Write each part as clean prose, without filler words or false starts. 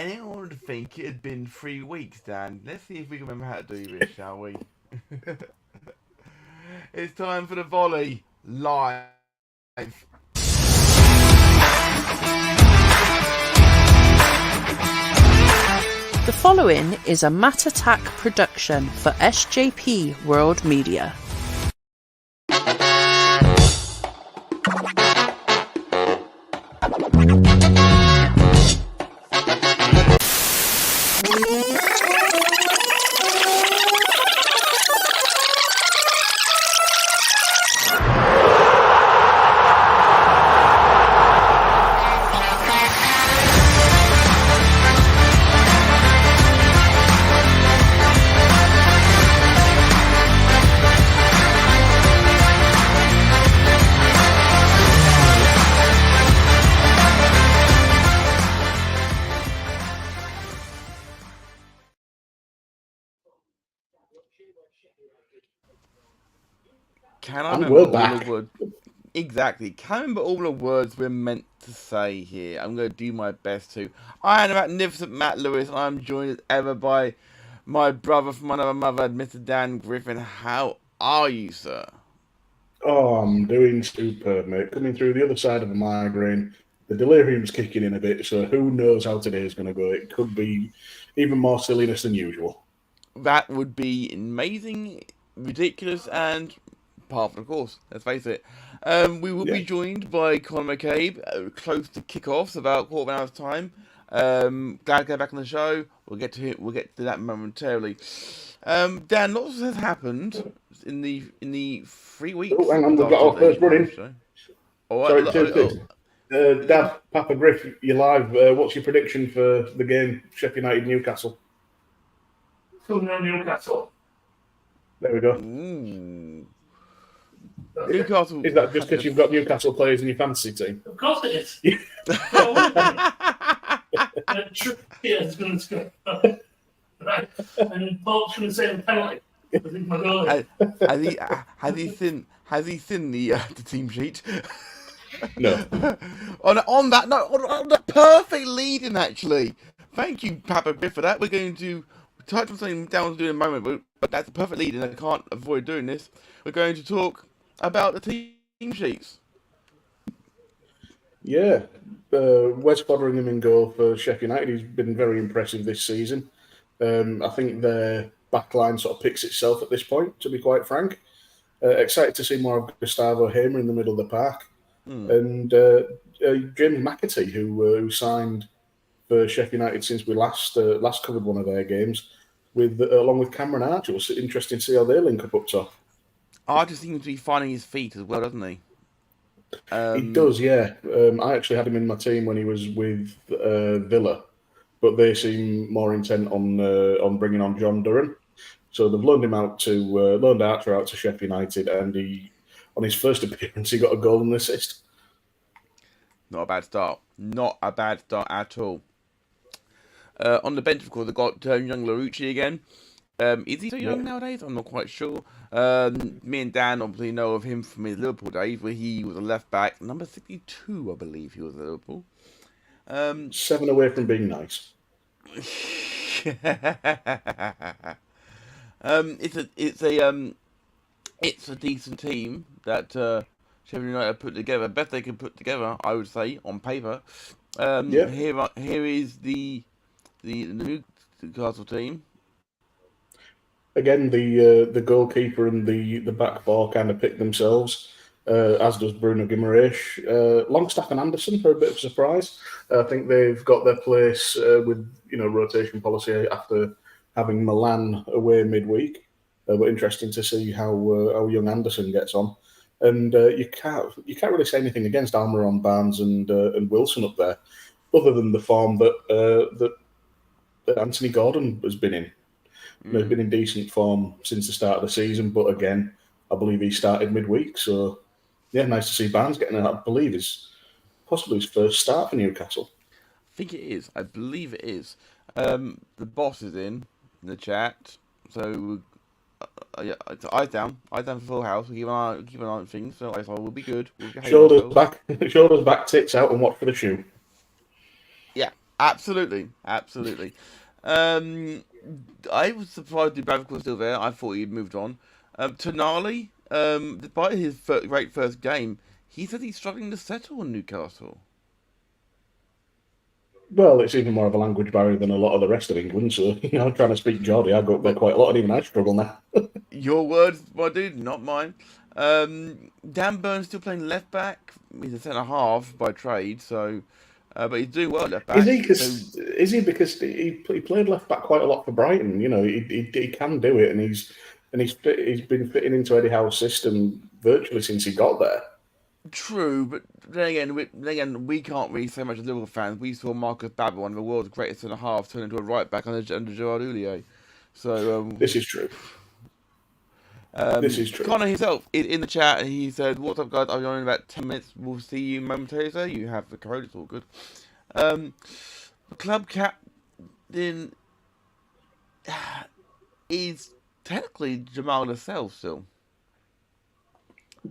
anyone would think it had been 3 weeks, Dan. Let's see if we can remember how to do this, shall we? It's time for the Volley live. The following is a Matt Attack production for SJP World Media. Can I remember all the words? Exactly. Can I remember all the words we're meant to say here? I'm going to do my best to. I am the magnificent Matt Lewis, and I'm joined as ever by my brother from another mother, Mr. Dan Griffin. How are you, sir? Oh, I'm doing superb, mate. Coming through the other side of a migraine. The delirium's kicking in a bit, so who knows how today's going to go. It could be even more silliness than usual. That would be amazing, ridiculous, and part of the course, let's face it. We will be joined by Konor McCabe, close to kick-offs, about quarter of an hour's time. Glad to go back on the show. We'll get to that momentarily. Dan, lots has happened in the 3 weeks. Oh, hang on, we've got our first running. Dad, Papa Griff, you're live. What's your prediction for the game, Sheffield United Newcastle? 2-0 Newcastle. There we go. Ooh. Newcastle. Is that just because you've got Newcastle players in your fantasy team? Of course it is. It's going to score. Right. And Paul's going to say the penalty. I think my goal is. Has he seen the team sheet? No. on that perfect lead-in, actually. Thank you, Papa Griff, for that. We're going to touch on something down to do in a moment, but that's a perfect lead-in. I can't avoid doing this. We're going to talk about the team sheets. Yeah. Wes Foderingham in goal for Sheffield United. He's been very impressive this season. I think their backline sort of picks itself at this point, to be quite frank. Excited to see more of Gustavo Hamer in the middle of the park. And James McAtee, who signed for Sheffield United since we last covered one of their games, along with Cameron Archer. It was interesting to see how they link up top. Archer seems to be finding his feet as well, doesn't he? He does, yeah. I actually had him in my team when he was with Villa, but they seem more intent on bringing on John Durham. So they've loaned Archer out to Sheffield United, and on his first appearance, he got a goal and assist. Not a bad start. Not a bad start at all. On the bench, of course, they've got young Larucci again. Is he so young nowadays? I'm not quite sure. Me and Dan obviously know of him from his Liverpool days, where he was a left back, number 62, I believe he was at Liverpool. 7 away from being nice. It's a decent team that Sheffield United put together. Best they can put together, I would say, on paper. Here is the Newcastle team. Again, the goalkeeper and the back four kind of pick themselves, as does Bruno Guimaraes. Longstaff and Anderson are a bit of a surprise. I think they've got their place with rotation policy after having Milan away midweek. But interesting to see how young Anderson gets on. And you can't really say anything against Almiron, Barnes, and Wilson up there, other than the form that Anthony Gordon has been in. He's been in decent form since the start of the season, but again, I believe he started midweek. So, yeah, nice to see Barnes getting it. I believe is possibly his first start for Newcastle. I think it is. I believe it is. The boss is in the chat, so eyes down for full house. We keep an eye on things. So I thought we'll be good. Shoulders back, tits out, and watch for the shoe. Yeah, Absolutely. I was surprised Dubravka was still there. I thought he'd moved on. Tonali, despite his great first game, he said he's struggling to settle in Newcastle. Well, it's even more of a language barrier than a lot of the rest of England. So, trying to speak Geordie, I go up there quite a lot, and even I struggle now. Your words, my dude, not mine. Dan Burns still playing left back. He's a centre half by trade, so but he's doing well at left back. Is he because he played left back quite a lot for Brighton? He can do it, and he's been fitting into Eddie Howe's system virtually since he got there. True, but then again, we can't really say much as Liverpool fans. We saw Marcus Babel, one of the world's greatest centre half, turn into a right back under Gerard Houllier. So this is true. This is true. Connor himself in the chat, he said, "What's up, guys? I'll be on in about 10 minutes. We'll see you momentarily. Sir. You have the code. It's all good." The club captain is technically Jamal Lascelles still.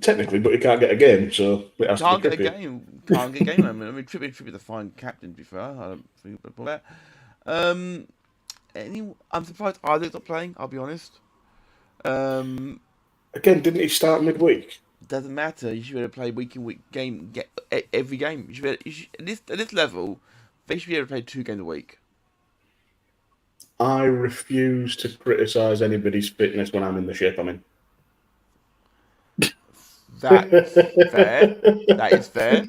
Technically, but he can't get a game, so it has Can't to get be a game. Can't get a game. I mean, Trippier the fine captain. To be fair, I don't think about that. I'm surprised Isaac's not playing. I'll be honest. Again, didn't he start midweek? Doesn't matter. You should be able to play week in week game every game. You should at this level, they should be able to play 2 games a week. I refuse to criticise anybody's fitness when I'm in the shape I'm in. That's fair. That is fair.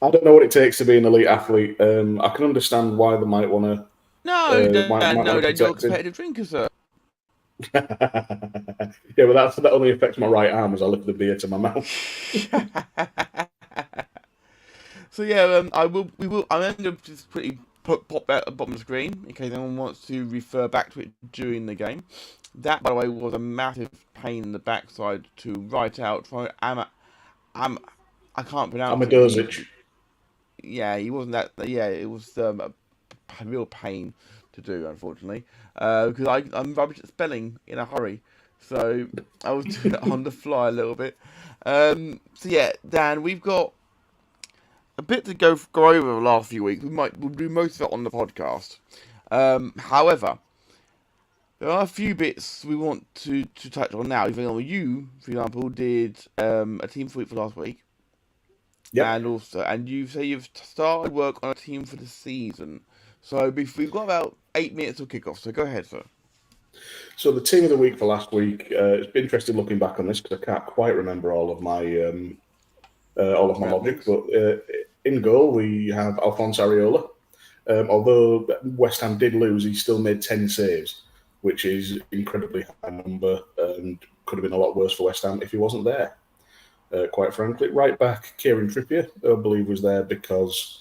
I don't know what it takes to be an elite athlete. I can understand why they might want to. No, you're a competitive drinker, sir. Yeah, but that only affects my right arm as I lift the beer to my mouth. So yeah, I'm going to just quickly pop that at the bottom of the screen in case anyone wants to refer back to it during the game. That, by the way, was a massive pain in the backside to write out. I can't pronounce Amadozic. Yeah, he wasn't that. Yeah, it was a real pain to do, unfortunately, because I'm rubbish at spelling in a hurry, so I was doing it on the fly a little bit. So yeah, Dan, we've got a bit to go over the last few weeks. We'll do most of it on the podcast. However, there are a few bits we want to touch on now. Even though you, for example, did a team for week for last week. Yeah. And you say you've started work on a team for the season. So we've got about 8 minutes till kickoff. So go ahead, sir. So the team of the week for last week. It's been interesting looking back on this because I can't quite remember all of my logic. But in goal we have Alphonse Areola. Although West Ham did lose, he still made 10 saves, which is incredibly high number and could have been a lot worse for West Ham if he wasn't there. Quite frankly, right back Kieran Trippier, I believe, was there because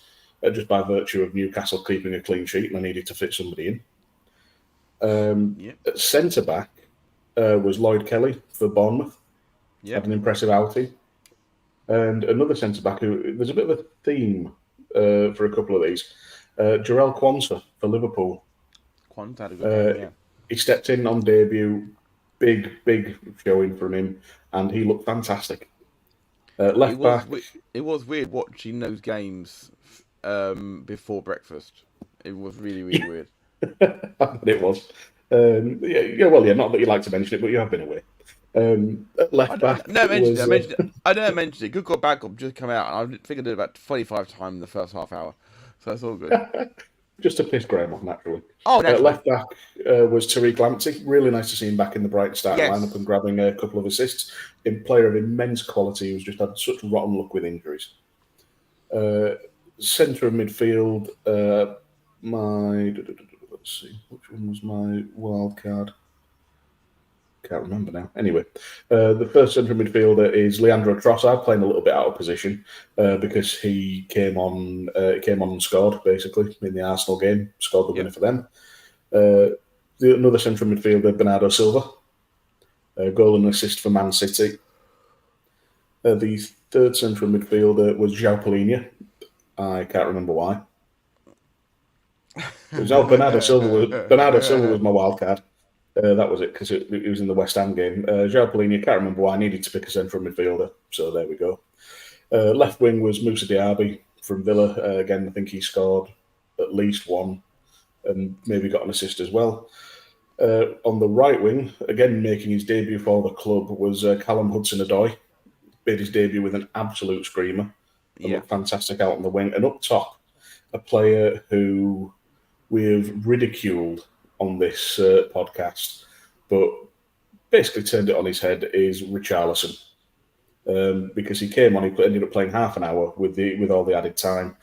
just by virtue of Newcastle keeping a clean sheet and I needed to fit somebody in. At centre back was Lloyd Kelly for Bournemouth. Had an impressive outing. And another centre back who there's a bit of a theme for a couple of these. Jarell Quansah for Liverpool. Quansah had a good game, He stepped in on debut, big showing from him, and he looked fantastic. Left back. It was weird watching those games before breakfast. It was really weird. It was. Not that you like to mention it, but you have been away. Left back. I don't mention it. Good cop, bad cop just come out, and I think I did about 25 times in the first half hour. So that's all good. Just to piss Graham off, naturally. Oh, naturally. Left back was Tariq Lamptey. Really nice to see him back in the Brighton starting lineup and grabbing a couple of assists. A player of immense quality who's just had such rotten luck with injuries. Centre of midfield, let's see, which one was my wild card? Can't remember now. Anyway, the first centre midfielder is Leandro Trossard, playing a little bit out of position because he came on and scored basically in the Arsenal game, scored the winner for them. Another central midfielder, Bernardo Silva, goal and assist for Man City. The third central midfielder was João Palhinha. I can't remember why. Bernardo Silva was my wild card. That was it because it was in the West Ham game. João Palhinha, can't remember why. I needed to pick a central midfielder, so there we go. Left wing was Moussa Diaby from Villa. Again, I think he scored at least one, and maybe got an assist as well. On the right wing, again making his debut for the club, was Callum Hudson-Odoi. Made his debut with an absolute screamer. And looked fantastic out on the wing. And up top, a player who we have ridiculed on this podcast, but basically turned it on his head, is Richarlison. Because he came on, he ended up playing half an hour with all the added time.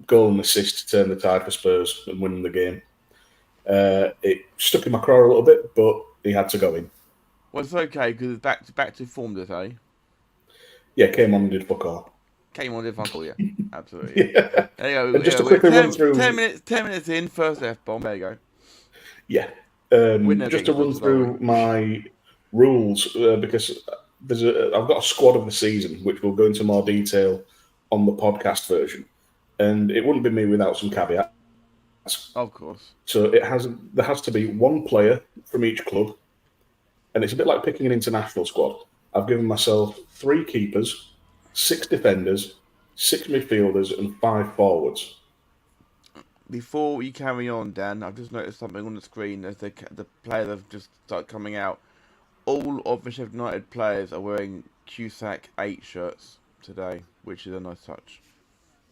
Goal and assist to turn the tide for Spurs and winning the game. It stuck in my craw a little bit, but he had to go in. Well, it's okay because it's back to form today. Yeah, came on and did fuck all. Came on, did fuck all, yeah. Absolutely. Yeah. There you go. And just to quickly run through... 10 minutes in, first F-bomb, there you go. Yeah. Just to run through my rules, because I've got a squad of the season, which we'll go into more detail on the podcast version. And it wouldn't be me without some caveats. Of course. So there has to be one player from each club. And it's a bit like picking an international squad. I've given myself 3 keepers, 6 defenders, 6 midfielders, and 5 forwards. Before you carry on, Dan, I've just noticed something on the screen as the players have just started coming out. All of the Sheffield United players are wearing Cusack 8 shirts today, which is a nice touch.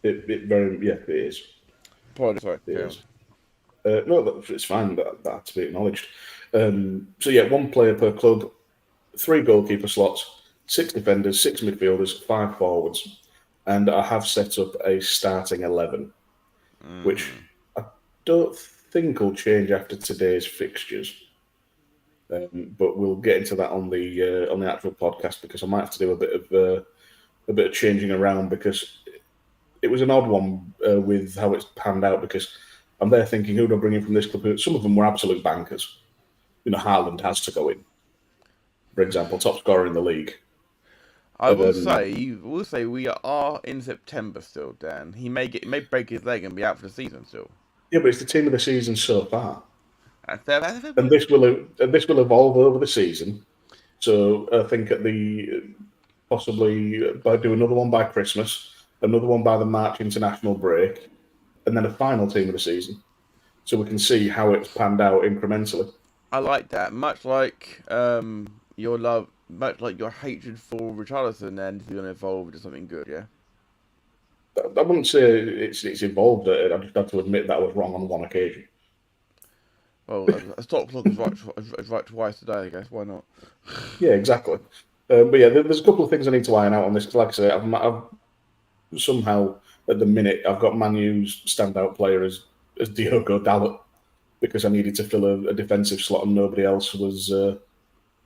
It is. Sorry. It is. No, it's fine. That had to be acknowledged. One player per club, 3 goalkeeper slots, 6 defenders, 6 midfielders, 5 forwards, and I have set up a starting 11, which I don't think will change after today's fixtures. But we'll get into that on the actual podcast, because I might have to do a bit of changing around, because it was an odd one with how it's panned out, because I'm there thinking, who do I bring in from this club? Some of them were absolute bankers. Haaland has to go in, for example, top scorer in the league. I will say we are in September still, Dan. He may break his leg and be out for the season still. Yeah, but it's the team of the season so far. And this will evolve over the season. So I think possibly do another one by Christmas, another one by the March international break, and then a final team of the season, so we can see how it's panned out incrementally. I like that. Much like your hatred for Richarlison, and it's going to evolve into something good. Yeah. I wouldn't say it's evolved. I just have to admit that I was wrong on one occasion. Well, a stop clock is right twice today, I guess. Why not? Yeah, exactly. But yeah, there's a couple of things I need to iron out on this. Like I say, I've somehow at the minute I've got Man U's standout player as Diogo Dalot, because I needed to fill a defensive slot and nobody else was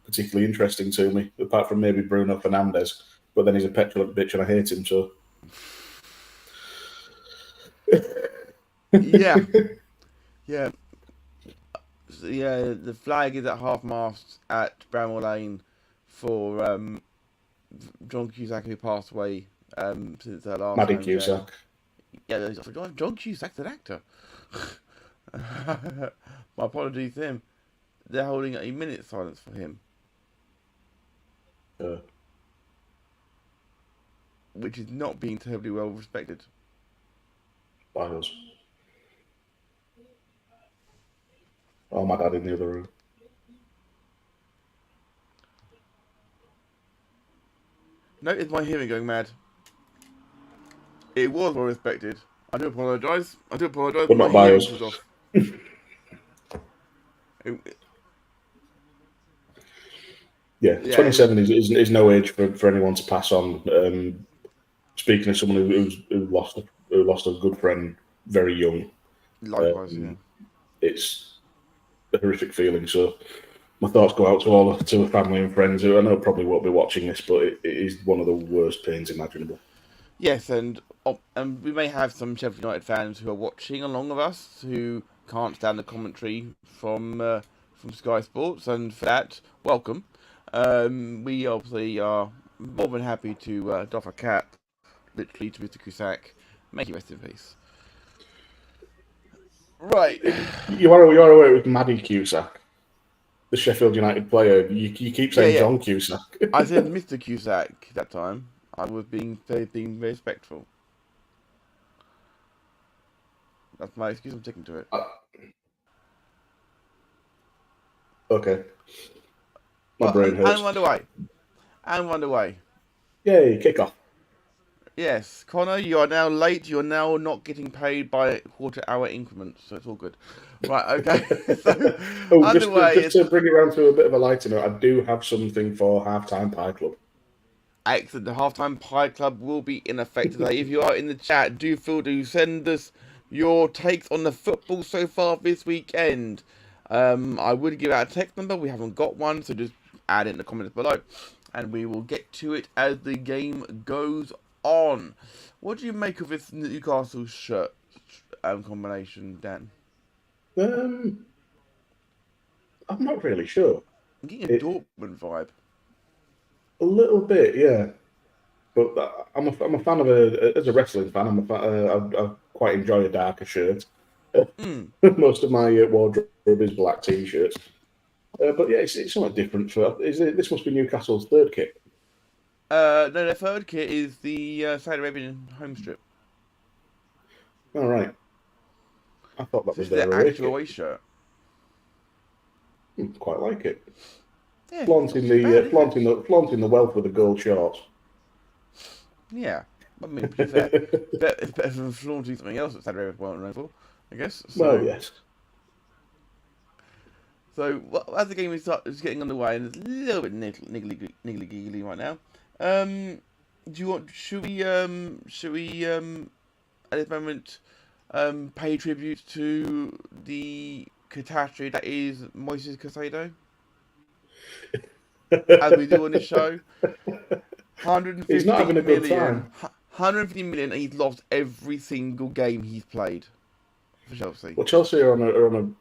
particularly interesting to me, apart from maybe Bruno Fernandes. But then he's a petulant bitch and I hate him, so... Yeah. Yeah, the flag is at half-mast at Bramwell Lane for John Cusack, who passed away since our last Maddie Cusack. Yeah, John Cusack's an actor. My apologies to him. They're holding a minute silence for him. Which is not being terribly well respected. By us. Oh, my dad in the other room. Notice my hearing going mad. It was well respected. I do apologise. But not by us. Yeah, 27 is no age for anyone to pass on. Speaking of someone who lost a good friend very young. Likewise, yeah. It's a horrific feeling. So my thoughts go out to the family and friends who I know probably won't be watching this, but it is one of the worst pains imaginable. Yes, and we may have some Sheffield United fans who are watching along with us who can't stand the commentary from Sky Sports, and for that, welcome. We obviously are more than happy to doff a cap, literally, to Mr. Cusack. May he rest in peace. Right. You are aware with Maddie Cusack, the Sheffield United player. You keep saying John Cusack. I said Mr. Cusack that time. I was being very respectful. That's my excuse. I'm sticking to it. Okay. My brain hurts. And underway. Yay, kick off. Yes, Connor, you are now late. You're now not getting paid by quarter-hour increments, so it's all good. Right, okay. So, just to bring it around to a bit of a lighter note, I do have something for Halftime Pie Club. Excellent. The Halftime Pie Club will be in effect today. If you are in the chat, do feel to send us your takes on the football so far this weekend. I would give out a text number. We haven't got one, so just add it in the comments below. And we will get to it as the game goes on. What do you make of this Newcastle shirt combination, Dan? I'm not really sure. I'm getting a Dortmund vibe. A little bit, yeah. But I'm a fan of as a wrestling fan. I quite enjoy a darker shirt. Most of my wardrobe is black t-shirts. But yeah, it's somewhat different. This must be Newcastle's third kit. No, their third kit is the Saudi Arabian home strip. All right. I thought that was their actual away shirt. Quite like it. Yeah, flaunting the wealth with the gold shorts. Yeah, I mean, to be fair, it's better than flaunting something else that Saudi Arabia weren't known for, I guess. So, well, yes. So as the game is getting underway, and it's a little bit niggly right now. Should we at this moment pay tribute to the catastrophe that is Moises Caicedo, as we do on this show? 150 he's not having a good million, time. 150 million, and he's lost every single game he's played for Chelsea. Well, Chelsea are on an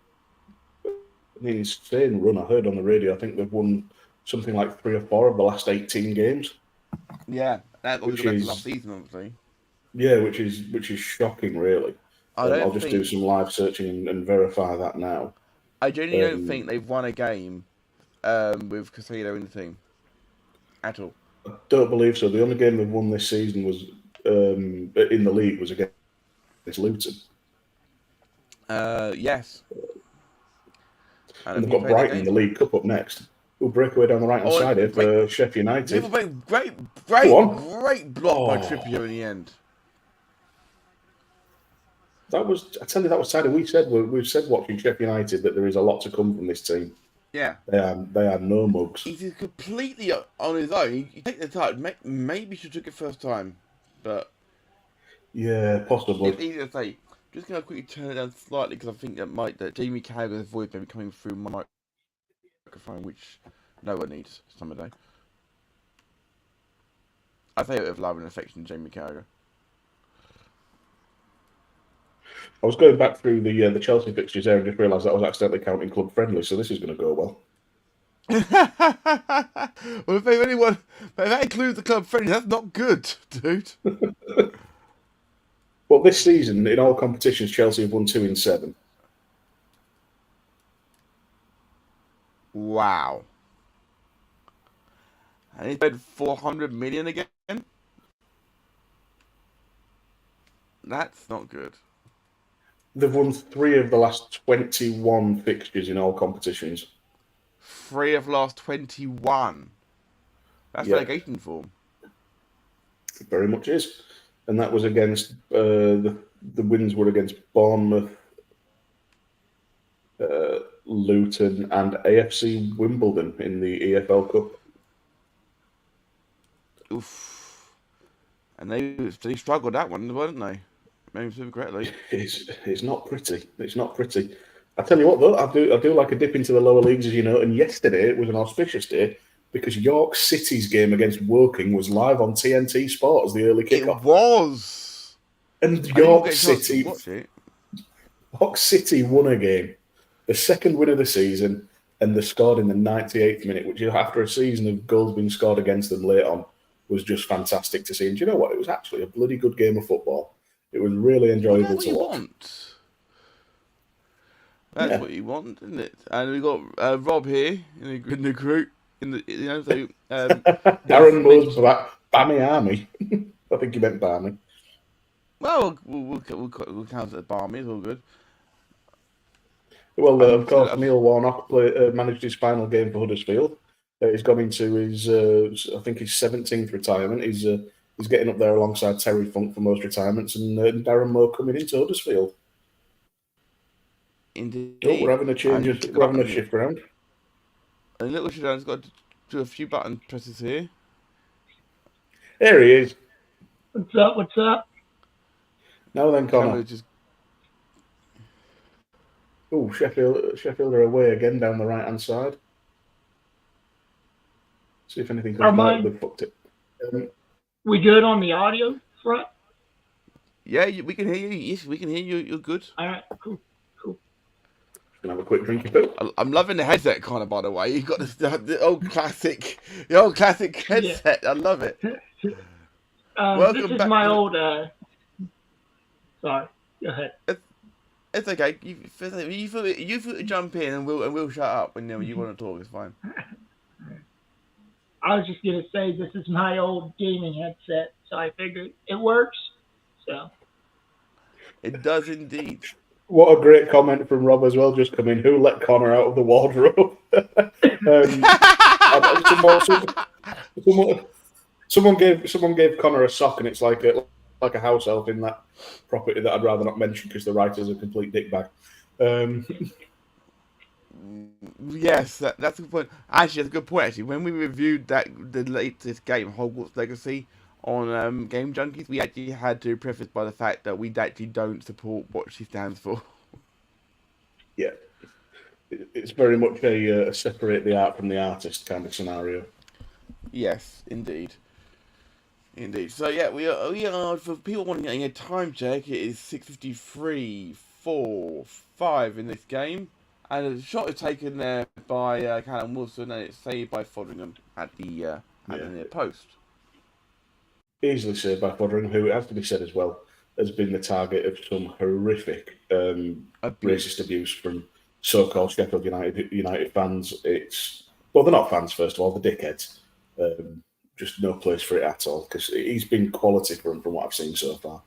insane run. I heard on the radio. I think they've won something like 3 or 4 of the last 18 games. Yeah, that was the last season, obviously. Yeah, which is shocking, really. I'll just do some live searching and verify that now. I genuinely don't think they've won a game with Caicedo in the team at all. I don't believe so. The only game they've won this season was in the league was against Luton. Yes. And they've got Brighton in the League Cup up next. We'll break away down the right-hand side here for Sheffield United. Great block by Trippier in the end. I tell you, that was sad. We've said watching Sheffield United that there is a lot to come from this team. Yeah. They are no mugs. He's completely on his own. He take the touch. Maybe he should have took it first time, but yeah, possibly. It's easy to say. Just going to quickly turn it down slightly because I think that Jamie Carragher's voice may be coming through my microphone, which no one needs some of the day. I say it with love and affection, Jamie Carragher. I was going back through the Chelsea fixtures there and just realised that I was accidentally counting club friendly, so this is going to go well. Well, if that includes the club friendly, that's not good, dude. Well, this season, in all competitions, Chelsea have won 2 in 7. Wow. And he's paid 400 million again? That's not good. They've won 3 of the last 21 fixtures in all competitions. 3 of the last 21? That's relegation form. It very much is. And that was against, the wins were against Bournemouth, Luton and AFC Wimbledon in the EFL Cup. Oof. And they struggled that one, weren't they? Maybe super correctly. It's not pretty. It's not pretty. I tell you what, though, I do like a dip into the lower leagues, as you know, and yesterday it was an auspicious day because York City's game against Woking was live on TNT Sport as the early kickoff. It was! And York City won a game. The second win of the season, and they scored in the 98th minute, which after a season of goals being scored against them late on, was just fantastic to see. And do you know what? It was actually a bloody good game of football. It was really enjoyable to watch. That's what you want, isn't it? And we've got Rob here in the group. Darren Moore's for that Bammy Army. I think you meant Barney. Well, we'll count it as balmy. It's all good. Well, of course, Neil Warnock managed his final game for Huddersfield. He's gone into his, I think his 17th retirement. He's getting up there alongside Terry Funk for most retirements, and Darren Moore coming into Huddersfield. Indeed. Oh, we're having a change. We're having a shift round. And little Shadow's got to do a few button presses here. There he is. What's up? What's up? Now then, Connor. Oh, Sheffield are away again down the right-hand side. See if anything comes out. They've fucked it. We good on the audio front? Yeah, we can hear you. Yes, we can hear you. You're good. All right, cool. Gonna have a quick drink of it. I'm loving the headset, Connor. By the way, you got the old classic headset. Yeah. I love it. Welcome this is back. My old. Sorry, go ahead. It's okay. You feel to jump in, and we'll shut up when you want to talk. It's fine. I was just gonna say this is my old gaming headset, so I figured it works. So it does indeed. What a great comment from Rob as well. Just come in. Who let Connor out of the wardrobe? Someone gave Connor a sock, and it's like a house elf in that property that I'd rather not mention because the writer's a complete dickbag. Yes, that's a good point. Actually, that's a good point. Actually, when we reviewed the latest game, Hogwarts Legacy, on Game Junkies, we actually had to preface by the fact that we actually don't support what she stands for. Yeah, it's very much a separate the art from the artist kind of scenario. Yes, indeed. So yeah, we are for people wanting a time check. It is 6:53, 4-5 in this game, and a shot is taken there by Callum Wilson, and it's saved by Fodringham at the near post. Easily saved by Fodringham, who, it has to be said as well, has been the target of some horrific racist abuse from so-called Sheffield United fans. They're not fans, first of all, the dickheads. Just no place for it at all, because he's been quality for him from what I've seen so far.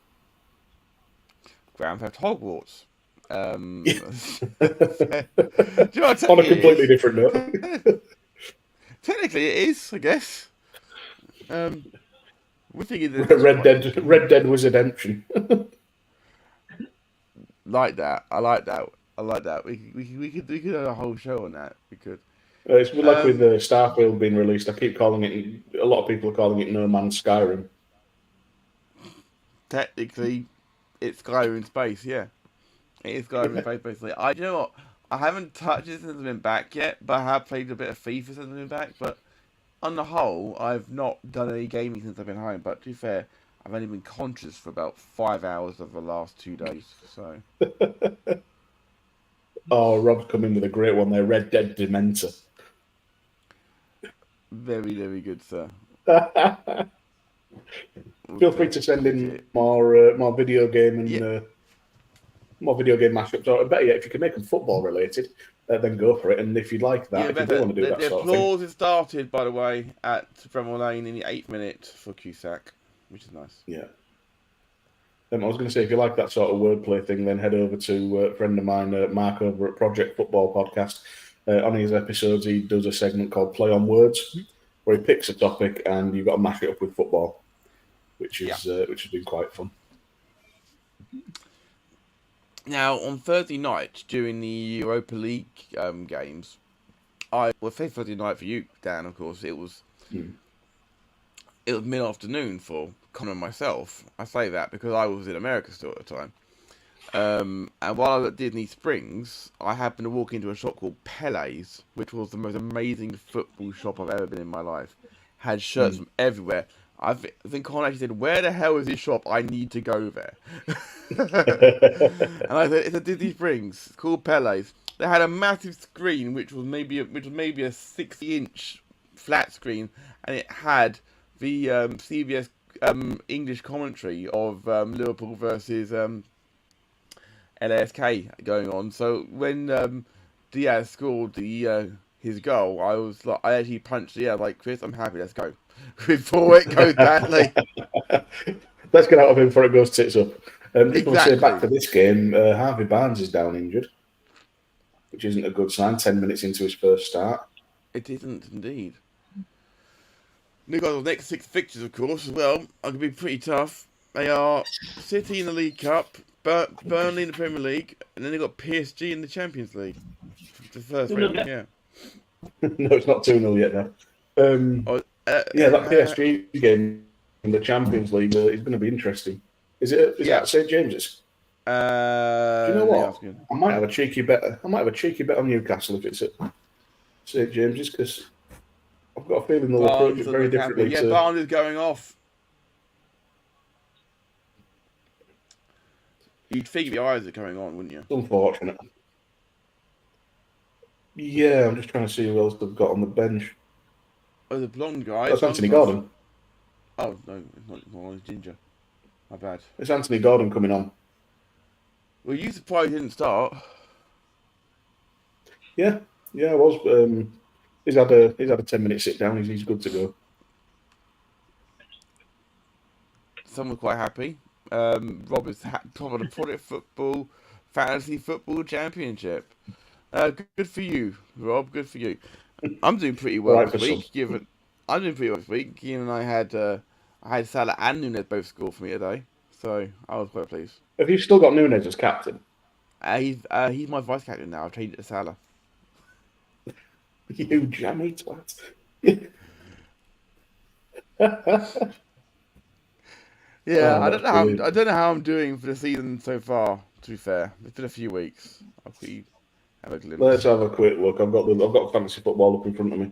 Grand Theft Hogwarts. On a completely different note. Technically, it is, I guess. We're thinking Red Dead was redemption. Like that. I like that. We could have a whole show on that. We could. It's like with Starfield being released. I keep calling it. A lot of people are calling it No Man's Skyrim. Technically, it's Skyrim space. Yeah, it is Skyrim space. Basically, you know what? I haven't touched it since I've been back yet, but I have played a bit of FIFA since I've been back. But on the whole, I've not done any gaming since I've been home. But to be fair, I've only been conscious for about 5 hours of the last 2 days. So. Oh, Rob's come in with a great one there. Red Dead Dementor. Very, very good, sir. Feel free to send in more video game and more video game mashups. Or better yet, if you can make them football related, then go for it. And if you'd like that, if you do want to do that sort of thing. The applause has started, by the way, at Bramall Lane in the 8th minute for Cusack, which is nice. Yeah. I was going to say, if you like that sort of wordplay thing, then head over to a friend of mine, Mark, over at Project Football Podcast. On his episodes, he does a segment called Play on Words, where he picks a topic and you've got to mash it up with football, which has been quite fun. Now, on Thursday night, during the Europa League games, say Thursday night for you, Dan, of course, it was mid-afternoon for Connor and myself. I say that because I was in America still at the time. And while I was at Disney Springs, I happened to walk into a shop called Pele's, which was the most amazing football shop I've ever been in my life. Had shirts from everywhere. I think Connor actually said, "Where the hell is this shop? I need to go there." And I said, "It's at Disney Springs. It's called Pele's." They had a massive screen, which was maybe a 60-inch flat screen, and it had the CBS English commentary of Liverpool versus LASK going on. So when Diaz scored his goal, I actually punched the air like, "Chris, I'm happy, let's go," before it goes badly. Let's get out of him before it goes tits up. People Exactly. say back to this game, Harvey Barnes is down injured, which isn't a good sign. 10 minutes into his first start. It isn't indeed. Newcastle's next 6 fixtures, of course, as well, are going to be pretty tough. They are City in the League Cup, Burnley in the Premier League, and then they've got PSG in the Champions League. The first round, yeah. No, it's not 2-0 yet now. That PSG game in the Champions League is going to be interesting. Is that at St James's? Do you know what? I might have a cheeky bet on Newcastle if it's at St James's, because I've got a feeling they'll approach it very differently. Yeah, Barnes is going off. You'd think the eyes are going on, wouldn't you? It's unfortunate. Yeah, I'm just trying to see who else they've got on the bench. Oh, the blonde guy. That's Anthony Gordon. Oh, no, it's not he's ginger. My bad. It's Anthony Gordon coming on. Well, you surprised he didn't start. Yeah, I was. He's had a 10-minute sit down. He's good to go. Some were quite happy. Rob is top of the Product Football Fantasy Football Championship. Good for you, Rob. Good for you. I'm doing pretty well this week. I'm doing pretty well this week. Ian and I had Salah and Nunes both score for me today, so I was quite pleased. Have you still got Nunes as captain? He's my vice captain now. I've changed it to Salah. You jammy twat. Yeah, I don't know how I'm doing for the season so far. To be fair, it's been a few weeks. I'll quickly have a glimpse. Let's have a quick look. I've got fantasy football up in front of me.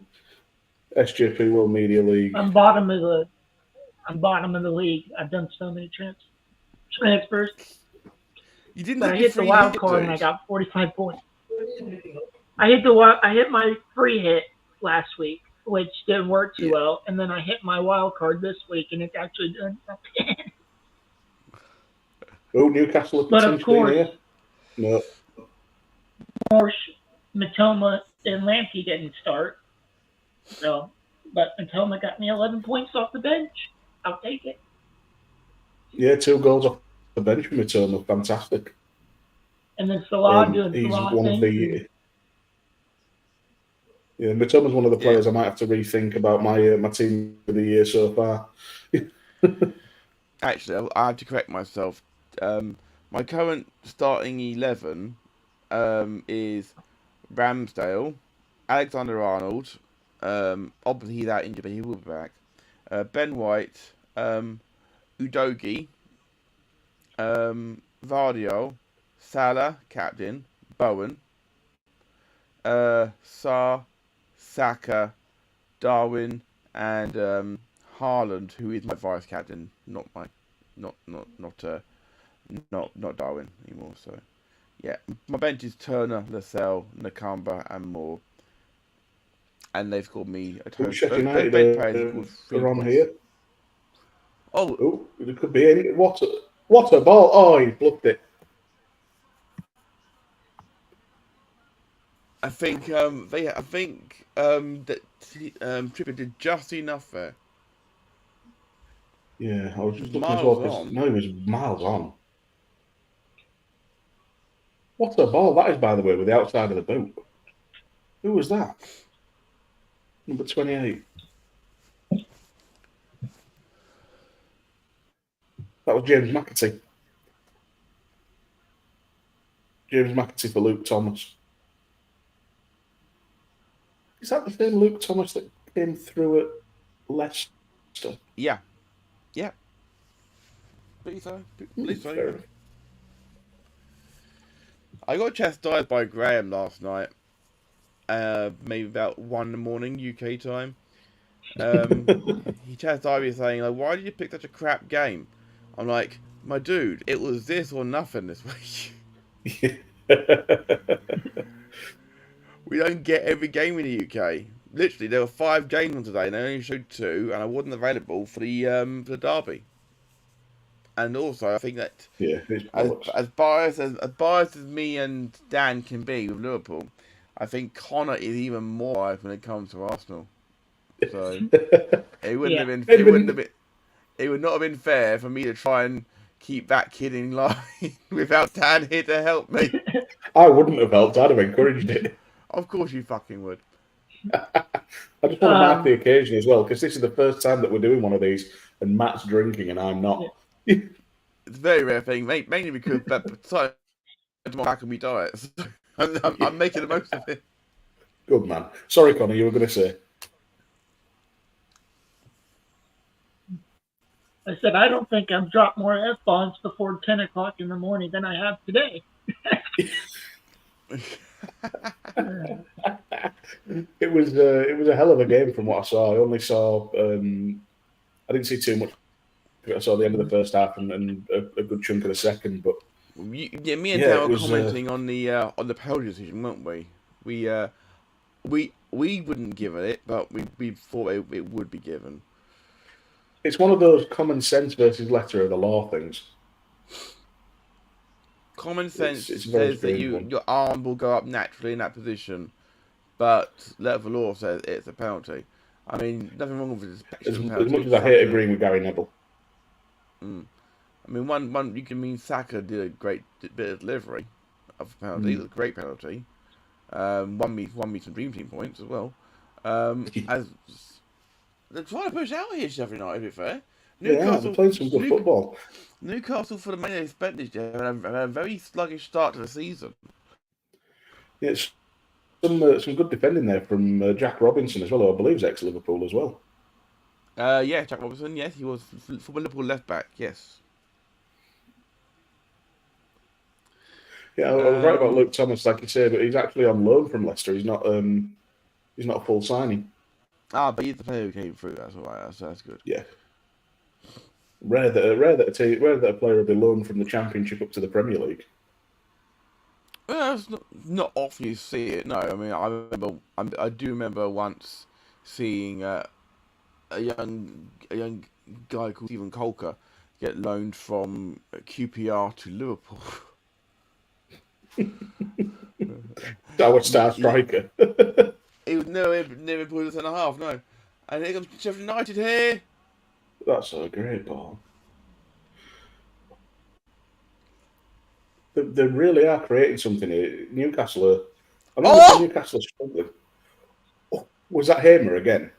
SJP World Media League. I'm bottom of the league. I've done so many transfers. You didn't. I hit the wild card and I got 45 points. I hit my free hit last week, which didn't work too well, and then I hit my wild card this week, and it's actually done something. Oh, Newcastle are potentially here. No. Of course, Matoma and Lamptey didn't start. So, but Matoma got me 11 points off the bench. I'll take it. Yeah, 2 goals off the bench from Matoma. Fantastic. And then Salah doing he's Salah one of the. Yeah, Matoma's one of the players I might have to rethink about my team for the year so far. Actually, I have to correct myself. My current starting 11 is Ramsdale, Alexander-Arnold. Obviously, he's out injured, but he will be back. Ben White, Udogie, Vardiol, Salah, captain, Bowen, Sarr, Saka, Darwin, and Haaland, who is my vice captain, not Darwin anymore. So, yeah, my bench is Turner, Lascelles, Nakamba, and Moore, and they've called me a total. Sheffield United are on here. Oh, it could be any. What a ball! Oh, he blocked it. I think that Trippier did just enough there. Yeah, I was just looking as well. No, he was miles on. What a ball that is, by the way, with the outside of the boot. Who was that? Number 28. That was James McAtee. James McAtee for Luke Thomas. Is that the same Luke Thomas that came through at Leicester? Yeah. Believe so. Yeah. I got chastised by Graham last night. Maybe about 1 in the morning UK time. He chastised me saying, like, "Why did you pick such a crap game?" I'm like, "My dude, it was this or nothing this week." We don't get every game in the UK. Literally, there were 5 games on today, and they only showed 2, and I wasn't available for the derby. And also, I think that as biased as me and Dan can be with Liverpool, I think Connor is even more biased when it comes to Arsenal. So it wouldn't have been it would not have been fair for me to try and keep that kid in line without Dan here to help me. I wouldn't have helped. I'd have encouraged it. Of course you fucking would. I just want to mark the occasion as well, because this is the first time that we're doing one of these, and Matt's drinking and I'm not. It's a very rare thing, mainly because besides my back on my diet, so I'm making the most of it. Good man. Sorry, Connor, you were going to say. I said, I don't think I've dropped more F-bombs before 10 o'clock in the morning than I have today. It was a hell of a game from what I saw. I only saw I didn't see too much. I saw the end of the first half and a good chunk of the second. But me and Dan were commenting on the penalty decision, weren't we? We wouldn't give it, but we thought it would be given. It's one of those common sense versus letter of the law things. Common sense says that your arm will go up naturally in that position, but letter of the law says it's a penalty. I mean, nothing wrong with it. As much as I hate agreeing with Gary Neville. I mean, one you can mean Saka did a great bit of delivery of a penalty. It was a great penalty. Won me some Dream Team points as well. As they're trying to push out here, Sheffield United, to be fair. Newcastle, they're playing some good football. Newcastle, for the money they spent this year, had a very sluggish start to the season. Yeah, some good defending there from Jack Robinson as well, who I believe is ex-Liverpool as well. Yeah, Jack Robinson, yes, he was for Liverpool left back, yes. Yeah, I was right about Luke Thomas, like you say, but he's actually on loan from Leicester. He's not a full signing. But he's the player who came through. That's all right. That's good. Yeah. Rare that a player will be loaned from the Championship up to the Premier League. Well, it's not often you see it. No, I mean I do remember once seeing a young guy called Stephen Colker get loaned from QPR to Liverpool. Our star striker. He was never put a half, no. And here comes Sheffield United here. That's a great ball. They really are creating something here. Newcastle are. I know Newcastle are struggling. Oh, was that Hamer again?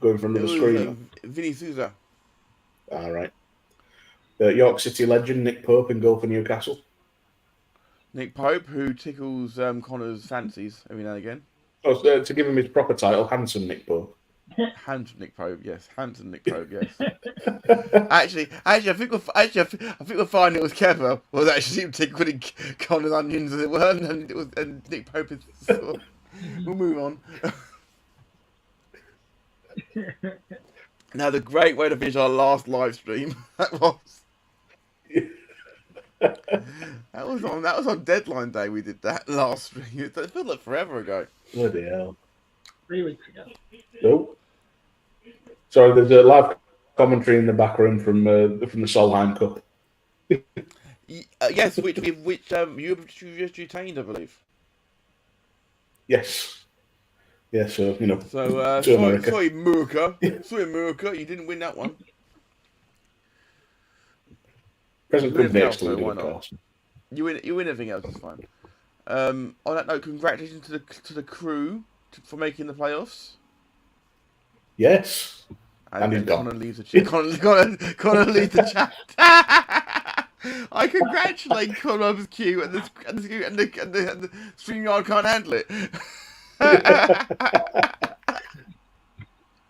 Going for another screener? Vinny Souza. All right. York City legend Nick Pope in goal for Newcastle. Nick Pope, who tickles Connor's fancies every now and again. Oh, to give him his proper title, handsome Nick Pope. Handsome Nick Pope, yes. Handsome Nick Pope, yes. actually, I think we'll find it was Kevin was actually tickling Connor's onions as it were, and Nick Pope is. We'll move on. Now, the great way to finish our last live stream that was on deadline day. We did that last stream. It feels like forever ago. Bloody hell! 3 weeks ago. Nope. Sorry, there's a live commentary in the back room from the Solheim Cup. Yes, which you just retained, I believe. Yes. Yeah, so you know. So sorry, Murka. Sorry, Murka, you didn't win that one. Present company excluded, of course. You win anything else, it's fine. On that note, congratulations to the crew for making the playoffs. Yes. And he's gone. Connor leaves the chat. Connor leaves the chat. I congratulate Connor's queue, and the StreamYard can't handle it.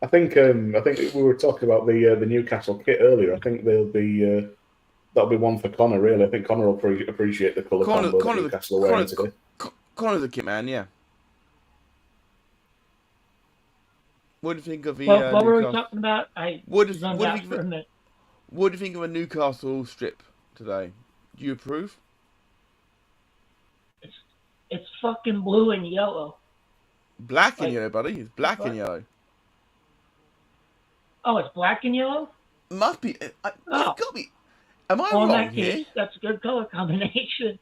I think we were talking about the Newcastle kit earlier. I think that'll be one for Connor. Really, I think Connor will appreciate the colour combo that Newcastle are wearing today. Connor's a kit man, yeah. What do you think of the? What were we talking about? What do you think of a Newcastle strip today? Do you approve? It's fucking blue and yellow. Black and yellow, buddy. It's black and yellow. Oh, it's black and yellow? Must be. It's got to be. Am I wrong in that here? case, that's a good color combination.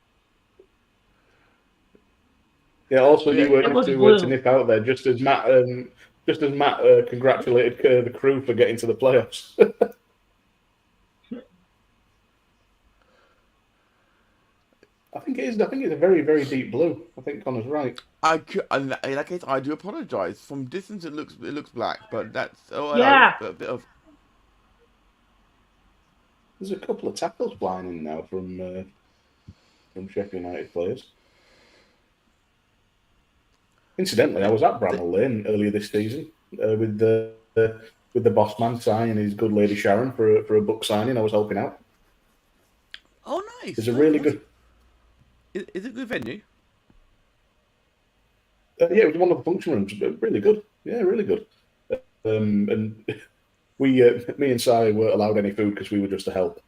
Yeah. Also, you were to nip out there just as Matt congratulated the crew for getting to the playoffs. I think it is. I think it's a very, very deep blue. I think Connor's right. In that case, I do apologise. From distance, it looks black, but that's Yeah. a bit of. There's a couple of tackles flying in now from Sheffield United players. Incidentally, I was at Bramall Lane earlier this season with the boss man signing his good lady Sharon for a book signing. I was helping out. Oh, nice! It's a really good. Is it a good venue? Yeah, it was one of the function rooms. Really good. Yeah, really good. And we, me and Si, weren't allowed any food because we were just to help.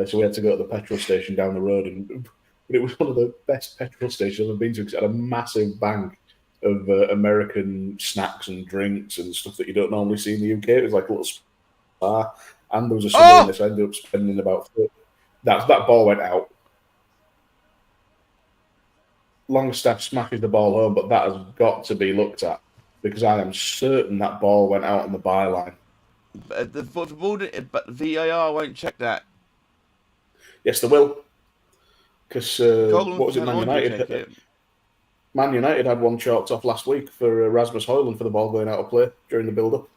So we had to go to the petrol station down the road, and it was one of the best petrol stations I've been to because it had a massive bank of American snacks and drinks and stuff that you don't normally see in the UK. It was like a little spa, and there was a summer in this. I ended up spending about that ball went out. Longstaff smashes the ball home, but that has got to be looked at because I am certain that ball went out on the byline. But VAR won't check that. Yes, they will. Because what was it, Man United? Man United had one chalked off last week for Rasmus Højlund for the ball going out of play during the build-up.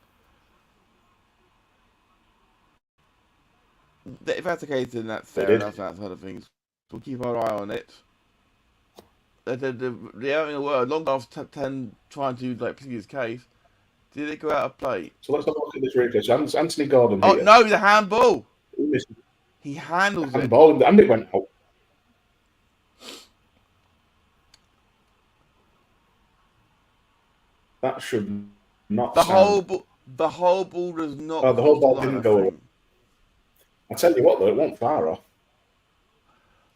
If that's the case, then that's fair enough. That side of things, we'll keep our eye on it. The having a word long after 10 trying to plead his case. Did it go out of play? So let's have a look at this replay. So Anthony Gordon. Oh no, the handball. He handles it. Handball, and it went out. That should not. The whole ball does not. Oh, the whole ball didn't go away. I tell you what, though, it wasn't far off.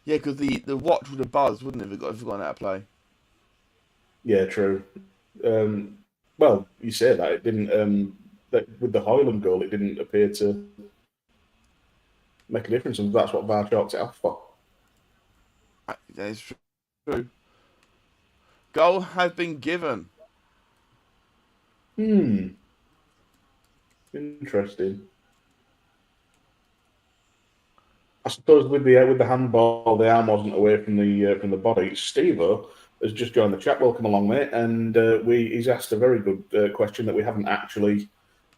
Yeah, because the watch would have buzzed, wouldn't it, if it gone out of play? Yeah, true. Well, you say that. It didn't. With the Højlund goal, it didn't appear to make a difference, and that's what VAR chalked it off for. That is true. Goal has been given. Interesting. I suppose with the handball, the arm wasn't away from the body. Steve-O has just joined the chat. Welcome along, mate. And he's asked a very good question that we haven't actually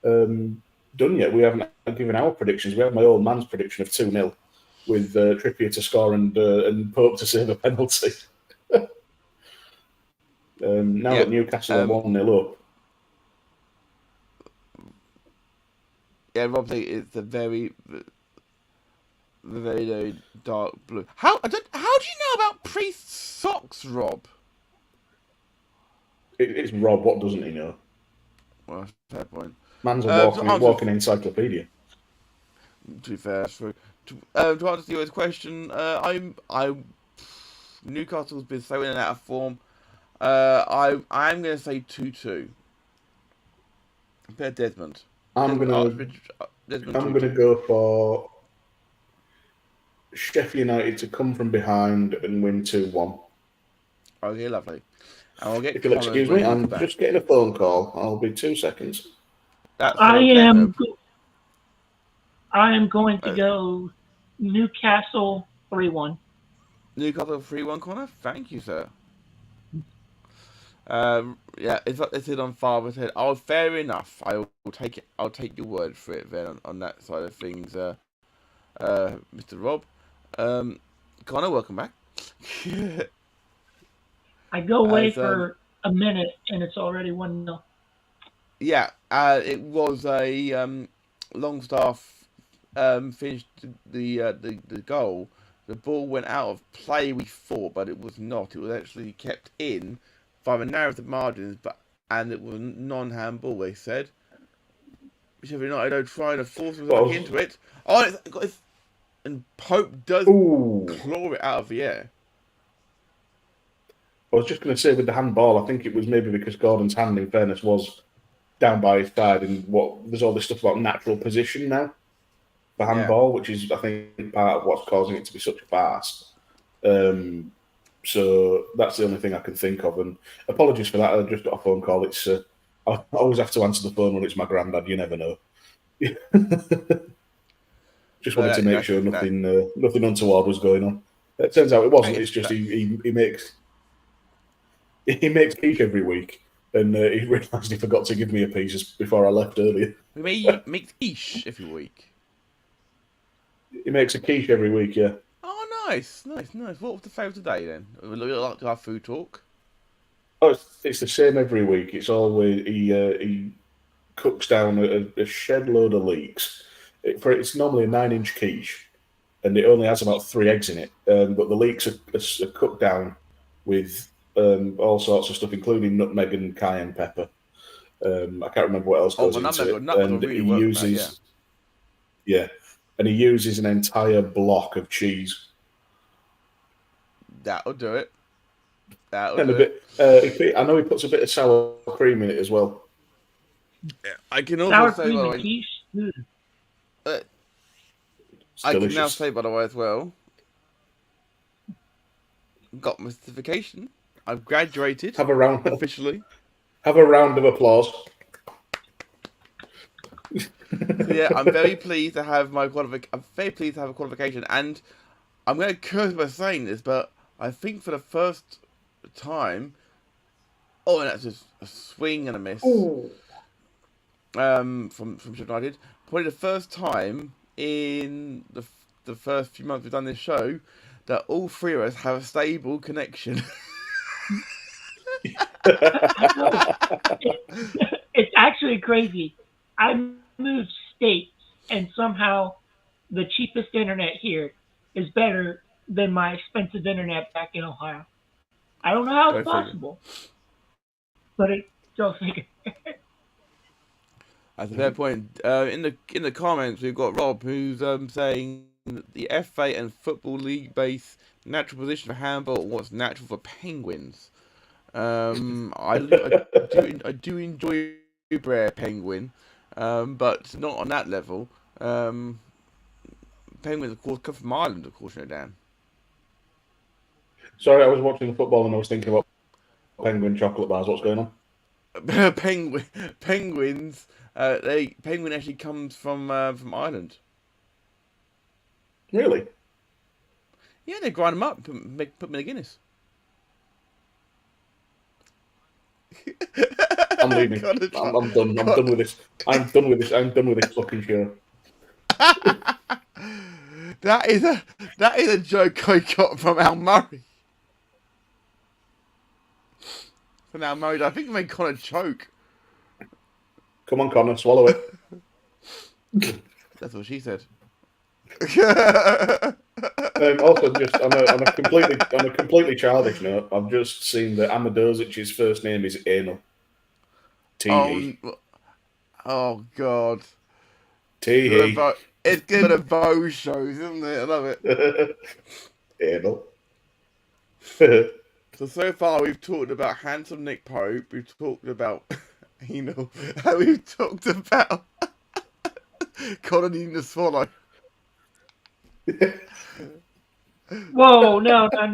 done yet. We haven't given our predictions. We have my old man's prediction of 2-0 with Trippier to score and Pope to save a penalty. Now that Newcastle are 1-0 up. Yeah, Rob, it's a very, very dark blue. How do you know about Priest's socks, Rob? It's Rob. What doesn't he know? Well, fair point. Man's a walking encyclopedia. To be fair, that's true. To answer your question, Newcastle's been so in and out of form. I'm going to say 2-2. Compare Desmond. I'm going to go for Sheffield United to come from behind and win 2-1. Okay, lovely. And we'll get. If you'll excuse me, I'm just getting a phone call. I'll be 2 seconds. I am going to go Newcastle 3-1. Newcastle 3-1 corner. Thank you, sir. Yeah, it's like they said on Father's Head. Oh, fair enough. I will take it. I'll take your word for it then on that side of things, Mr. Rob. Connor, welcome back. I go away for a minute and it's already 1-0. Yeah, it was a Longstaff finished the goal. The ball went out of play, we thought, but it was not. It was actually kept in by the narrowest margins, and it was a non-handball, they said. Sheffield United are trying to force them back into it. Oh, and Pope does claw it out of the air. I was just going to say with the handball, I think it was maybe because Gordon's hand, in fairness, was down by his side, and there's all this stuff about natural position now for handball, which is, I think, part of what's causing it to be such a farce. So that's the only thing I can think of. And apologies for that. I just got a phone call. It's I always have to answer the phone when it's my granddad. You never know. Just wanted to make sure nothing untoward was going on. It turns out it wasn't. It's just he makes quiche every week, and he realised he forgot to give me a piece just before I left earlier. We make quiche every week. He makes a quiche every week, yeah. Oh, nice. What was the favourite today then? We'd like to have food talk. Oh, it's the same every week. It's always he cooks down a shed load of leeks. It's normally a 9-inch quiche, and it only has about 3 eggs in it. But the leeks are cooked down with all sorts of stuff, including nutmeg and cayenne pepper. I can't remember what else goes into it. And he uses, and he uses an entire block of cheese. That'll do it. And I know he puts a bit of sour cream in it as well. I can also Sour say, cream by the and way, quiche. I can now say, by the way, as well, got my certification. I've graduated. Officially. Have a round of applause. So yeah, I'm very pleased to have my I'm very pleased to have a qualification, and I'm going to curse by saying this, but I think for the first time, and that's just a swing and a miss. Ooh. From Sheffield United, probably the first time in the first few months we've done this show that all 3 of us have a stable connection. It's actually crazy. I moved states, and somehow the cheapest internet here is better than my expensive internet back in Ohio. I don't know how it's possible, but it still figure. At a fair point. In the comments, we've got Rob who's saying that the FA and Football League base natural position for handball what's natural for penguins. I do enjoy Brer Penguin, but not on that level. Penguins, of course, come from Ireland, of course, Dan. Sorry, I was watching the football and I was thinking about penguin chocolate bars. What's going on? Penguins. Penguin actually comes from Ireland. Really? Yeah, they grind them up, put them in a Guinness. I'm leaving. I'm done. I'm done with this. I'm done with this fucking show. That is a joke I got from Al Murray. From Al Murray, I think it made Connor choke. Come on, Connor, swallow it. That's what she said. Also, just on a completely childish note, I've just seen that Amadozic's first name is Anal. T-E. Oh God. T-E. It's good at bow shows, isn't it? I love it. Anal. So far we've talked about handsome Nick Pope, we've talked about anal, and we've talked about Connor needing to swallow. Whoa! No! I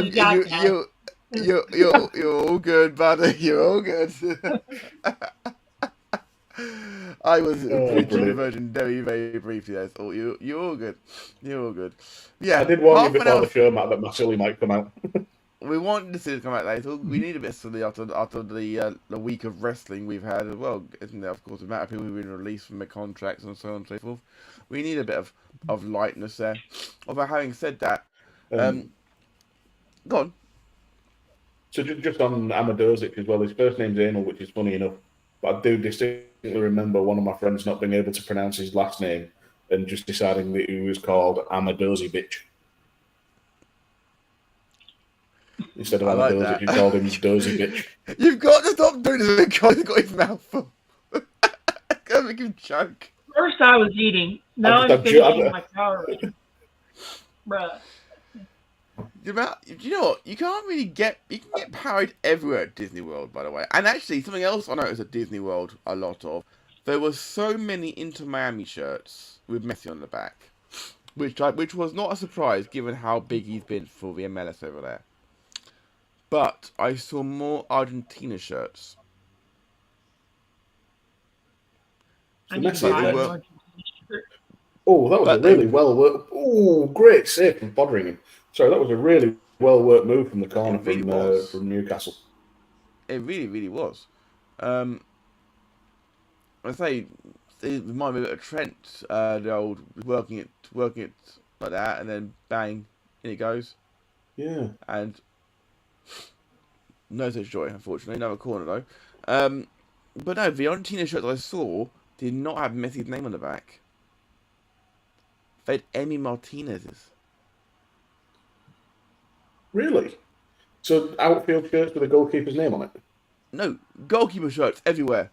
just got that. You're all good, buddy. You're all good. I was preaching the version very, very briefly. That's all. You're all good. You're all good. Yeah, I did warn you before the show, Matt, that my silly might come out. We want to see it come out later. We need a bit of silly after the week of wrestling we've had as well, isn't there? Of course, the amount of people who've been released from their contracts and so on and so forth. We need a bit of lightness there. Although, having said that, go on. So just on Amadozic as well, his first name's Anal, which is funny enough. But I do distinctly remember one of my friends not being able to pronounce his last name and just deciding that he was called Amadozi bitch. Instead of Amadozic, he called him Dozy bitch. You've got to stop doing this because he's got his mouth full. Can't make him choke. First I was eating, now I'm finishing my Powerade. Bruh. You know what? You can get Powerade everywhere at Disney World, by the way. And actually, something else I noticed at Disney World a lot of, there were so many Inter Miami shirts with Messi on the back, which was not a surprise given how big he's been for the MLS over there. But I saw more Argentina shirts. I need to buy an Argentina shirt. Oh, that was a really well worked. Oh, great save from Foderingham. Sorry, that was a really well worked move from the corner from Newcastle. It really, really was. I say it reminded me of Trent, the old working it like that, and then bang, in it goes. Yeah. And no such joy, unfortunately. Another corner though. But no, the Argentina shirt that I saw did not have Messi's name on the back. They had Emi Martinez's. Really? So outfield shirts with a goalkeeper's name on it? No, goalkeeper shirts everywhere.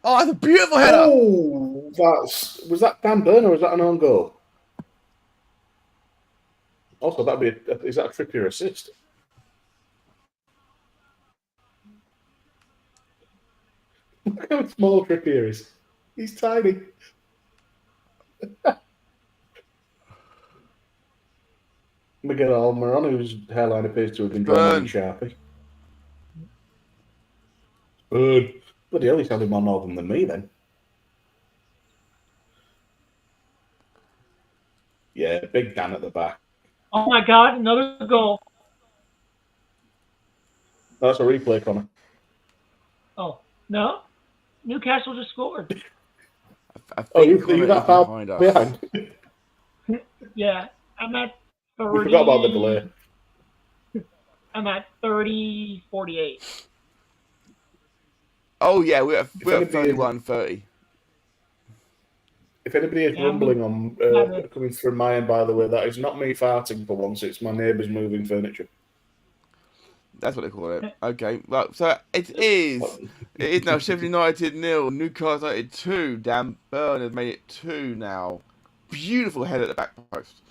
Oh, that's a beautiful header! Oh, was that Dan Burn or was that an own goal? Also, is that a Trippier assist? Look how small Trippier is. He's tiny. Miguel Almiron, whose hairline appears to have been drawn in Sharpie. Burn. Bloody hell, he sounded more northern than me then. Yeah, big Dan at the back. Oh my God, another goal. That's a replay, Connor. Oh, no? Newcastle just scored. You that far behind? Yeah, I'm at 30. We forgot about the delay. I'm at 30-48. Oh, yeah, we're at 31-30. If anybody is rumbling on coming through my end, by the way, that is not me farting for once. It's my neighbours moving furniture. That's what they call it. Okay, well, so it is now Sheffield United 0, Newcastle United 2. Dan Burn has made it 2 now. Beautiful head at the back post.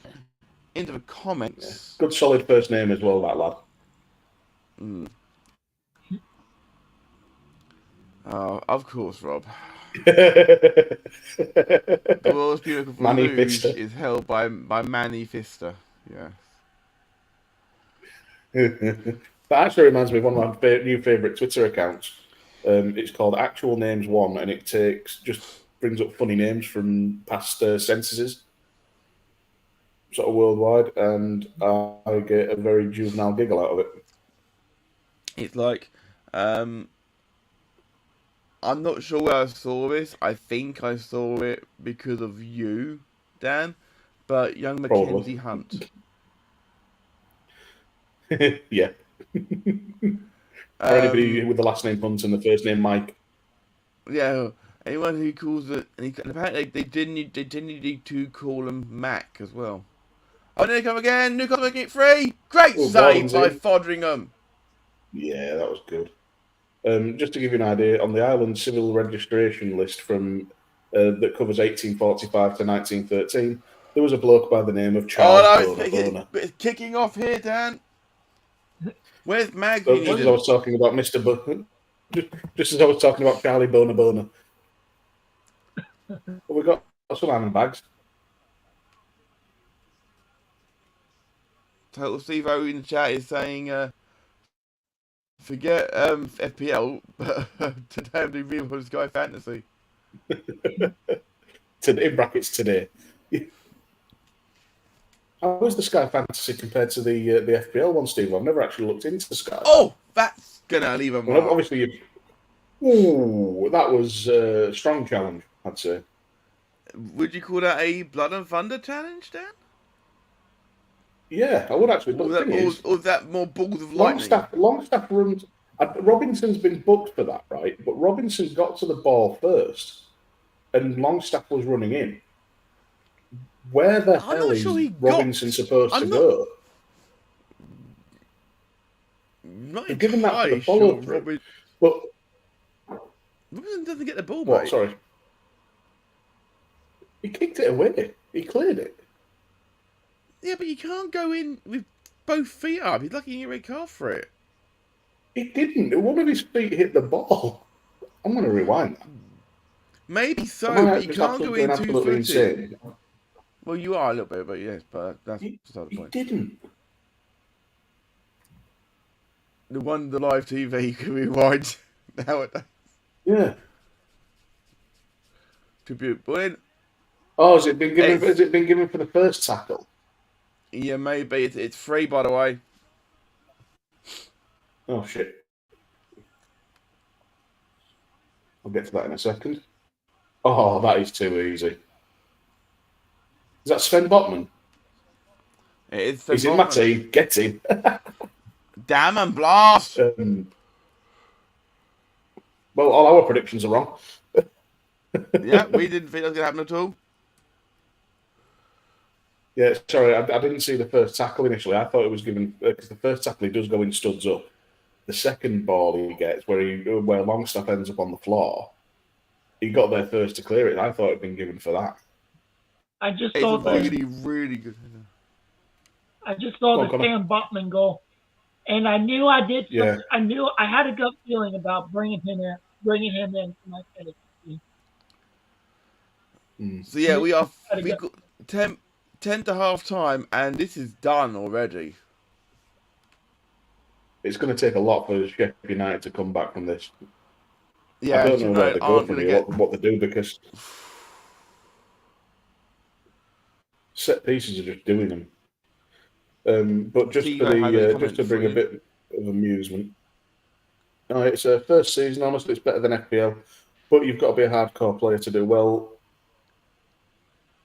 Into the comments. Yeah. Good solid first name as well, that lad. Oh, of course, Rob. The world's beautiful luge is held by Manny Fister. Yeah. That actually reminds me of one of my new favourite Twitter accounts. It's called Actual Names One, and it just brings up funny names from past censuses, sort of worldwide, and I get a very juvenile giggle out of it. It's like, I'm not sure where I saw this. I think I saw it because of you, Dan, but young Mackenzie Hunt. Yeah. Or anybody with the last name Hunt and the first name Mike. Yeah, anyone who calls it, and apparently they didn't need to call him Mac as well. Oh, there they come again. Newcastle making it 3. Great save by Foderingham. Yeah, that was good. Just to give you an idea, on the Ireland civil registration list from that covers 1845 to 1913, there was a bloke by the name of Charles Boner. It's kicking off here, Dan. Where's Mag? So just as I was talking about Mr. Just as I was talking about Charlie Boner. Well, we've got some handbags. Total Steve O in the chat is saying, forget FPL, but today I'm doing real Sky Fantasy. In brackets today. How is the Sky Fantasy compared to the FPL one, Steve? I've never actually looked into the Sky. Oh, that's gonna leave a mark. Well, obviously, that was a strong challenge, I'd say. Would you call that a Blood and Thunder challenge, Dan? Yeah, I would actually. Or is that more Balls of Lightning? Longstaff runs. Robinson's been booked for that, right? But Robinson got to the ball first, and Longstaff was running in. Where the hell is Robinson supposed to go? Right, given that for the follow-through. Well, Robinson doesn't get the ball, what? Mate. Sorry. He kicked it away. He cleared it. Yeah, but you can't go in with both feet up. He's lucky you get a red card for it. He didn't. One of his feet hit the ball. I'm going to rewind that. Maybe so, but you can't go in two-footed. Insane. Well, you are a little bit, but yes, but that's beside the point. He didn't. The live TV can rewind nowadays. Yeah. Tribute. But Oh, has it been given? Has it been given for the first tackle? Yeah, maybe. It's free, by the way. Oh shit! I'll get to that in a second. Oh, that is too easy. Is that Sven Botman? It is. He's in my team. Get him. Damn and blast! Well, all our predictions are wrong. Yeah, we didn't think that was going to happen at all. Yeah, sorry, I didn't see the first tackle initially. I thought it was given because the first tackle he does go in studs up. The second ball he gets, where Longstaff ends up on the floor, he got there first to clear it. I thought it'd been given for that. I just saw It's really, really good. I just saw the Sam Botman goal, and I knew I did. Yeah. I knew I had a gut feeling about bringing him in for my fantasy team. So yeah, we got 10 to half time, and this is done already. It's going to take a lot for Sheffield United to come back from this. Yeah, I don't know where they go from here, what they do, because set pieces are just doing them. But just to bring a bit of amusement, it's a first season. Honestly, it's better than FPL, but you've got to be a hardcore player to do well.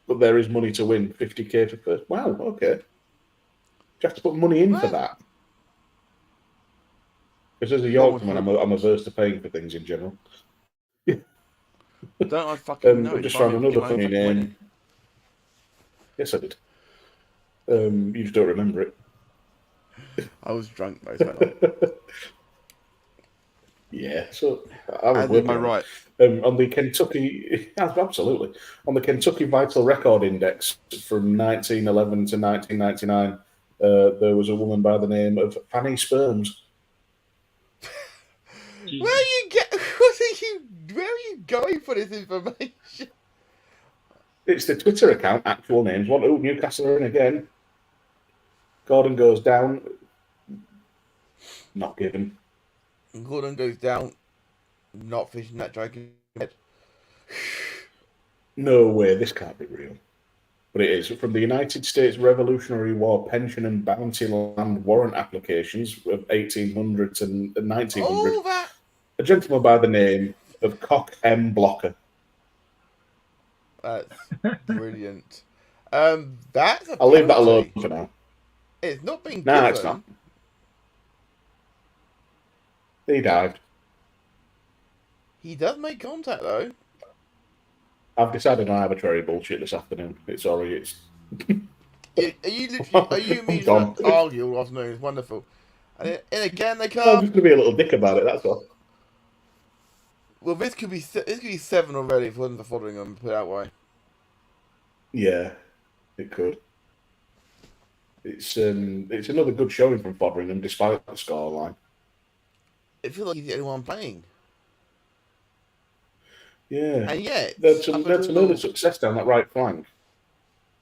But there is money to win, 50k for first. Wow, okay. You have to put money in for that. Because as a Yorksman, I'm averse to paying for things in general. Don't I fucking know? I just found another funny name. Yes, I did. You just don't remember it. I was drunk most of the night. Yeah, so I was working on right. On the Kentucky, absolutely, on the Kentucky Vital Record Index from 1911 to 1999, there was a woman by the name of Fanny Sperms. Where are you going for this information? It's the Twitter account, actual names. Newcastle are in again. Gordon goes down. Not given. Gordon goes down. Not fishing that dragon head. No way, this can't be real. But it is. From the United States Revolutionary War pension and bounty land warrant applications of 1800 to 1900, a gentleman by the name of Cock M. Blocker. That's brilliant. That's I'll leave that alone for now. It's not being given. It's not. He dived. He does make contact, though. I've decided on arbitrary bullshit this afternoon. It's already. Are you me to argue all afternoon? It's wonderful. And again, they come. I'm just going to be a little dick about it, that's all. Well, this could be 7 already if it wasn't for following them, put it that way. Yeah, it could. It's another good showing from Foderingham, despite the scoreline. It feels like he's the only one playing. Yeah. And yet, that's another success down that right flank.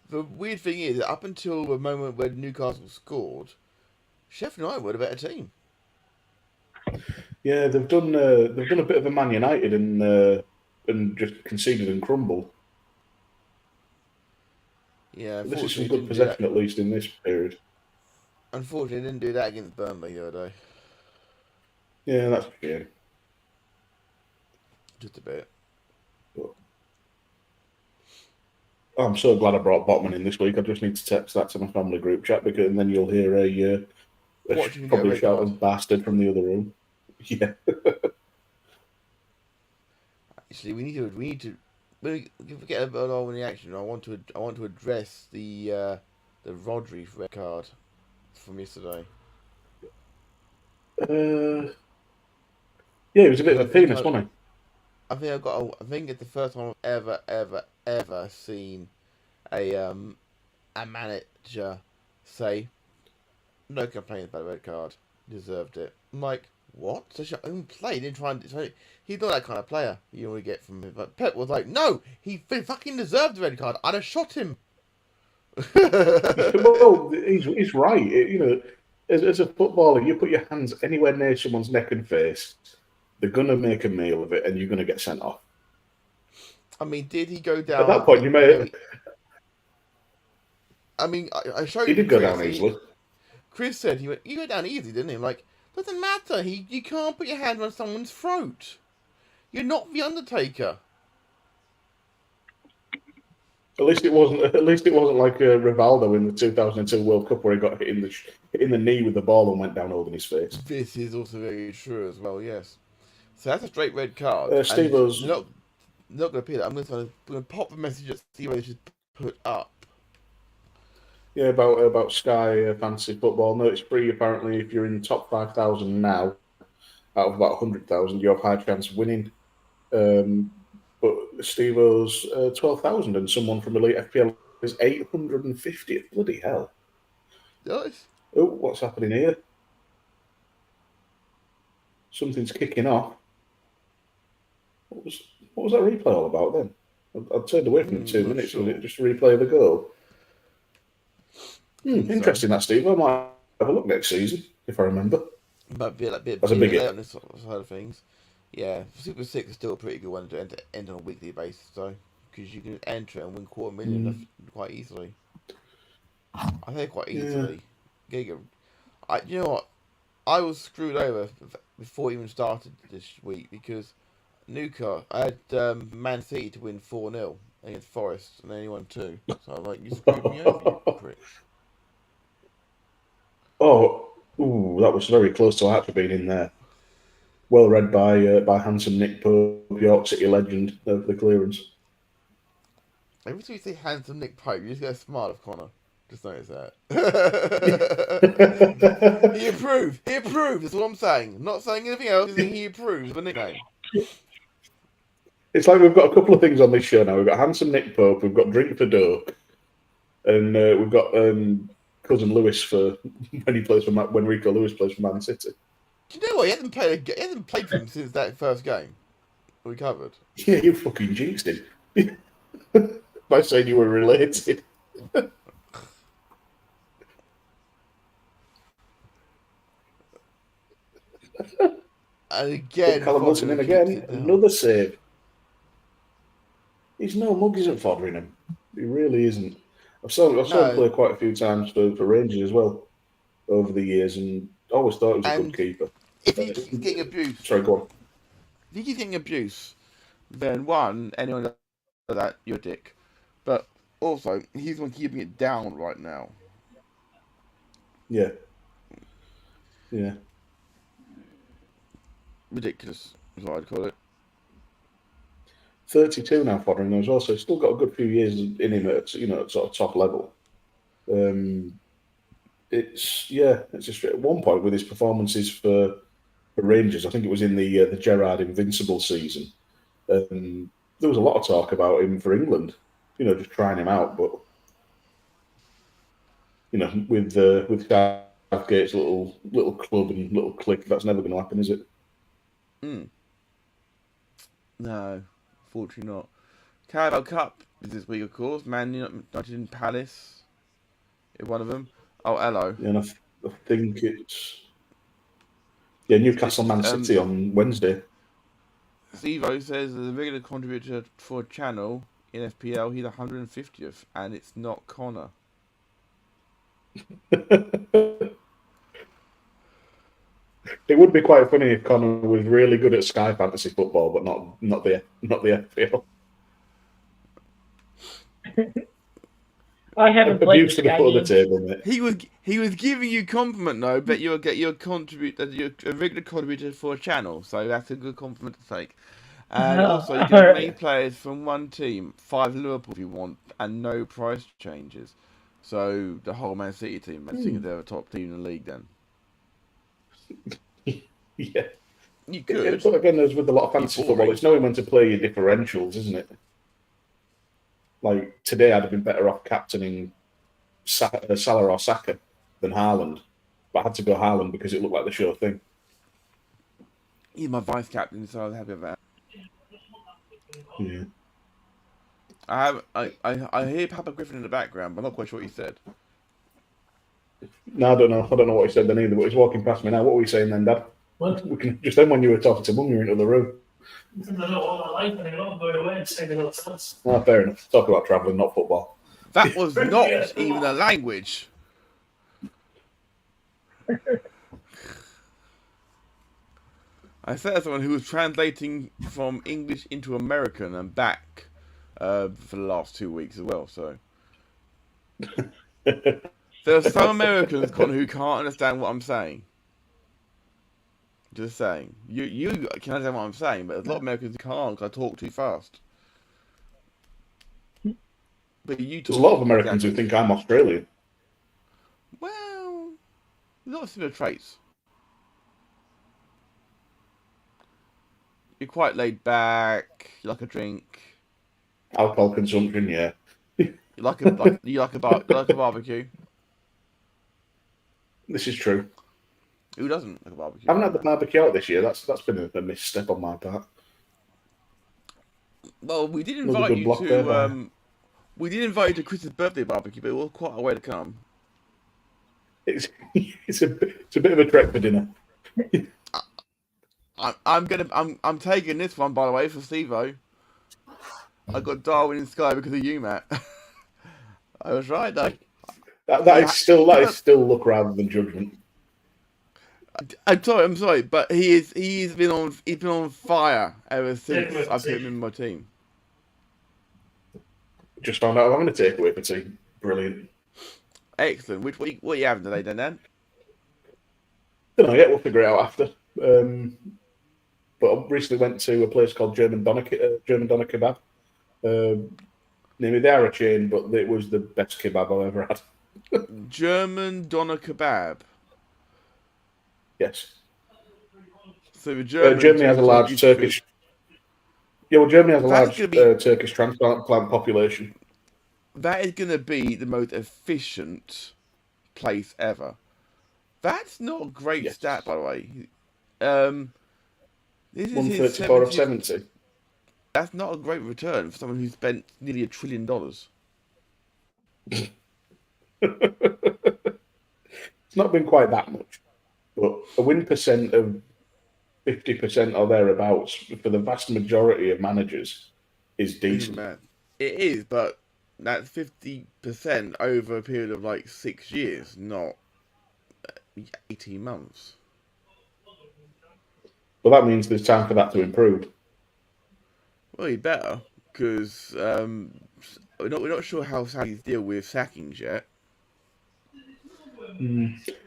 The weird thing is, up until the moment when Newcastle scored, Sheffield United were a better team. Yeah, they've done a bit of a Man United and just conceded and crumbled. Yeah, this is some good possession, at least in this period. Unfortunately, they didn't do that against Burnley the other day. Yeah, that's good. Just a bit. But I'm so glad I brought Botman in this week. I just need to text that to my family group chat, and then you'll hear probably a shout of bastard from the other room. Yeah. Actually, we need to forget about all in the action. I want to address the Rodri red card from yesterday. Yeah, he was a bit of a penis, wasn't he? I think it's the first time I've ever seen a manager say, "No complaints about the red card. Deserved it." I'm like, what? It's your own play. He didn't try and. He's not that kind of player you want to get from him. But Pep was like, no, he fucking deserved the red card. I'd have shot him. Well, he's right. As a footballer, you put your hands anywhere near someone's neck and face, they're going to make a meal of it and you're going to get sent off. I mean, did he go down? At that point, you may. I mean, I showed He you did go Chris, down easily. Chris said he went. You go down easy, didn't he? I'm like, doesn't matter. You can't put your hand on someone's throat. You're not the Undertaker. At least it wasn't. At least it wasn't like Rivaldo in the 2002 World Cup where he got hit in the knee with the ball and went down holding his face. This is also very true as well. Yes. So that's a straight red card. Steve-O's not going to appeal it. I'm going to pop the message that Steve-O should put up. Yeah, about Sky Fantasy Football. No, it's free apparently if you're in the top 5,000 now. Out of about 100,000, you have high chance of winning. But Steve-O's 12,000 and someone from Elite FPL is 850. Bloody hell. Nice. Oh, what's happening here? Something's kicking off. What was that replay all about then? I turned away from it 2 minutes. Sure. Was it just a replay of the goal? Interesting that, Steve. I might have a look next season, if I remember. But That's a big hit on this side of things. Yeah, Super 6 is still a pretty good one to end on a weekly basis, though, because you can enter and win $250,000 quite easily. I think quite easily. Yeah. You know what? I was screwed over before it even started this week because Newcastle, I had Man City to win 4-0 against Forest, and they only won 2. So I'm like, you screwed me over, you prick. That was very close to actually being in there. Well read by handsome Nick Pope, York City legend of the clearance. Every time you say handsome Nick Pope, you just get a smile of Connor. Just notice that. He approved. He approved. That's what I'm saying. I'm not saying anything else. He approves of a nickname. It's like we've got a couple of things on this show now. We've got handsome Nick Pope. We've got Drink for Doke, and we've got cousin Lewis for when Rico Lewis plays for Man City. Do you know what? He hasn't played for him since that first game we covered. Yeah, you fucking jinxed him by saying you were related. And again, Callum Wilson in again. Another save. He's no mug, isn't foddering him. He really isn't. I've saw him play quite a few times for Rangers as well over the years, and always thought he was a good keeper. If he keeps getting abuse, sorry, go on. If he keeps getting abuse, then one, anyone like that, you're a dick. But also, he's the one keeping it down right now. Yeah. Ridiculous is what I'd call it. 32 now, Foddering as well, so he's still got a good few years in him at sort of top level. It's just at one point with his performances for Rangers, I think it was in the Gerrard Invincible season. There was a lot of talk about him for England, just trying him out, but with Southgate's little club and little clique, that's never going to happen, is it? No, fortunately not. Carabao Cup is this week, of course. Man United and Palace is one of them. Oh, hello. Yeah, and I think it's Newcastle Man City on Wednesday. Steve-O says the regular contributor for a channel in FPL, he's 150th, and it's not Connor. It would be quite funny if Connor was really good at Sky Fantasy Football, but not the FPL. I haven't played Abuse to the foot of the table, mate. He was giving you compliment though, but you're a regular contributor for a channel, so that's a good compliment to take. And also you can main players from one team, 5 Liverpool if you want, and no price changes. So the whole Man City team, I think they're a top team in the league then. Yeah. You could. But again, as with a lot of fantasy football, it's knowing when to play your differentials, isn't it? Like today, I'd have been better off captaining Salah or Saka than Haaland, but I had to go Haaland because it looked like the sure thing. He's my vice captain, so I was happy with that. Yeah. I hear Papa Griffin in the background, but I'm not quite sure what he said. No, I don't know what he said then either, but he's walking past me now. What were you saying then, Dad? What? Just then when you were talking to Mum, you were into the room. Oh, fair enough. Talk about travelling, not football. That was not even a language. I said as someone who was translating from English into American and back for the last 2 weeks as well. So there are some Americans, Connor, who can't understand what I'm saying. Just saying. You can understand what I'm saying, but there's a lot of Americans who can't because I talk too fast. But There's a lot of Americans who think I'm Australian. Well, a lot of similar traits. You're quite laid back. You like a drink. Alcohol consumption, yeah. You like a barbecue. This is true. Who doesn't like a barbecue? I haven't had the barbecue out this year. That's been a misstep on my part. Well, we did invite you to. We did invite you to Chris's birthday barbecue, but it was quite a way to come. It's a bit of a trek for dinner. I'm taking this one, by the way, for Steve-O. I got Darwin in Sky because of you, Matt. I was right though. That is still luck rather than judgment. I'm sorry, but he's been on fire ever since I put him in my team. Just found out I'm having a takeaway for tea. Brilliant. Excellent. What are you having today, Dan? Don't know yet. We'll figure it out after. But I recently went to a place called German Doner Kebab. They are a chain, but it was the best kebab I've ever had. German Doner Kebab. Yes. So Germany has a large Turkish. Yeah, well, Germany has a large Turkish transplant population. That is going to be the most efficient place ever. That's not a great stat, by the way. This is 134 of 70. That's not a great return for someone who spent nearly $1 trillion. It's not been quite that much, but a win percent of 50% or thereabouts for the vast majority of managers is decent. It is, but that's 50% over a period of like 6 years, not 18 months. Well, that means there's time for that to improve. Well, you better, because we're not sure how Saudis deal with sackings yet.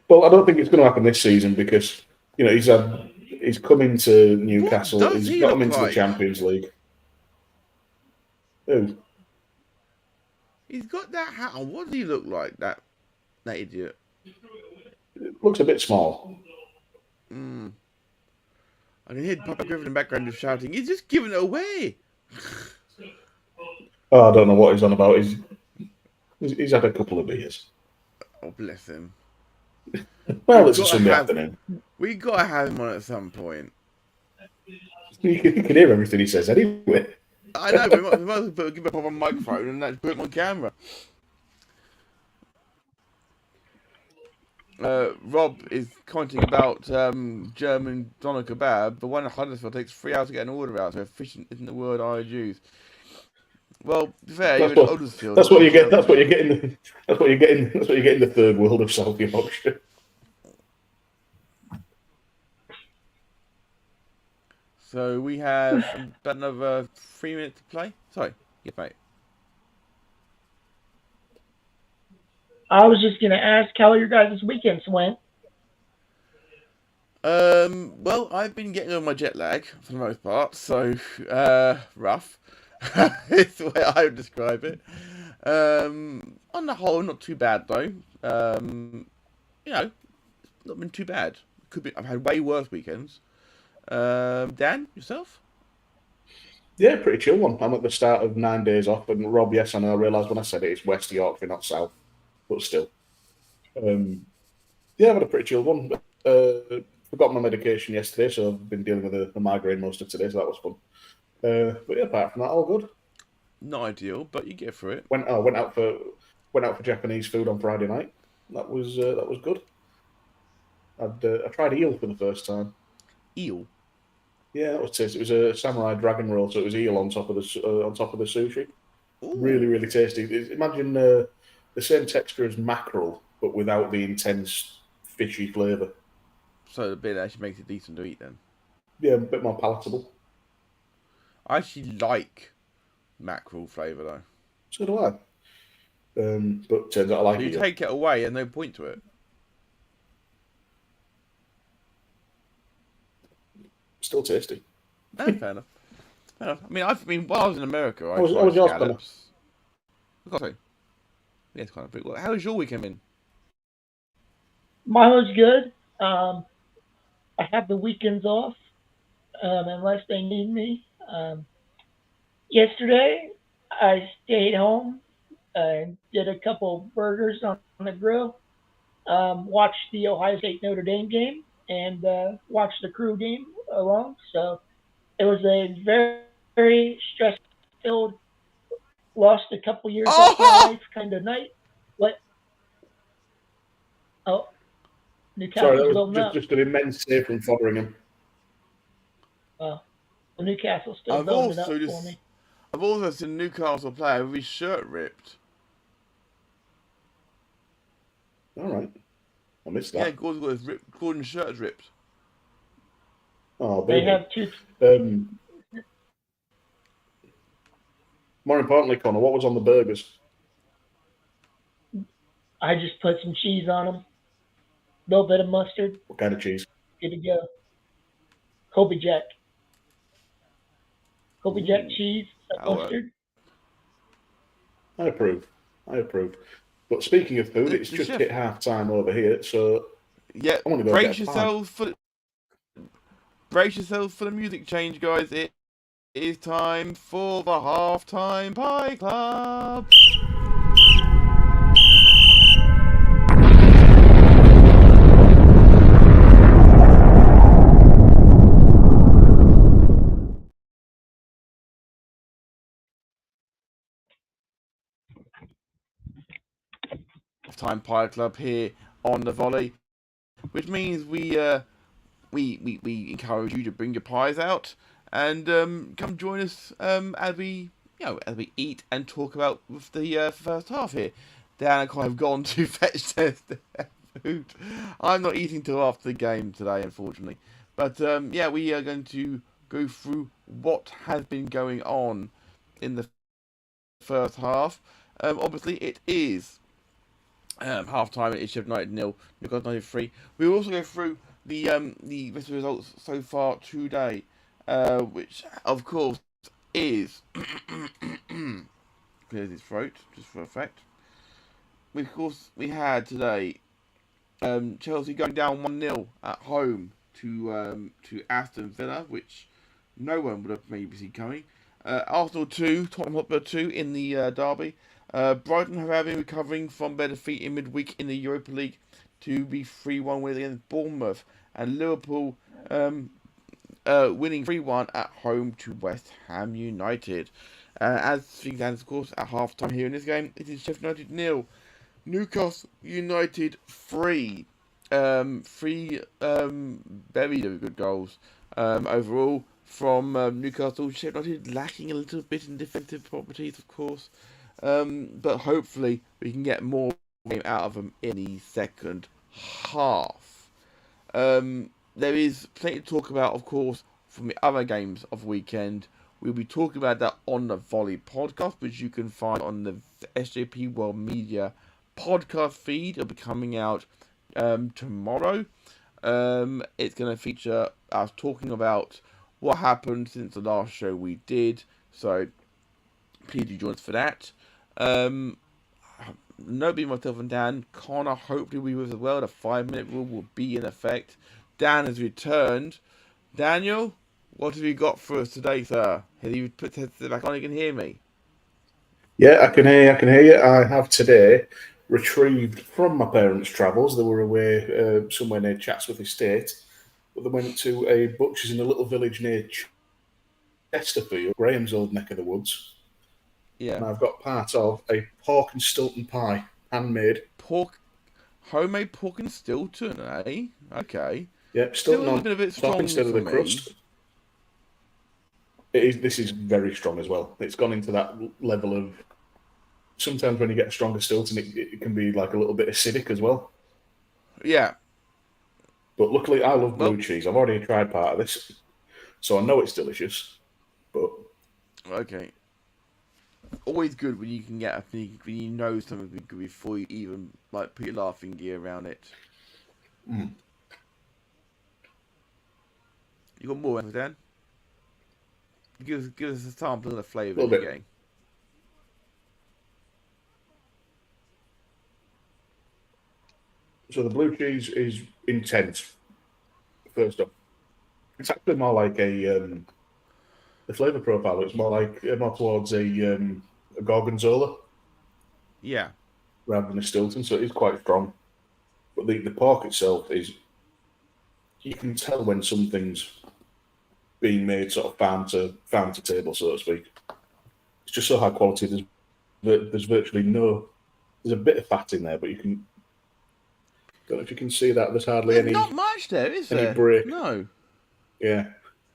Well, I don't think it's going to happen this season because he's come into Newcastle. He's got him into the Champions League. Who? He's got that hat on. What does he look like? That idiot. It looks a bit small. I can hear Papa Griffin in the background just shouting, "He's just giving it away!" Oh, I don't know what he's on about. He's had a couple of beers. Oh, bless him. Well, it's a Sunday afternoon. We gotta have him on at some point. You can hear everything he says anyway. I know, but we might as well give him a microphone and actually put him on camera. Rob is commenting about German doner kebab. The one in Huddersfield takes 3 hours to get an order out, so efficient isn't the word I use. Well, to be fair, you're in Huddersfield. That's what you get. That's what you get in the third world of South Yorkshire. So we have about another 3 minutes to play. Sorry, yeah, mate. I was just going to ask how your guys' weekends went. Well, I've been getting over my jet lag for the most part, so rough. It's the way I would describe it. On the whole, not too bad though. Not been too bad. I've had way worse weekends. Dan, yourself? Yeah, pretty chill one. I'm at the start of 9 days off, and Rob, yes, I know. I realised when I said it's West Yorkshire, not South, but still. I've had a pretty chill one. Forgot my medication yesterday, so I've been dealing with a migraine most of today, so that was fun. But yeah, apart from that, all good. Not ideal, but you get through it. Went out for Japanese food on Friday night. That was good. I tried eel for the first time. Eel? Yeah, that was tasty. It was a samurai dragon roll, so it was eel on top of the sushi. Ooh. Really, really tasty. Imagine the same texture as mackerel, but without the intense fishy flavour. So the bit that actually makes it decent to eat then. Yeah, a bit more palatable. I actually like mackerel flavour though. So do I. But turns out I like so it. You take it away and no point to it. Still tasty. No, fair enough. Fair enough. I mean, while I was in America, I How was tried yours, scallops. Yes, kind of. How was your weekend been? Mine was good. I have the weekends off unless they need me. Yesterday, I stayed home and did a couple burgers on the grill. Watched the Ohio State Notre Dame game and watched the crew game along. So it was a very, very stress-filled, lost a couple years off my life kind of night. What? Oh, Newcastle. Sorry, that was just an immense save from Fotheringham. Well, Newcastle still building it up for me. I've also seen Newcastle player with his shirt ripped. All right. I missed that. Yeah, Gordon's shirt is ripped. Oh, They baby. have two. More importantly, Connor, what was on the burgers? I just put some cheese on them. A little bit of mustard. What kind of cheese? Good to go. Kobe Jack. Kobe Jack cheese, mustard. I approve. But speaking of food, it's just hit half time over here, so yeah, I want to go brace yourselves for the music change, guys. It is time for the halftime pie club. Time Pie Club here on the Volley, which means we encourage you to bring your pies out and come join us as we eat and talk about the first half here. Dan and I have gone to fetch their food. I'm not eating till after the game today, unfortunately. But we are going to go through what has been going on in the first half. Obviously, it is half time. It's Sheffield United 0, Newcastle United 3. We will also go through the rest of the results so far today, which of course is clears his throat just for effect. We had today Chelsea going down 1-0 at home to Aston Villa, which no one would have maybe seen coming. Arsenal 2, Tottenham Hotspur 2 in the derby. Brighton have been recovering from their defeat in midweek in the Europa League to be 3-1 win against Bournemouth, and Liverpool winning 3-1 at home to West Ham United. As things stand, of course, at half time here in this game, it is Sheffield United 0, Newcastle United 3. Three very good goals overall from Newcastle. Sheffield United lacking a little bit in defensive properties, of course. But hopefully we can get more game out of them in the second half. There is plenty to talk about, of course, from the other games of the weekend. We'll be talking about that on the Volley Podcast, which you can find on the SJP World Media podcast feed. It'll be coming out tomorrow. It's going to feature us talking about what happened since the last show we did. So please do join us for that. Nobody, myself and Dan. Connor hopefully will be with us as well. The 5-minute rule will be in effect. Dan has returned. Daniel, what have you got for us today, sir? Have you put the headset back on? You can hear me. Yeah, I can hear you. I have today retrieved from my parents' travels. They were away somewhere near Chatsworth Estate, but they went to a butcher's in a little village near Chesterfield, Graham's old neck of the woods. Yeah. And I've got part of a pork and Stilton pie, handmade. Homemade pork and Stilton, eh? Okay. Yep, Stilton a bit of it strong instead of the crust. This is very strong as well. It's gone into that level of sometimes when you get a stronger Stilton, it can be like a little bit acidic as well. Yeah. But luckily, I love blue cheese. I've already tried part of this, so I know it's delicious. But okay, always good when you can get when you know something good before you even like put your laughing gear around it. Mm. You got more, Dan? Give us a sample of the flavour you're getting. So the blue cheese is intense. First off, it's actually more like the flavour profile. It's more like more towards a gorgonzola. Yeah. Rather than a Stilton, so it is quite strong. But the pork itself is, you can tell when something's being made sort of farm to table, so to speak. It's just so high quality. There's virtually no. There's a bit of fat in there, but you can. Don't know if you can see that. There's hardly any. Not much there, is there? Any break. No. Yeah,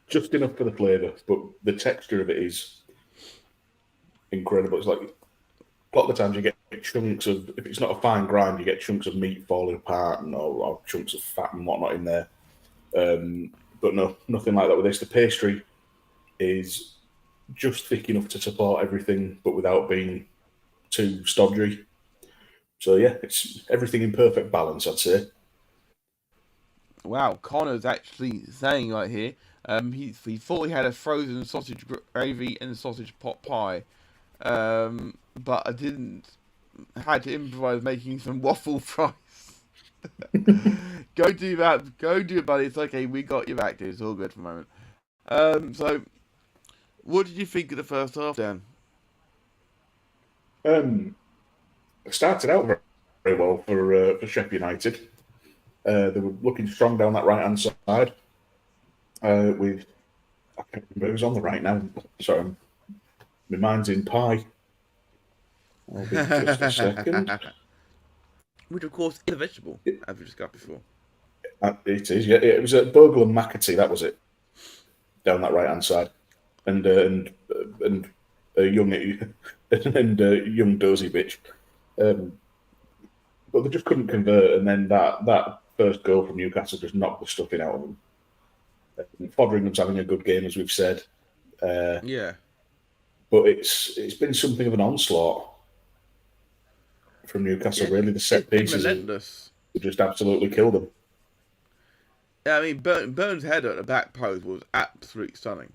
just enough for the flavour, but the texture of it is incredible. It's like a lot of the times you get chunks of, if it's not a fine grind, you get chunks of meat falling apart or chunks of fat and whatnot in there. But no, nothing like that with this. The pastry is just thick enough to support everything, but without being too stodgy. So yeah, it's everything in perfect balance, I'd say. Wow, Connor's actually saying right here, he thought he had a frozen sausage gravy and sausage pot pie, but I didn't. Had to improvise making some waffle fries. Go do that. Go do it, buddy. It's okay. We got you back, dude. It's all good for the moment. So, what did you think of the first half, Dan? It started out very well for Sheffield United. They were looking strong down that right-hand side. With, I can't remember who's on the right now. Sorry, my mind's in pie. I'll be just a second. Which, of course, is a vegetable, as we discussed before. It is, yeah. It was Bogle and McAtee, that was it. Down that right-hand side. And young young dozy bitch. But they just couldn't convert, and then that first goal from Newcastle just knocked the stuffing out of them. Fodderingham's having a good game, as we've said. Yeah. But it's been something of an onslaught from Newcastle, really. The set pieces relentless. Just absolutely killed them. Yeah, I mean, Burns' header at the back post was absolutely stunning.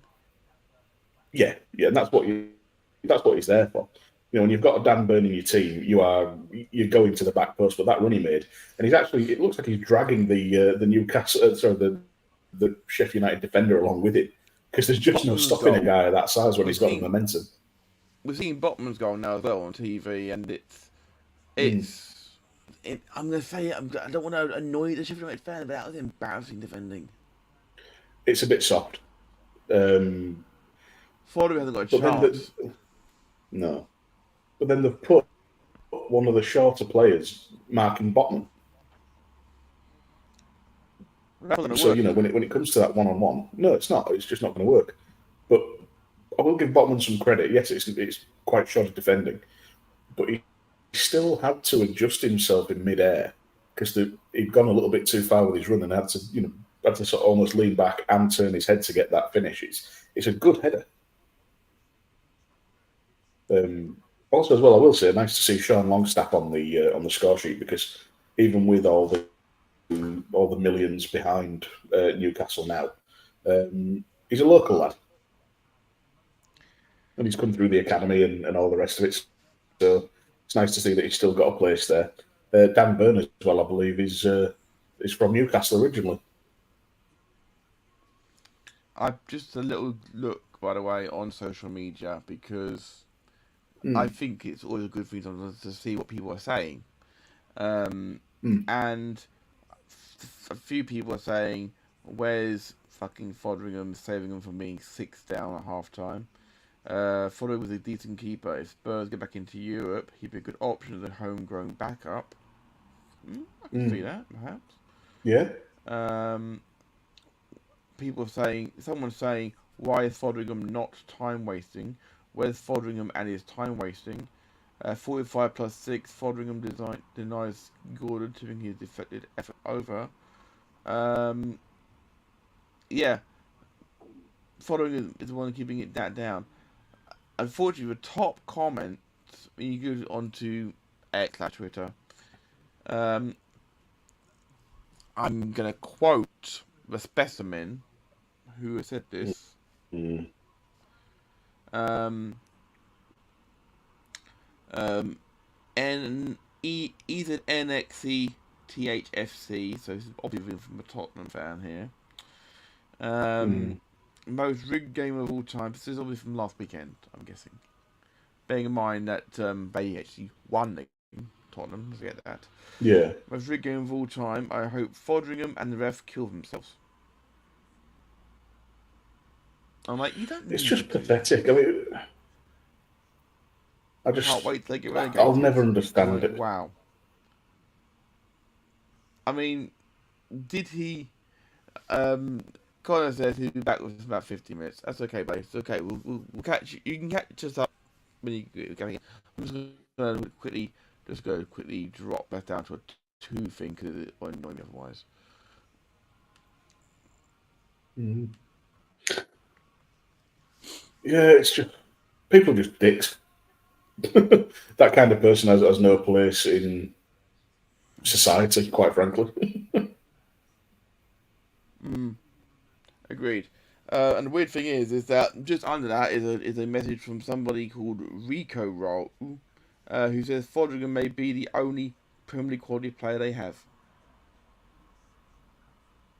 Yeah, and that's what he's there for. You know, when you've got a Dan Burn in your team, you're going to the back post, but that run he made, and it looks like he's dragging the Newcastle, the Sheffield United defender along with it, because there's just no stopping a guy of that size when he's got the momentum. We're seeing Botman's goal now as well on TV, and I'm going to say it, I don't want to annoy the Sheffield United fan, but that was embarrassing defending. It's a bit soft. Fodder hasn't got a chance. No. But then they've put one of the shorter players marking Botman. So, you know, when it comes to that one-on-one, no, it's not. It's just not going to work. But I will give Botman some credit. Yes, it's quite short of defending, but he still had to adjust himself in mid-air because he'd gone a little bit too far with his run and had to sort of almost lean back and turn his head to get that finish. It's a good header. Also, as well, I will say, nice to see Sean Longstaff on the score sheet, because even with all the millions behind Newcastle now, he's a local lad, and he's come through the academy and all the rest of it. So it's nice to see that he's still got a place there. Dan Burn as well, I believe, is from Newcastle originally. I've just a little look, by the way, on social media, because I think it's always a good thing to see what people are saying. And a few people are saying, where's fucking Foderingham saving them from being 6 down at half time? Foderingham was a decent keeper. If Spurs get back into Europe, he'd be a good option as a homegrown backup. I can see that, perhaps. Yeah. Someone's saying, Why is Foderingham not time wasting? Where's Foderingham and his time wasting? 45 plus 6. Foderingham denies Gordon, tipping his deflected effort over. Yeah. Foderingham is the one keeping it that down. Unfortunately, the top comments, when you go onto X / Twitter, I'm going to quote the specimen who has said this. He's an NXT THFC, so this is obviously from a Tottenham fan here. Most rigged game of all time. This is obviously from last weekend, I'm guessing. Bearing in mind that they actually won the game, Tottenham, let's get that. Yeah. Most rigged game of all time. I hope Foderingham and the ref kill themselves. I'm like, you don't. It's just pathetic. I mean, I can't wait till they get relegated. I'll never understand it. Wow. I mean, did he? Connor says he'll be back with us about 50 minutes. That's okay, buddy. It's okay. We'll catch you. You can catch us up when you get in. I'm just going to quickly drop that down to a 2 thing because it will annoy me otherwise. Yeah, it's just people are just dicks. That kind of person has no place in society, quite frankly. Agreed. And the weird thing is that just under that is a message from somebody called Rico Roll, who says Foderingham may be the only Premier League quality player they have.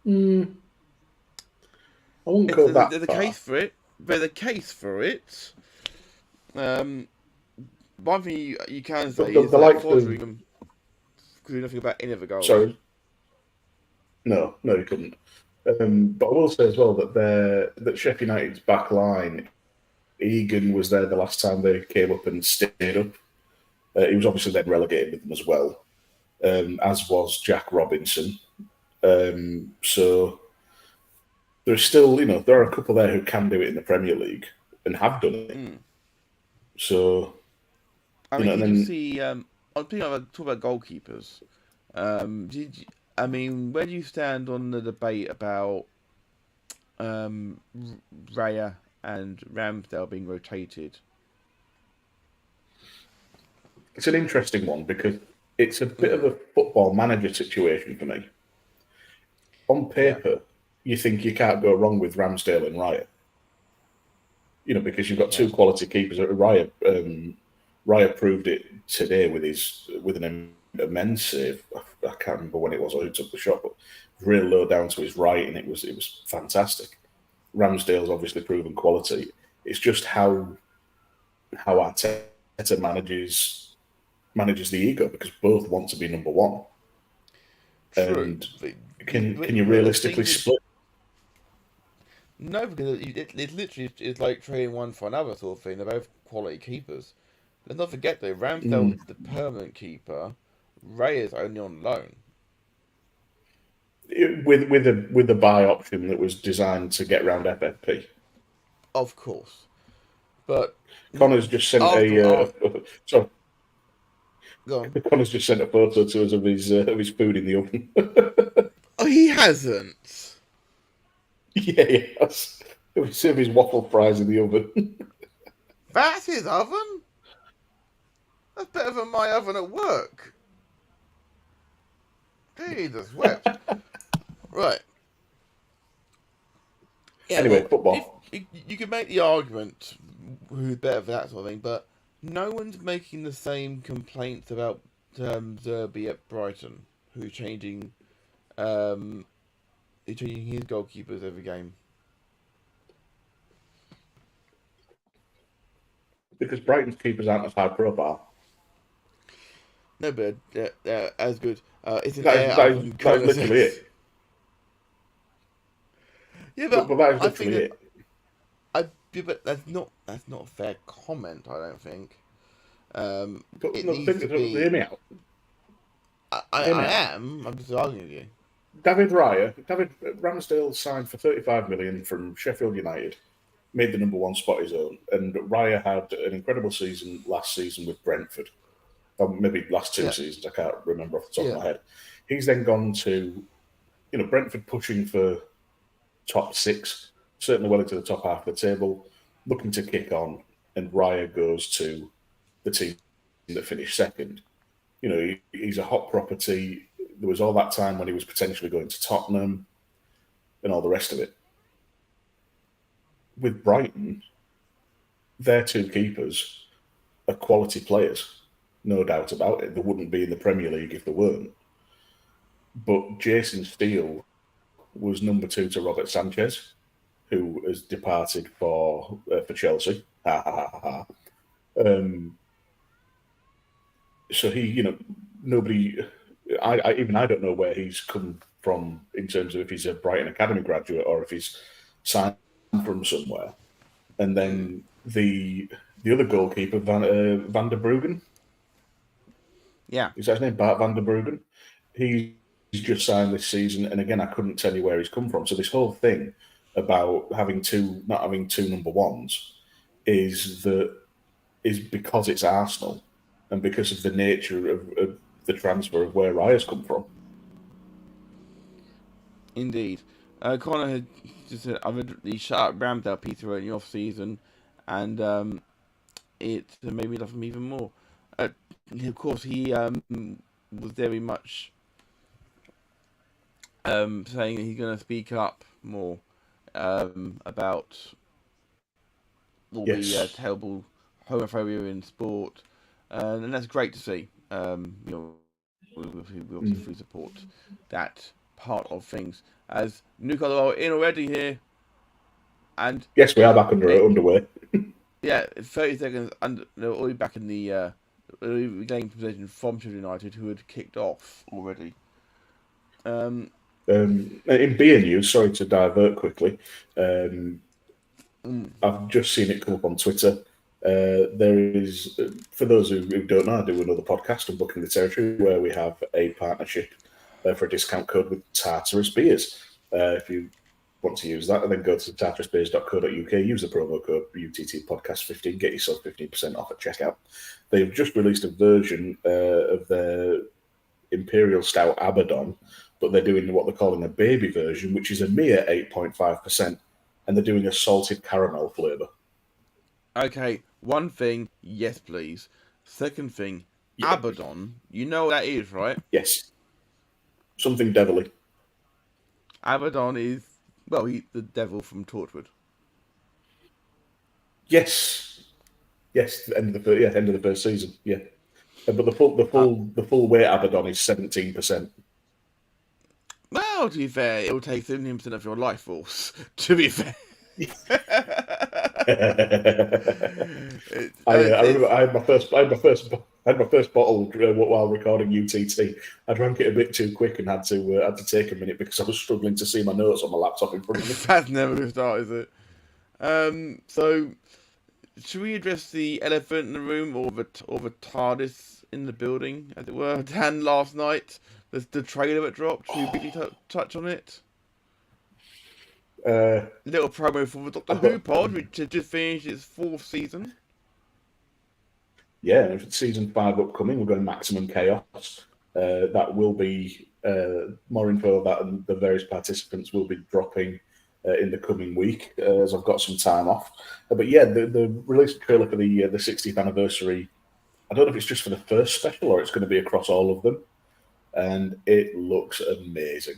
I wouldn't go that There's a far. case for it. There's a case for it. One thing you can say is that Foderingham could do nothing about any of the goals. Sorry. No, you couldn't. But I will say as well that Sheffield United's back line, Egan was there the last time they came up and stayed up. He was obviously then relegated with them as well, as was Jack Robinson. So there's still, there are a couple there who can do it in the Premier League and have done it. So, I mean, you see, I'm thinking about talk about goalkeepers. Where do you stand on the debate about Raya and Ramsdale being rotated? It's an interesting one because it's a bit of a football manager situation for me. On paper, you think you can't go wrong with Ramsdale and Raya. Because you've got two quality keepers. Raya proved it today with an immense save. I can't remember when it was or who took the shot, but real low down to his right, and it was fantastic. Ramsdale's obviously proven quality. It's just how Arteta manages the ego, because both want to be number one. True. And can you realistically split? No, because it literally is like trading one for another sort of thing. They're both quality keepers. Let's not forget though, Ramsdale is the permanent keeper. Ray is only on loan. With the buy option that was designed to get round FFP. Of course. But Connor's just sent sorry. Go on. Connor's just sent a photo to us of his food in the oven. Oh, he hasn't. Yeah, he has. We serve his waffle fries in the oven. That's his oven? That's better than my oven at work. Jesus wept. Right. Yeah, anyway, football. You can make the argument who's better for that sort of thing, but no one's making the same complaints about Zerbi at Brighton, who's changing his goalkeepers every game. Because Brighton's keepers aren't as high profile. No, but as good. It's an That's literally it. Yeah, but that is literally it. But that's not a fair comment. I don't think. But it no, needs to be. Hear me out. I am. I'm just arguing with you. David Ramsdale signed for 35 million from Sheffield United. made the number one spot his own. And Raya had an incredible season last season with Brentford. Or maybe last two seasons, I can't remember off the top of my head. He's then gone to, Brentford pushing for top 6, certainly well into the top half of the table, looking to kick on, and Raya goes to the team that finished second. He's a hot property. There was all that time when he was potentially going to Tottenham and all the rest of it. With Brighton, their 2 keepers are quality players, no doubt about it. They wouldn't be in the Premier League if they weren't. But Jason Steele was number 2 to Robert Sanchez, who has departed for Chelsea. So he, nobody, I don't know where he's come from in terms of if he's a Brighton Academy graduate or if he's signed from somewhere. And then the other goalkeeper, Van der Bruggen. Yeah. Is that his name? Bart Van der Bruggen. He's just signed this season. And again, I couldn't tell you where he's come from. So this whole thing about not having 2 number 1s is because it's Arsenal and because of the nature of the transfer of where Raya's come from. Indeed. Connor had just said, I've read the Shut Up Ramsdale piece in the off season, and it made me love him even more. Of course, he was very much saying that he's going to speak up more about all the terrible homophobia in sport, and that's great to see. We obviously support that part of things. As Newcastle are in already here, and yes, we are back underway. Yeah, 30 seconds under. They're already back in the regaining possession from Sheffield United, who had kicked off already. In beer news, sorry to divert quickly. I've just seen it come up on Twitter. There is, for those who don't know, I do another podcast on Booking the Territory where we have a partnership for a discount code with Tartarus Beers. If you want to use that, and then go to tartarusbeers.co.uk, use the promo code UTTpodcast15, get yourself 15% off at checkout. They've just released a version of their Imperial Stout Abaddon, but they're doing what they're calling a baby version, which is a mere 8.5%, and they're doing a salted caramel flavour. Okay, one thing, yes please. Second thing, Abaddon, you know what that is, right? Yes. Something devilly. Abaddon is, well, he's the devil from Torchwood. Yes, end of the first season. Yeah, but the full weight Abaddon is 17%. Well, to be fair, it will take 17% of your life force. To be fair. I remember I had my first bottle while recording UTT. I drank it a bit too quick and had to take a minute because I was struggling to see my notes on my laptop in front of me. That's never going to start, is it? So, should we address the elephant in the room or the TARDIS in the building, as it were? Dan, last night, the trailer that dropped. Should we quickly touch on it? Little promo for the Doctor Who pod, which has just finished its 4th season. Yeah, season 5 upcoming. We're going Maximum Chaos. That will be more info about the various participants will be dropping in the coming week as I've got some time off. But yeah, the release trailer for the 60th anniversary. I don't know if it's just for the first special or it's going to be across all of them, and it looks amazing.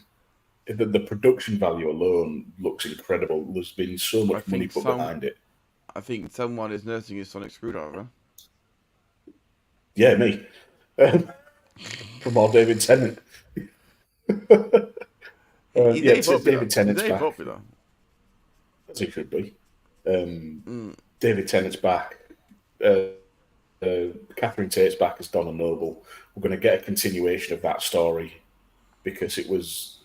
The production value alone looks incredible. There's been so much money put behind it. I think someone is nursing his sonic screwdriver. Yeah, me. From our David Tennant. David Tennant's back. Popular. As he should be. David Tennant's back. Catherine Tate's back as Donna Noble. We're going to get a continuation of that story because it was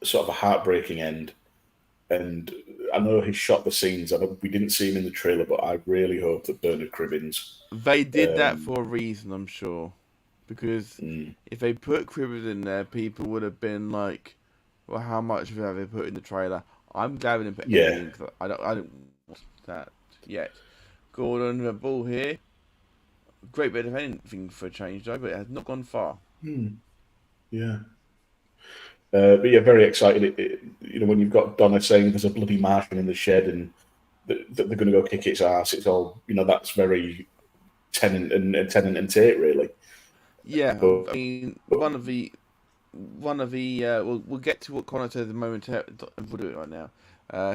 sort of a heartbreaking end. And I know he shot the scenes. I know we didn't see him in the trailer, but I really hope that Bernard Cribbins... They did that for a reason, I'm sure. Because if they put Cribbins in there, people would have been like, well, how much have they put in the trailer? I'm glad they didn't put anything. I don't that yet. Gordon, the ball here. Great bit of anything for a change, though, but it has not gone far. Yeah. But yeah, very excited. When you've got Donna saying there's a bloody Martian in the shed and that they're going to go kick its ass, it's all, that's very Tennant and Tate, really. Yeah, but, I mean, one of the we'll get to what Connor said momentarily. We'll do it right now.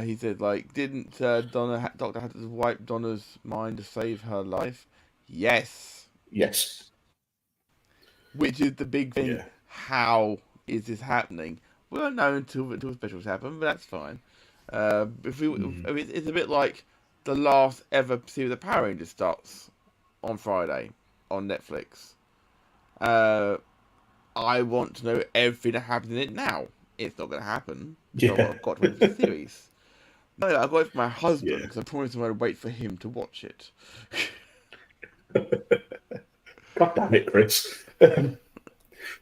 He said, didn't Doctor have to wipe Donna's mind to save her life? Yes. Which is the big thing. Yeah. How is this happening? We don't know until specials happen, but that's fine. It's a bit like the last ever series of Power Rangers starts on Friday on Netflix. I want to know everything that happens in it now. It's not going to happen. Yeah. So I've got to wait for the series. No, I got it for my husband because I promised him I'd wait for him to watch it. God damn it, Chris.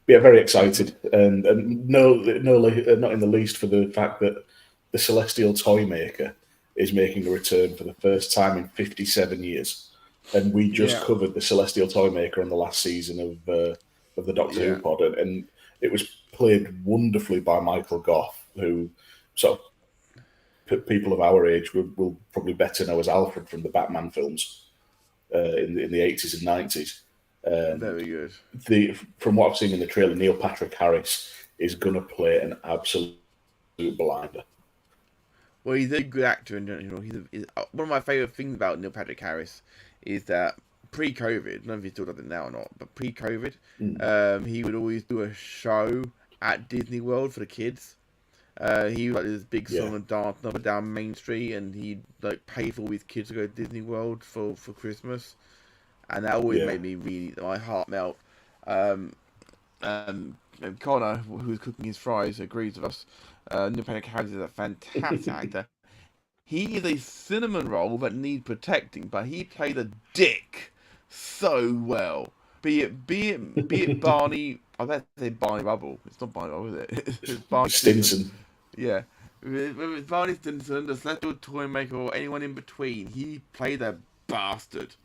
Yeah, very excited, and not in the least for the fact that the Celestial Toy Maker is making a return for the first time in 57 years, and we just covered the Celestial Toy Maker on the last season of the Doctor Who pod, and it was played wonderfully by Michael Gough, who sort of people of our age will probably better know as Alfred from the Batman films in the 80s and 90s. Very good. From what I've seen in the trailer, Neil Patrick Harris is going to play an absolute blinder. Well, he's a good actor, and he's one of my favourite things about Neil Patrick Harris is that pre-COVID, I don't know if he still does it now or not, but pre-COVID, he would always do a show at Disney World for the kids. He was this big song and dance number down Main Street, and he'd pay for all his kids to go to Disney World for Christmas. And that always made me my heart melt. Connor, who's cooking his fries, agrees with us. Neil Patrick Harris is a fantastic actor. He is a cinnamon roll that needs protecting, but he played a dick so well. Be it Barney. I was about to say Barney Rubble. It's not Barney Rubble, is it? It's Barney Stinson. Yeah. With Barney Stinson, the Celestial Toy Maker, or anyone in between, he played a bastard.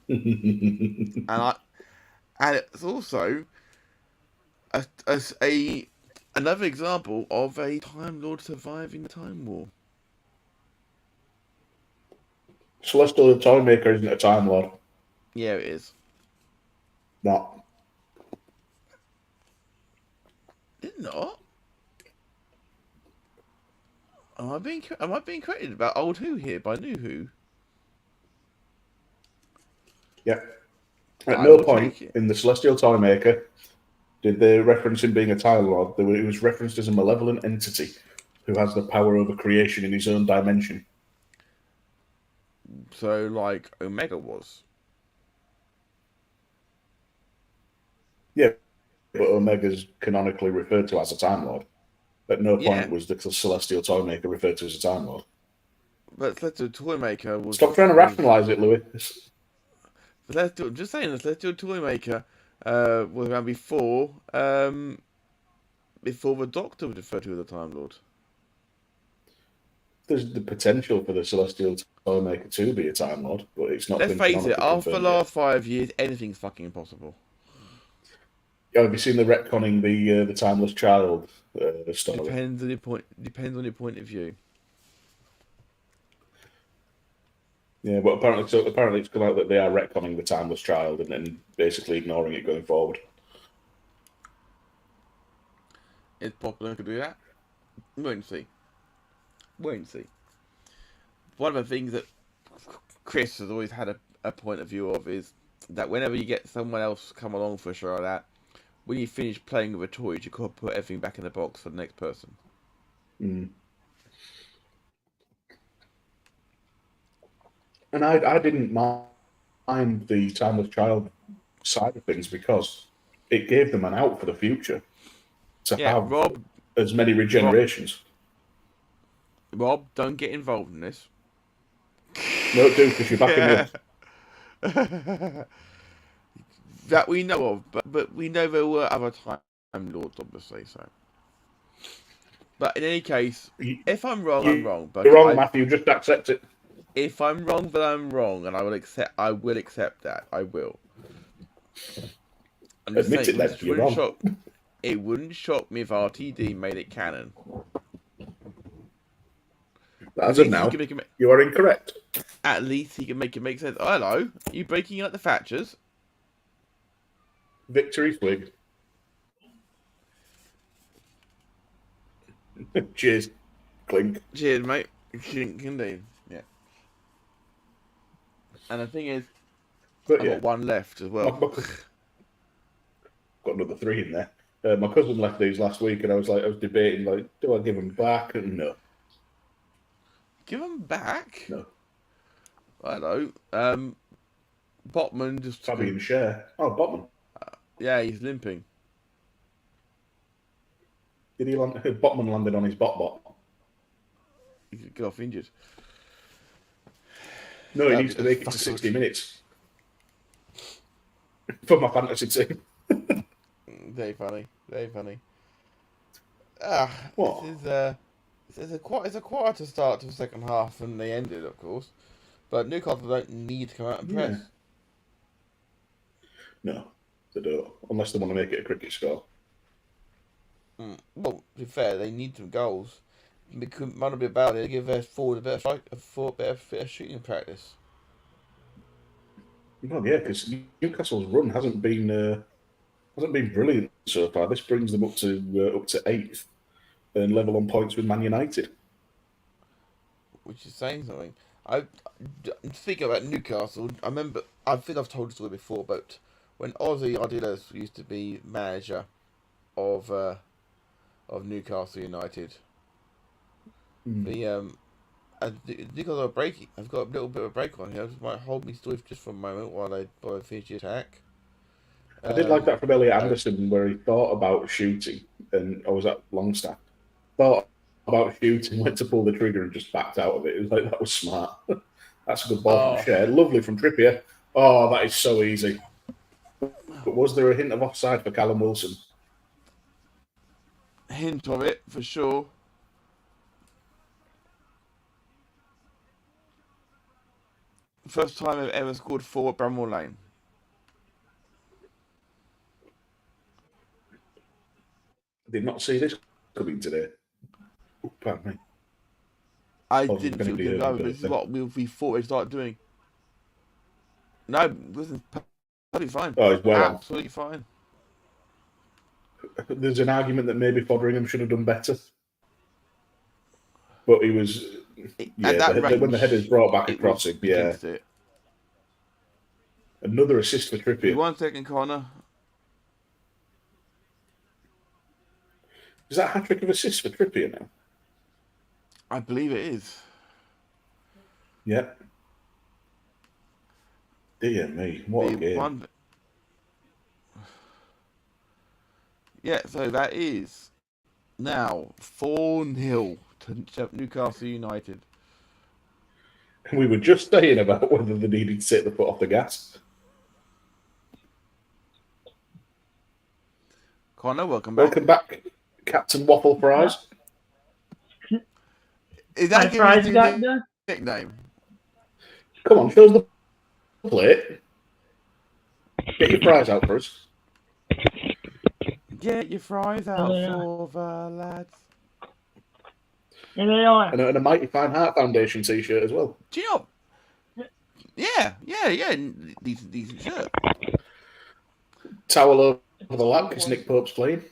and it's also another example of a Time Lord surviving the Time War. Celestial Toy Maker isn't a Time Lord. Yeah, it is. No. It's not. Am I being corrected about old Who here by new Who? Yeah. At no point in the Celestial Toy Maker did they reference him being a Time Lord. He was referenced as a malevolent entity who has the power over creation in his own dimension. So, Omega was. Yeah, but Omega's canonically referred to as a Time Lord. At no point was the Celestial Toy Maker referred to as a Time Lord. But Celestial Toy Maker was... Stop trying to rationalise it, Louis. Just saying, the Celestial Toy Maker was around before the Doctor was referred to as a Time Lord. There's the potential for the Celestial Toy Maker to be a Time Lord, but it's not. Let's face it, after the last 5 years, anything's fucking impossible. Yeah, have you seen the retconning the Timeless Child story? Depends on your point of view. Yeah, but apparently it's come out that they are retconning the Timeless Child and then basically ignoring it going forward. It's popular to do that. Wait and see. One of the things that Chris has always had a point of view of is that whenever you get someone else come along for a show like that, when you finish playing with the toys, you can't put everything back in the box for the next person. Mm. And I didn't mind the Timeless Child side of things because it gave them an out for the future to have as many regenerations. Rob, don't get involved in this. No, do, because you're backing up. That we know of, but we know there were other Time Lords, obviously. So But in any case, if I'm wrong, I'm wrong. But You're wrong, Matthew. Just accept it. If I'm wrong, then I'm wrong, and I will accept. I will accept that. I will. I'm just Admit saying, it, then. You're wrong. It wouldn't shock me if RTD made it canon. As of now, you are incorrect. At least he can make it make sense. Oh, hello, are you breaking out the Thatchers? Victory swig. Cheers. Clink. Cheers, mate. Clink indeed. Yeah. And the thing is, I've got one left as well. Got another 3 in there. My cousin left these last week, and I was debating, do I give them back? And no. Give them back? No. I don't know. Botman just... Probably in share. Oh, Botman. Yeah, he's limping. Did he land? Botman landed on his bot. He got off injured. No, he needs to make it to 60 minutes. For my fantasy team. Very funny. Very funny. What? It's a quieter start to the second half than they ended, of course. But Newcastle don't need to come out and press. No, they don't. Unless they want to make it a cricket score. Well, to be fair, they need some goals. It might be about it. Give their forward a bit of shooting practice. Well, yeah, because Newcastle's run hasn't been brilliant so far. This brings them up to 8th and level on points with Man United, which is saying something. I'm thinking about Newcastle. I think I've told the story before, but when Ozzy Ardiles used to be manager of Newcastle United, Newcastle are breaking. I've got a little bit of a break on here. I just might hold me still just for a moment while I finish the attack. I did like that from Elliot Anderson, where he thought about shooting, and I was at Longstaff. Thought about shooting, went to pull the trigger, and just backed out of it. It was like, that was smart. That's a good ball from Shea. Lovely from Trippier. Oh, that is so easy. But was there a hint of offside for Callum Wilson? Hint of it, for sure. First time I've ever scored 4 at Bramwell Lane. Did not see this coming today. Oh, pardon me. I didn't feel good either, but this is what we thought we'd start doing. No, it wasn't perfectly fine. Oh, it's well absolutely fine. There's an argument that maybe Foderingham should have done better. But he was... when the header's brought back across him, It. Another assist for Trippier. 1 second, Connor. Is that a hat-trick of assists for Trippier now? I believe it is. Yeah. Dear me, what a game. Yeah, so that is now 4-0 to Newcastle United. We were just saying about whether they needed to take the foot off the gas. Connor, welcome back. Welcome back, Captain Waffle Fries. Is that your nickname? Come on, show us the plate. Get your fries out for us. Get your fries out for the lads. Here they are. And a Mighty Fine Heart Foundation t-shirt as well. Do you know? Yeah. Decent shirt. Towel over the lap because Nick Pope's playing.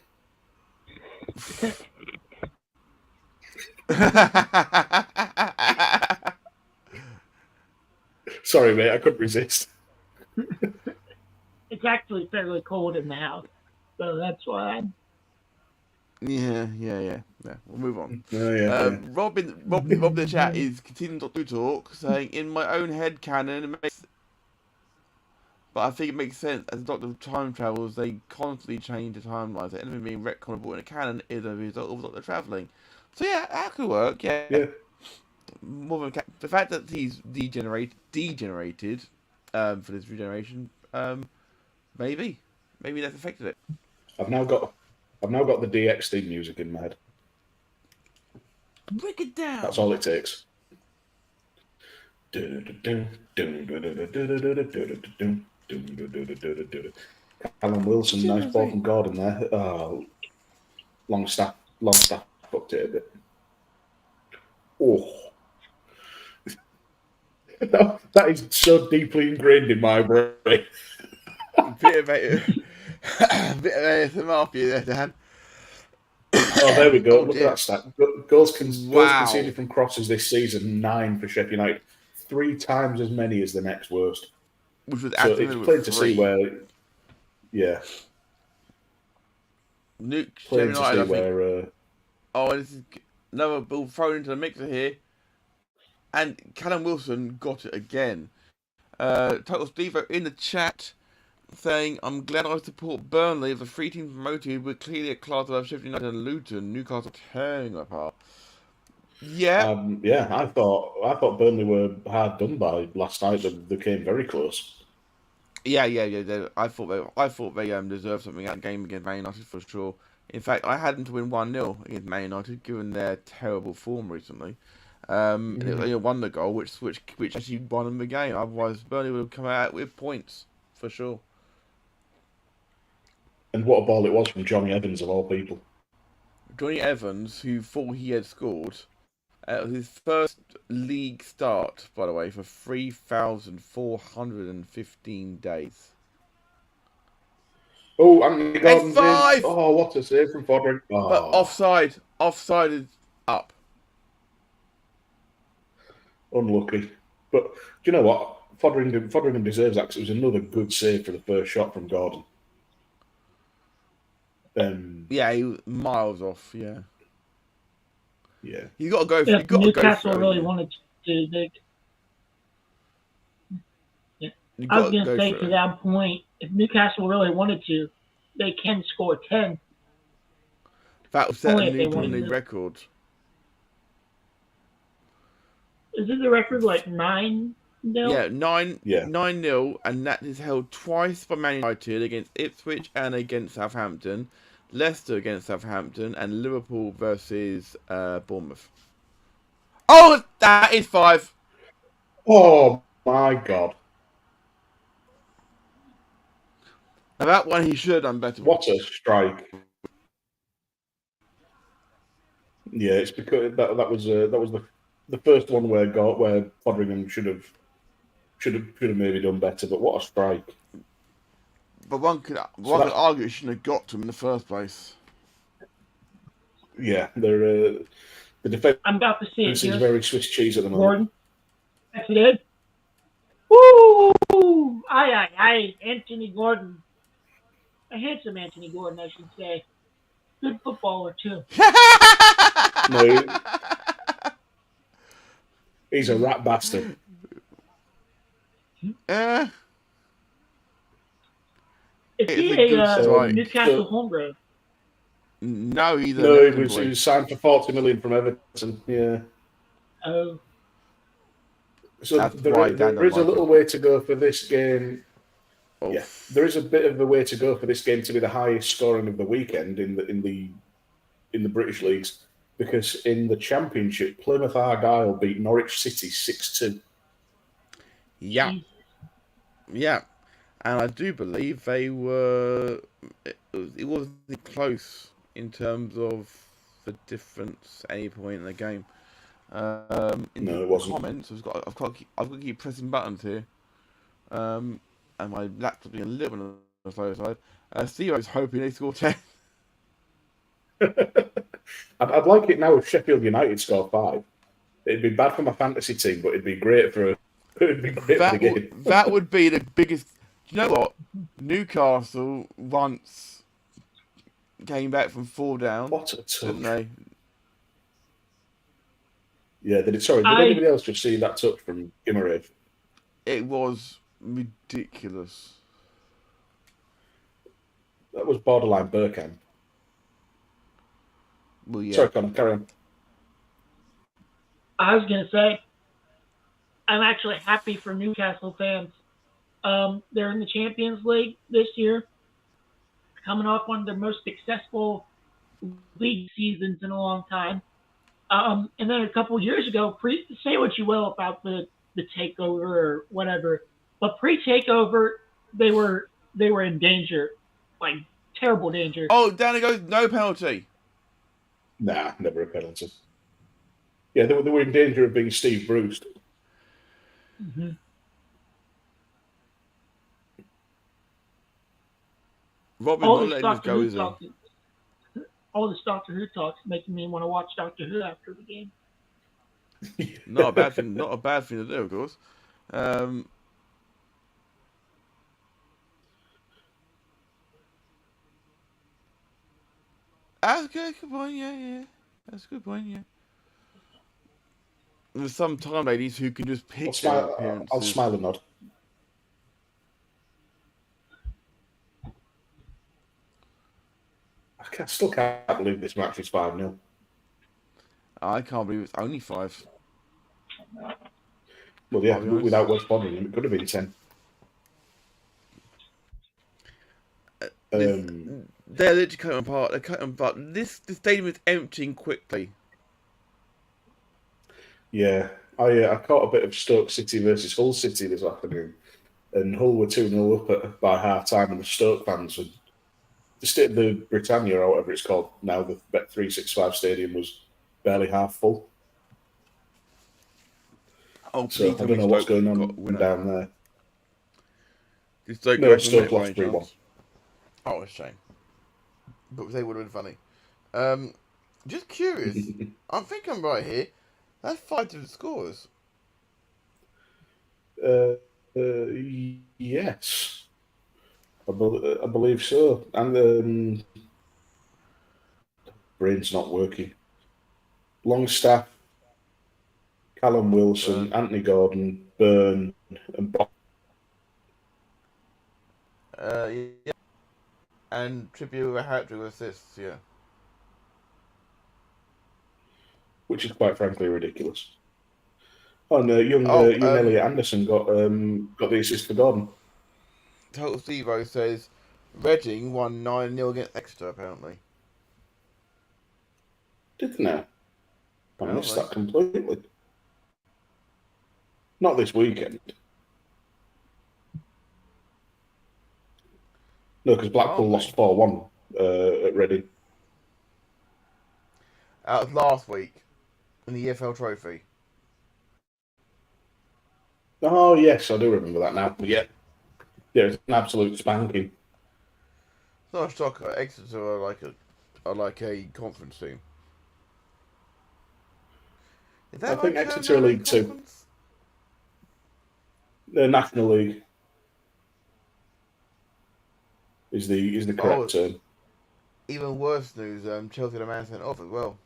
Sorry, mate, I couldn't resist. It's actually fairly cold in the house, so that's why. Yeah. We'll move on. Rob in the chat is continuing to talk, saying, "In my own head canon, it makes, but I think it makes sense as the Doctor of Time travels. They constantly change the timelines. The enemy being retconnable in a canon is a result of Doctor traveling. So yeah, that could work. Yeah. More than the fact that he's degenerated for this regeneration, maybe that's affected it. I've now got the DX theme music in my head. Break it down. That's all it takes. Callum Wilson, nice ball from Gordon there. Oh, Longstaff fucked it a bit. Oh. That is so deeply ingrained in my brain. bit of ASMR for you there, Dan. Oh, there we go. Look at that stat. Goals Wow. conceded from crosses this season, 9 for Sheffield United. 3 times as many as the next worst. Which was So it's plain to see where... Yeah. Sheffield Plain to United, see I think. where... Oh, this is another ball thrown into the mixer here. And Callum Wilson got it again. Total Stevo in the chat saying, I'm glad I support Burnley. Of the 3 teams promoted, we're clearly a class above Sheffield United and Luton. Newcastle tearing apart. Yeah. Yeah, I thought Burnley were hard done by last night. They came very close. Yeah. I thought they deserved something out of the game against Man United for sure. In fact, I had them to win 1-0 against Man United, given their terrible form recently. And it only won the goal, which actually won them the game. Otherwise, Burnley would have come out with points for sure. And what a ball it was from Johnny Evans of all people. Johnny Evans, who thought he had scored, his first league start, by the way, for 3,415 days. Oh, Anthony Gordon's in. 5! Oh, what a save from Fodring. Oh. But offside is up. Unlucky. But do you know what? Fodringham deserves that because it was another good save for the first shot from Gordon. Yeah, he was miles off, yeah. Yeah. You got to go for If Newcastle really wanted to, I was going to say to that point, if Newcastle really wanted to, they can score 10. That will set a new record. Is it the record like 9-0? Yeah, 9-0, and that is held twice by Man United against Ipswich and against Southampton, Leicester against Southampton, and Liverpool versus Bournemouth. Oh, that is 5. Oh my God! Now that one he should have done better. What a strike! Yeah, it's because that was the first one where Fodringham should have maybe done better. But what a strike! But one could argue it shouldn't have got to him in the first place. Yeah, the defense. I'm about to see it. Is very Swiss cheese at the moment. Gordon, that's it. Woo! Aye, Anthony Gordon. A handsome Anthony Gordon, I should say. Good footballer too. No, he's a rat bastard. Is he a Newcastle homegrown? No, he was signed for 40 million from Everton. Yeah. Oh. So there is a little way to go for this game. Oh. Yeah, there is a bit of a way to go for this game to be the highest scoring of the weekend in the British leagues, because in the Championship, Plymouth Argyle beat Norwich City 6-2. Yeah. Yeah. And I do believe they were... It wasn't close in terms of the difference at any point in the game. No, it wasn't. Comments, I've got to keep pressing buttons here. And my laptop being a little bit on the slow side. Theo's hoping they score 10. I'd like it now if Sheffield United score 5. It'd be bad for my fantasy team, but it'd be great for the game. That would be the biggest... Do you know what? Newcastle once came back from 4 down. What a touch. Didn't they? Yeah, did anybody else just see that touch from Guimaraes? It was ridiculous. That was borderline Bergkamp. Well, yeah. Sorry, Connor, carry on. I was going to say, I'm actually happy for Newcastle fans. They're in the Champions League this year, coming off one of their most successful league seasons in a long time. And then a couple years ago, say what you will about the takeover or whatever, but pre-takeover, they were in danger, like terrible danger. Oh, down it goes, no penalty. Nah, never a penalty. Yeah, they were in danger of being Steve Bruce. Mm-hmm. Robin not letting this go, is he? All this Doctor Who talk's making me want to watch Doctor Who after the game. Not a bad thing. Not a bad thing to do, of course. That's a good point. Yeah. That's a good point. Yeah. There's some time ladies who can just pick their appearances. I'll smile and nod. I still can't believe this match is 5-0. I can't believe it's only 5. Well, yeah, without West Bonding, it could have been 10. They're literally cutting apart. They're cutting apart. The stadium is emptying quickly. Yeah, I caught a bit of Stoke City versus Hull City this afternoon, and Hull were 2-0 up by half time, and the Stoke fans had the Britannia or whatever it's called now, the Bet365 stadium was barely half full. Oh, so I don't know what's going on down there. Stoke lost 3-1. Oh, a shame. But they would have been funny. Just curious. I think I'm right here. That's 5 different scores. Yes. I believe so. And brain's not working. Longstaff, Callum Wilson, Anthony Gordon, Byrne, and Bob. Yeah. And Tribute with a hat-trick assists, yeah. Which is quite frankly ridiculous. Oh no, young Elliot Anderson got the assist for Gordon. Total Stevo says Reading won 9-0 against Exeter, apparently. Didn't they? I missed that completely. Not this weekend. No, because Blackpool lost 4-1 at Reading. That was last week in the EFL Trophy. Oh yes, I do remember that now. Yeah, it's an absolute spanking. It's not a shock. Exeter are like a conference team. I think Exeter are League 2. The National League is the correct term. Even worse news, Chelsea had a man sent off as well.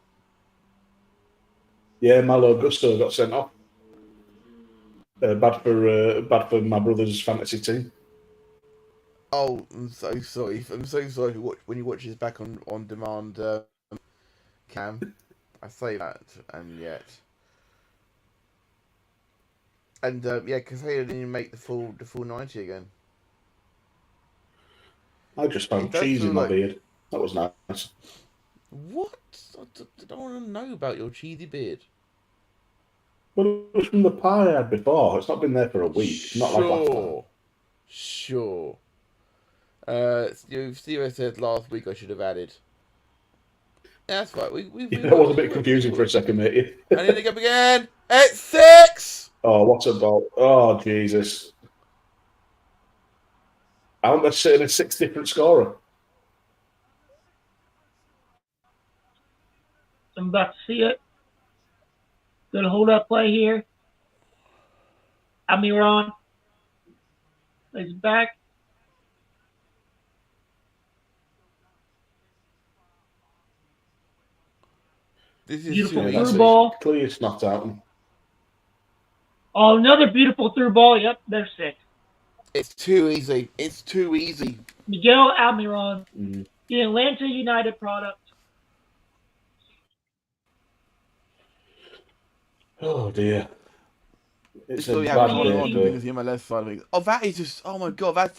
Yeah, Malo Gusto got sent off. Bad for my brother's fantasy team. Oh, I'm so sorry. I'm so sorry when you watch this back on demand, Cam. I say that, and yet. And yeah, Casado didn't even make the full 90 again. I just found cheese in my beard. That was nice. What? I don't want to know about your cheesy beard. Well, it was from the pie I had before. It's not been there for a week. Sure. Not like last time. Sure. Steve said last week I should have added. That's right. That was a bit confusing for a second, mate. I need to go up again. It's 6. Oh, what's a ball? Oh, Jesus. Aren't they sitting a 6 different scorer? I'm about to see it. Good hold-up play here. Almiron is back. This is beautiful through ball. Clear snot out. Oh, another beautiful through ball. Yep, they're 6. It's too easy. It's too easy. Miguel Almiron, the Atlanta United product. Oh dear. It's a bad day. My left side of it. Oh, that is just. Oh my god,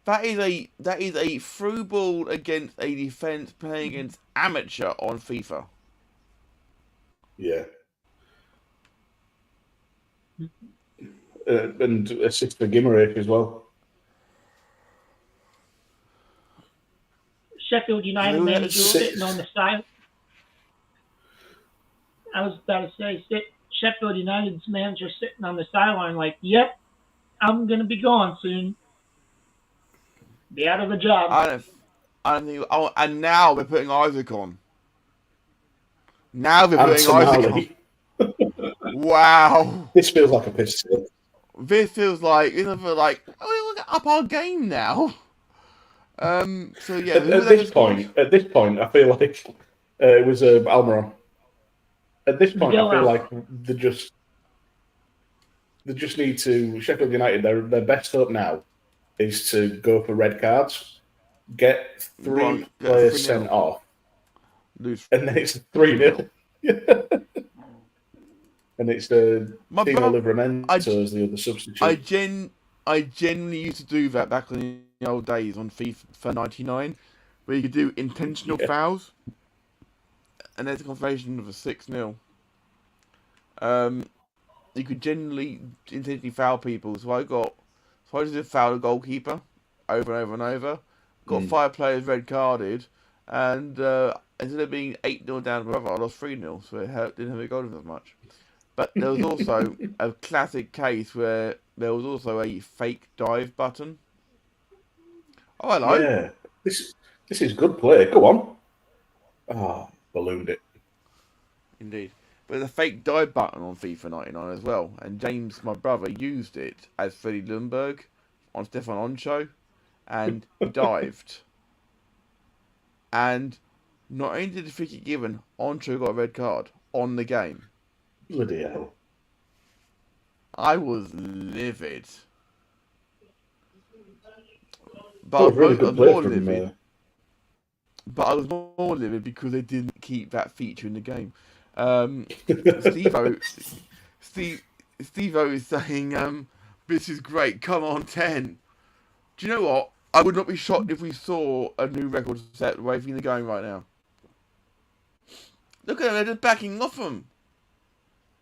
that is a through ball against a defense playing against amateur on FIFA. Yeah. And assist for Guimaraes as well. Sheffield United manager sitting on the side. I was about to say, Sheffield United's manager sitting on the sideline like, yep, I'm going to be gone soon. Be out of the job. I don't think. Oh, and now we're putting Isaac on. Now we're putting Isaac on. Wow. This feels like a piss take. This feels like, we up our game now. So yeah. At this point, I feel like it was Almiron. At this point, I feel like they just need to. Sheffield United, their best hope now is to go for red cards, get three players sent off, and then it's 3-0. And it's Tino Livramento as the other substitute. I genuinely used to do that back in the old days on FIFA 99, where you could do intentional fouls, and there's a confirmation of a 6-0. You could generally intentionally foul people. So I just fouled a goalkeeper over and over and over. Got 5 players red carded, and instead of being 8-0 down, I lost 3-0. So it didn't have a goal as much. But there was also a classic case where there was also a fake dive button. Oh, hello. Yeah, this is good play. Go on. Oh, ballooned it. Indeed. But there's a fake dive button on FIFA 99 as well. And James, my brother, used it as Freddie Lundberg on Stefan Oncho and dived. And not only did the free kick given, Oncho got a red card on the game. Bloody hell. I was livid. But I was more livid because they didn't keep that feature in the game. Steve-O is saying, this is great, come on 10. Do you know what? I would not be shocked if we saw a new record set the way things are going right now. Look at them, they're just backing off them.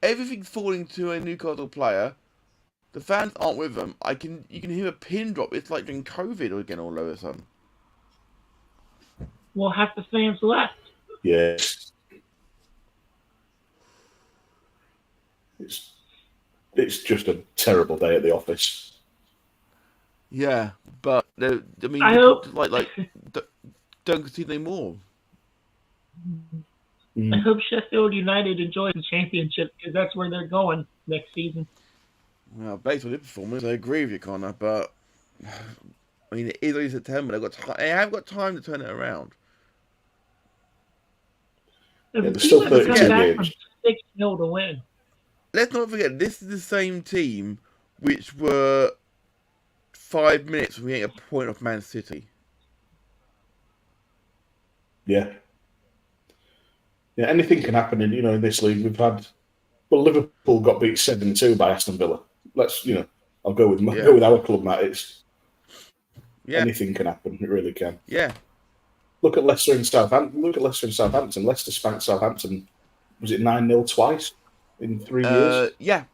Everything's falling to a Newcastle player. The fans aren't with them. You can hear a pin drop. It's like during COVID again all of a sudden. Well, half the fans left. Yes. It's just a terrible day at the office. Yeah, but I hope don't concede any more. I hope Sheffield United enjoys the championship because that's where they're going next season. Well, based on their performance, I agree with you, Connor. But I mean, it is only September. They have got time to turn it around. There's still 32 games. 6-0 to win. Let's not forget, this is the same team which were 5 minutes from getting a point off Man City. Yeah. Yeah, anything can happen in this league. We've had Liverpool got beat 7-2 by Aston Villa. I'll go with our club, Matt. Anything can happen. It really can. Yeah. Look at Leicester and Southampton. Leicester spanked Southampton. Was it 9-0 twice in 3 years? Yeah.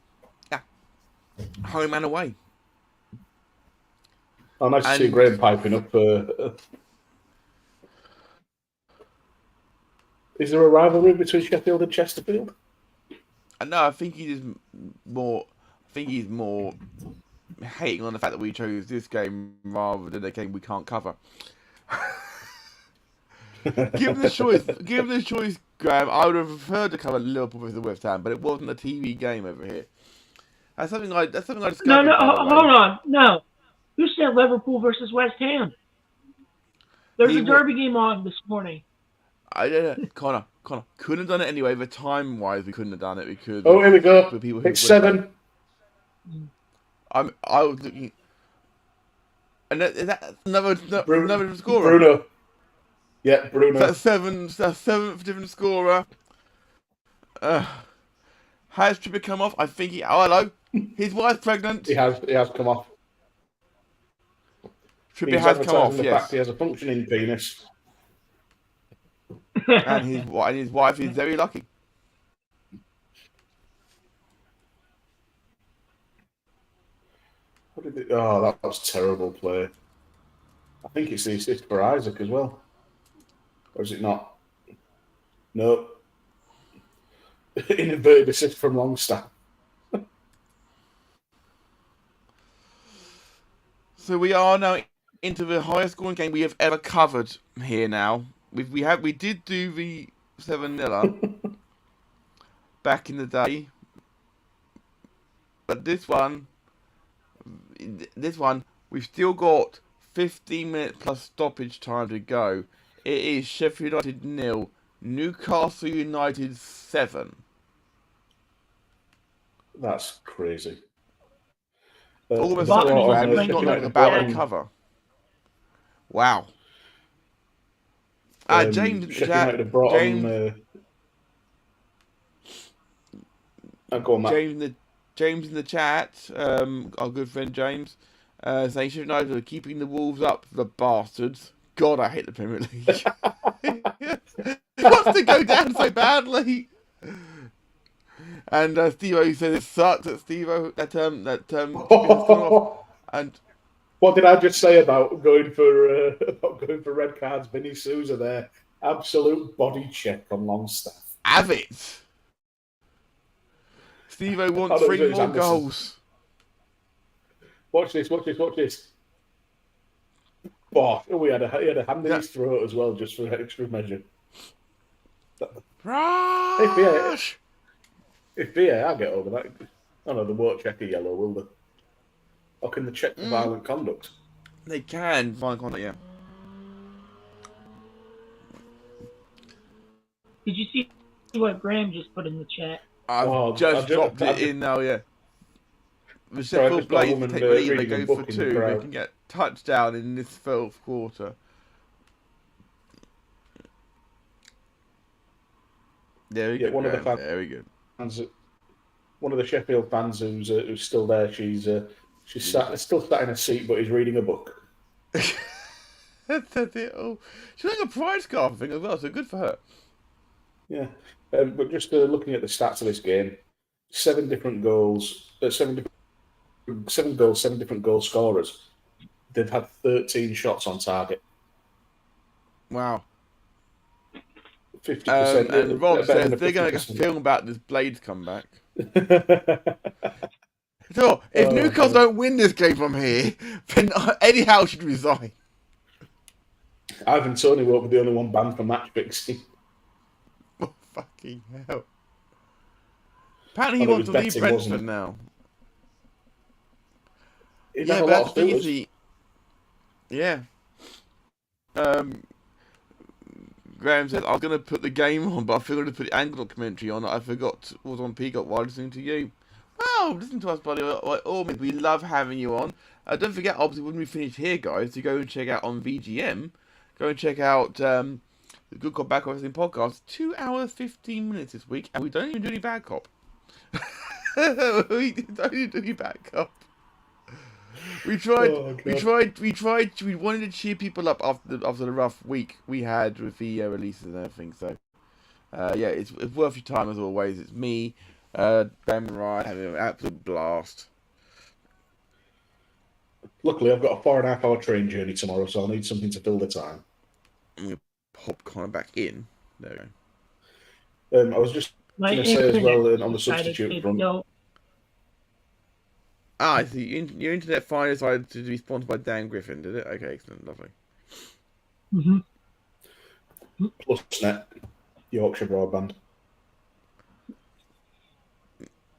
Home and away. Oh, nice to see Graham piping up. Is there a rivalry between Sheffield and Chesterfield? No, I think he's more hating on the fact that we chose this game rather than a game we can't cover. Given the choice, Graham, I would have preferred to cover Liverpool versus West Ham, but it wasn't a TV game over here. That's something I discovered. No, hold on. No. Who said Liverpool versus West Ham? There's a derby game on this morning. I don't know. Connor, couldn't have done it anyway. But time-wise, we couldn't have done it because. Oh, here we go. It's 7. I was looking, and is that another scorer? Bruno. Yeah, Bruno. That's seventh different scorer. Has Trippier come off? I think he. Oh, hello. His wife's pregnant. He has come off. Trippier has come off. Yes. He has a functioning penis. And his wife is very lucky. Oh, that was terrible play. I think it's the assist for Isaac as well. Or is it not? No. Inverted assist from Longstaff. So we are now into the highest scoring game we have ever covered here now. We did do the 7-0 back in the day. But this one, we've still got 15 minutes plus stoppage time to go. It is Sheffield United 0, Newcastle United 7. That's crazy. Almost certainly, Graham, it's not like about a cover. Wow. James in the chat. James in the chat, our good friend James, saying Sheffield United are keeping the Wolves up, the bastards. God, I hate the Premier League. He wants to go down so badly. And Steve-O said it sucks that Steve-O and what did I just say about going for red cards? Vinny Souza there, absolute body check on Longstaff. Have it. Steve-O wants 3 more goals. Watch this. Oh, he had a hand in his throat as well, just for extra measure. If VAR get over that, oh no, they won't check a yellow, will they? Or can they check for violent conduct? They can, violent conduct, yeah. Did you see what Graham just put in the chat? I've just dropped it in now, yeah. The Sheffield Blades take the lead, they go for 2, they can get touchdown in this 12th quarter. There we go. Very good. One of the Sheffield fans who's still there, she's still sat in a seat, but is reading a book. That's it all. She's like a pride scarf thing as well, so good for her. Yeah, but just looking at the stats of this game, 7 different goals, 7 goals, 7 different goal scorers. They've had 13 shots on target. Wow. 50%. And Rob says they're going to film about this Blades comeback. So, if Newcastle don't win this game from here, then Eddie Howe should resign. Ivan Toney won't be the only one banned for match fixing. Oh, fucking hell. Apparently he wants to leave Brentford now. Yeah, but that's easy. Yeah. Graham said, I was going to put the game on, but I forgot to put the angle commentary on. I forgot it was on Peacock while listening to you. Well, listen to us, buddy. All means, we love having you on. Don't forget, obviously, when we finish here, guys, to go and check out on VGM. Go and check out the Good Cop, Bad Cop Wrestling podcast. 2 hours, 15 minutes this week, and we don't even do any bad cop. We don't even do any bad cop. We tried. We wanted to cheer people up after the rough week we had with the releases and everything. So, yeah, it's worth your time as always. It's me, Graham and Ryan having an absolute blast. Luckily, I've got a 4.5 hour train journey tomorrow, so I'll need something to fill the time. I'm gonna pop Connor back in. There we go. I was just going to say as well on the substitute front. I see. Your internet finally decided to be sponsored by Dan Griffin, did it? Okay, excellent, lovely. Plusnet, Yorkshire broadband.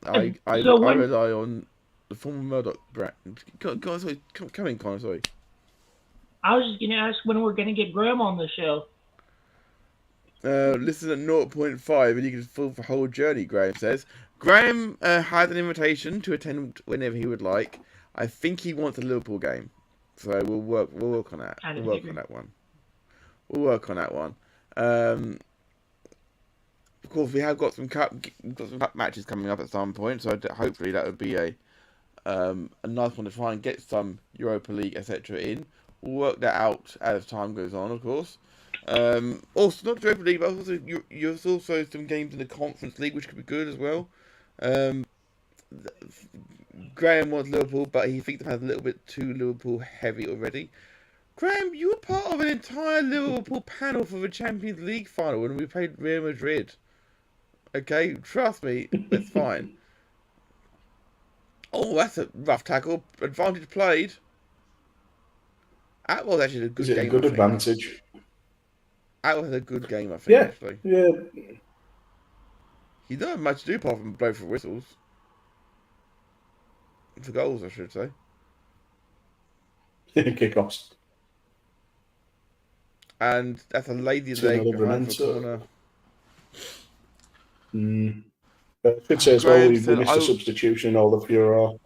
I rely on the former Murdoch brand. Come in, Connor. Sorry. I was just going to ask when we're going to get Graham on the show. Listen at 0.5 and you can fulfill the whole journey, Graham says. Graham has an invitation to attend whenever he would like. I think he wants a Liverpool game. So we'll work on that. We'll work on that one. Of course, we have got some cup matches coming up at some point, so hopefully that would be a nice one to try and get some Europa League, etc. in. We'll work that out as time goes on, of course. Also, not Europa League, but also there's also some games in the Conference League, which could be good as well. Graham wants Liverpool, but he thinks they've had a little bit too Liverpool heavy already. Graham, you were part of an entire Liverpool panel for the Champions League final when we played Real Madrid. Okay, trust me, that's fine. Oh, that's a rough tackle. Advantage played. That was actually a good game. Is it a good advantage? That was a good game, I think, actually. Yeah. He didn't have much to do apart from blow for whistles. For goals, I should say. Kickoffs. And that's a lady leg behind the corner. I should say as well, we missed a substitution, all of your...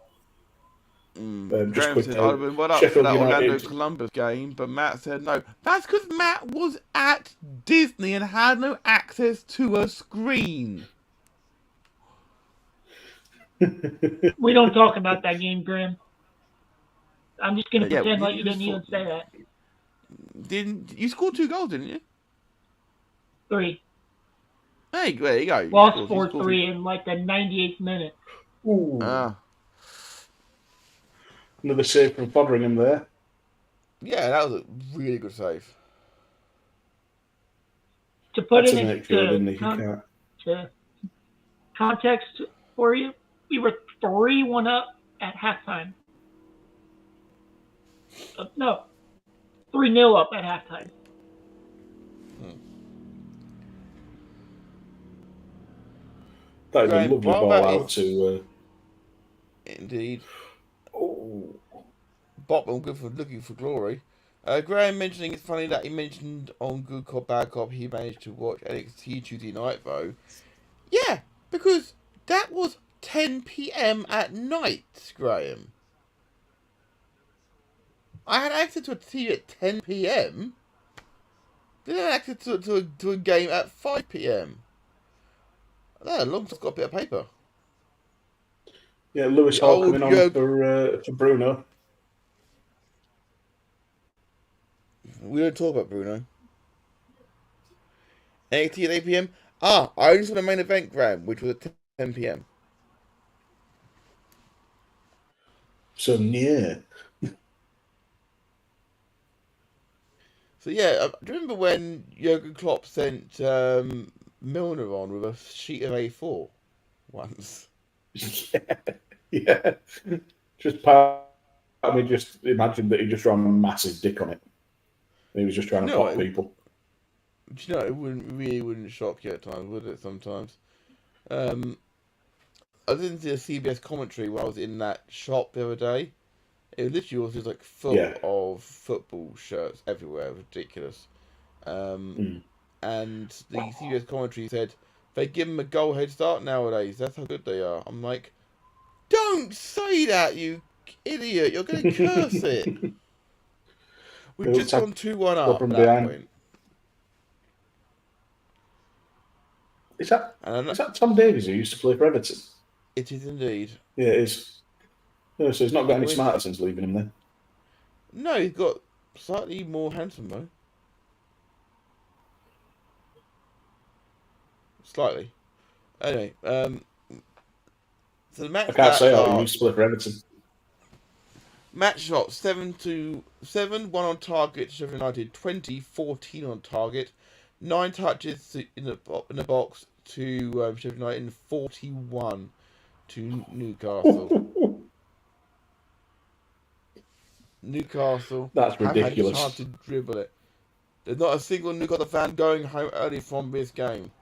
just quick, I'd have been well up for that Orlando Columbus game, but Matt said no. That's because Matt was at Disney and had no access to a screen. We don't talk about that game, Graham. I'm just going to pretend like you didn't even say that. You scored 2 goals, didn't you? 3. Hey, there you go. Lost 4-3 in like the 98th minute. Ooh. Another save from Foderingham there. Yeah, that was a really good save. To put it into context for you, we were 3-1 up at halftime. No, 3-0 up at halftime. That is a lovely ball out to... Indeed. Oh. Botman good for looking for glory. Graham mentioning it's funny that he mentioned on Good Cop Bad Cop he managed to watch NXT Tuesday night though. Yeah, because that was 10 p.m. at night, Graham. I had access to a TV at 10 p.m. Didn't have access to a game at 5 p.m. Long's got a bit of paper. Yeah, Lewis Hall coming on for Bruno. We don't talk about Bruno. NXT at 8 p.m. I only saw the main event, Graham, which was at 10 p.m. So near. So yeah, do you remember when Jurgen Klopp sent Milner on with a sheet of A4 once? Yeah. Just part of me just imagined that he just ran a massive dick on it. He was just trying to pop people. Do you know, it wouldn't shock you at times, would it, sometimes? I didn't see a CBS commentary while I was in that shop the other day. It literally was just like full of football shirts everywhere. Ridiculous. And the CBS commentary said, they give them a goal head start nowadays. That's how good they are. I'm like, don't say that, you idiot. You're going to curse it. We've just gone 2-1 up at that point. Is that Tom Davies who used to play for Everton? It is indeed. Yeah, it is. No, so he's not got any smarter since leaving him there. No, he's got slightly more handsome though. Slightly. Anyway, so the match. I can't say he used to play for Everton. Match shot 7-7, 1 on target to Sheffield United, 20-14 on target, 9 touches in the box to Sheffield United, and 41 to Newcastle. Newcastle. That's ridiculous. Had a chance to dribble it. There's not a single Newcastle fan going home early from this game.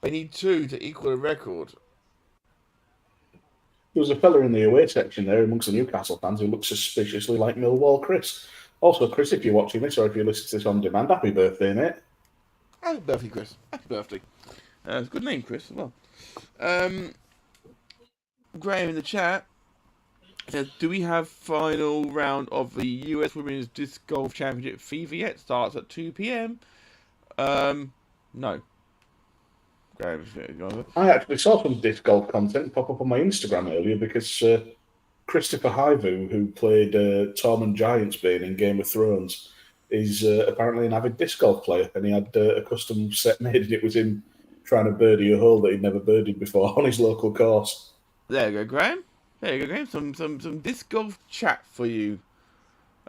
They need 2 to equal the record. There was a fella in the away section there amongst the Newcastle fans who looked suspiciously like Millwall Chris. Also, Chris, if you're watching this or if you listen to this on demand, happy birthday, mate. Happy birthday, Chris. Happy birthday. It's a good name, Chris, as well. Graham in the chat says, do we have final round of the US Women's Disc Golf Championship FIFA yet? Starts at 2 p.m. No. I actually saw some disc golf content pop up on my Instagram earlier because Christopher Hivu, who played Tormund Giantsbane in Game of Thrones, is apparently an avid disc golf player, and he had a custom set made, and it was him trying to birdie a hole that he'd never birdied before on his local course. There you go, Graham. There you go, Graham. Some disc golf chat for you,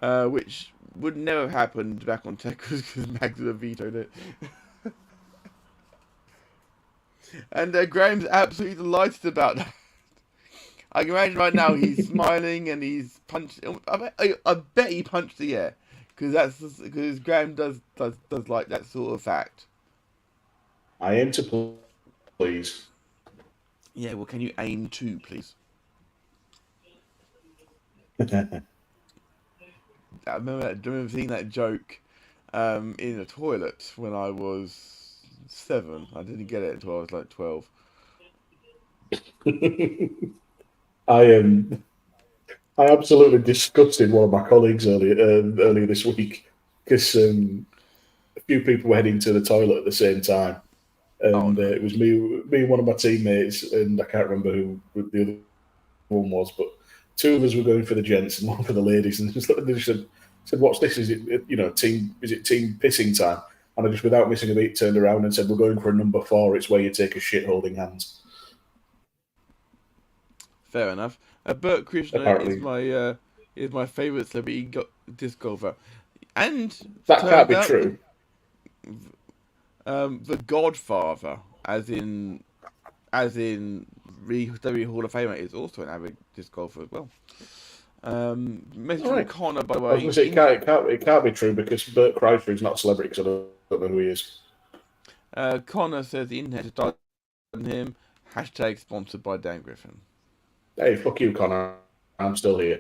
which would never have happened back on Tekkers because Mags would have vetoed it. And Graham's absolutely delighted about that. I can imagine right now he's smiling and he's punching. I bet he punched the air because Graham does like that sort of fact. I aim to please. Yeah, well, can you aim to, please? I remember seeing that joke in a toilet when I was 7. I didn't get it until I was like 12. I absolutely disgusted one of my colleagues earlier this week because a few people were heading to the toilet at the same time, and it was me and one of my teammates, and I can't remember who the other one was, but 2 of us were going for the gents and 1 for the ladies, and they just said, "What's this? Is it team? Is it team pissing time?" And I just, without missing a beat, turned around and said, "We're going for a number 4. It's where you take a shit holding hands." Fair enough. Bert Krishna is my favourite celebrity disc golfer, and that can't be true. The Godfather, as in WWE Hall of Famer, is also an avid disc golfer as well. Message from Connor, by the way. I was going to say, it can't be true because Bert Kreischer is not a celebrity because I don't know who he is. Connor says the internet has died on him. # sponsored by Dan Griffin. Hey, fuck you, Connor. I'm still here.